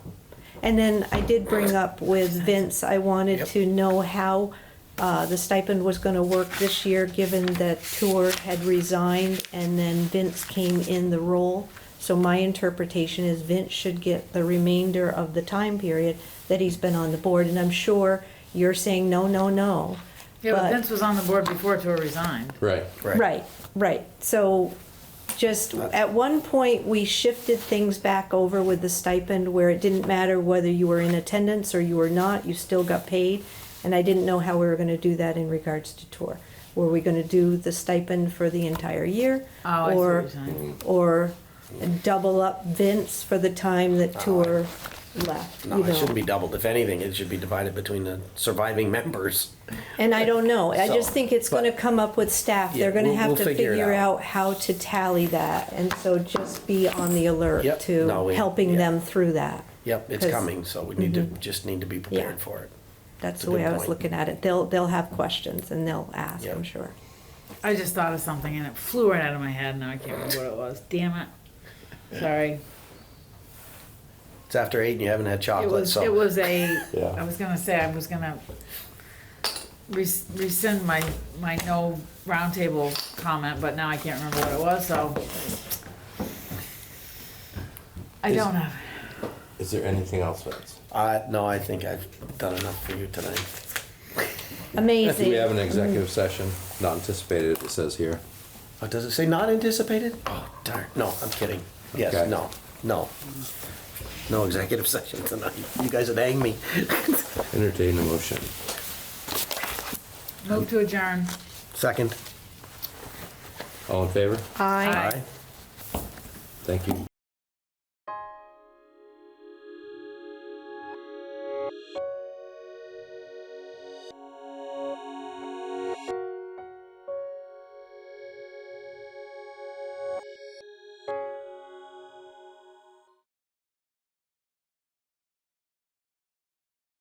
And then I did bring up with Vince, I wanted Yep. to know how the stipend was gonna work this year, given that Tour had resigned and then Vince came in the role. So my interpretation is Vince should get the remainder of the time period that he's been on the board. And I'm sure you're saying no, no, no. Yeah, but Vince was on the board before Tor resigned. Right. Right. So just at one point, we shifted things back over with the stipend where it didn't matter whether you were in attendance or you were not, you still got paid. And I didn't know how we were gonna do that in regards to Tour. Were we gonna do the stipend for the entire year? Oh, I see what you're saying. Or double up Vince for the time that Tour left, No, it shouldn't be doubled. If anything, it should be divided between the surviving members. And I don't know, I just So, think it's gonna but- come up with staff, Yeah, they're gonna we'll have to figure it figure out. out how to tally that, and so just be on the alert Yep. No, to we- helping yeah. them through that. Yep, it's 'Cause coming, so we need to be prepared Yeah. for it. That's That's a the way good I was point. looking at it, they'll have questions and they'll ask, Yep. I'm sure. I just thought of something and it flew right out of my head, now I can't remember what it was. Damn it. Sorry. It's after 8 and you haven't had chocolate, so. It was a, Yeah. I was gonna say, I was gonna rescind my no roundtable comment, but now I can't remember what it was, so. I don't have. Is there anything else, Vince? No, I think I've done enough for you tonight. Amazing. Do we have an executive session, not anticipated, it says here. Oh, does it say not anticipated? Oh, darn. No, I'm kidding. Yes, Okay. no. No executive session tonight. You guys would hang me. Entertain a motion. Move to adjourn. Second. All in favor? Aye. Aye. Thank you.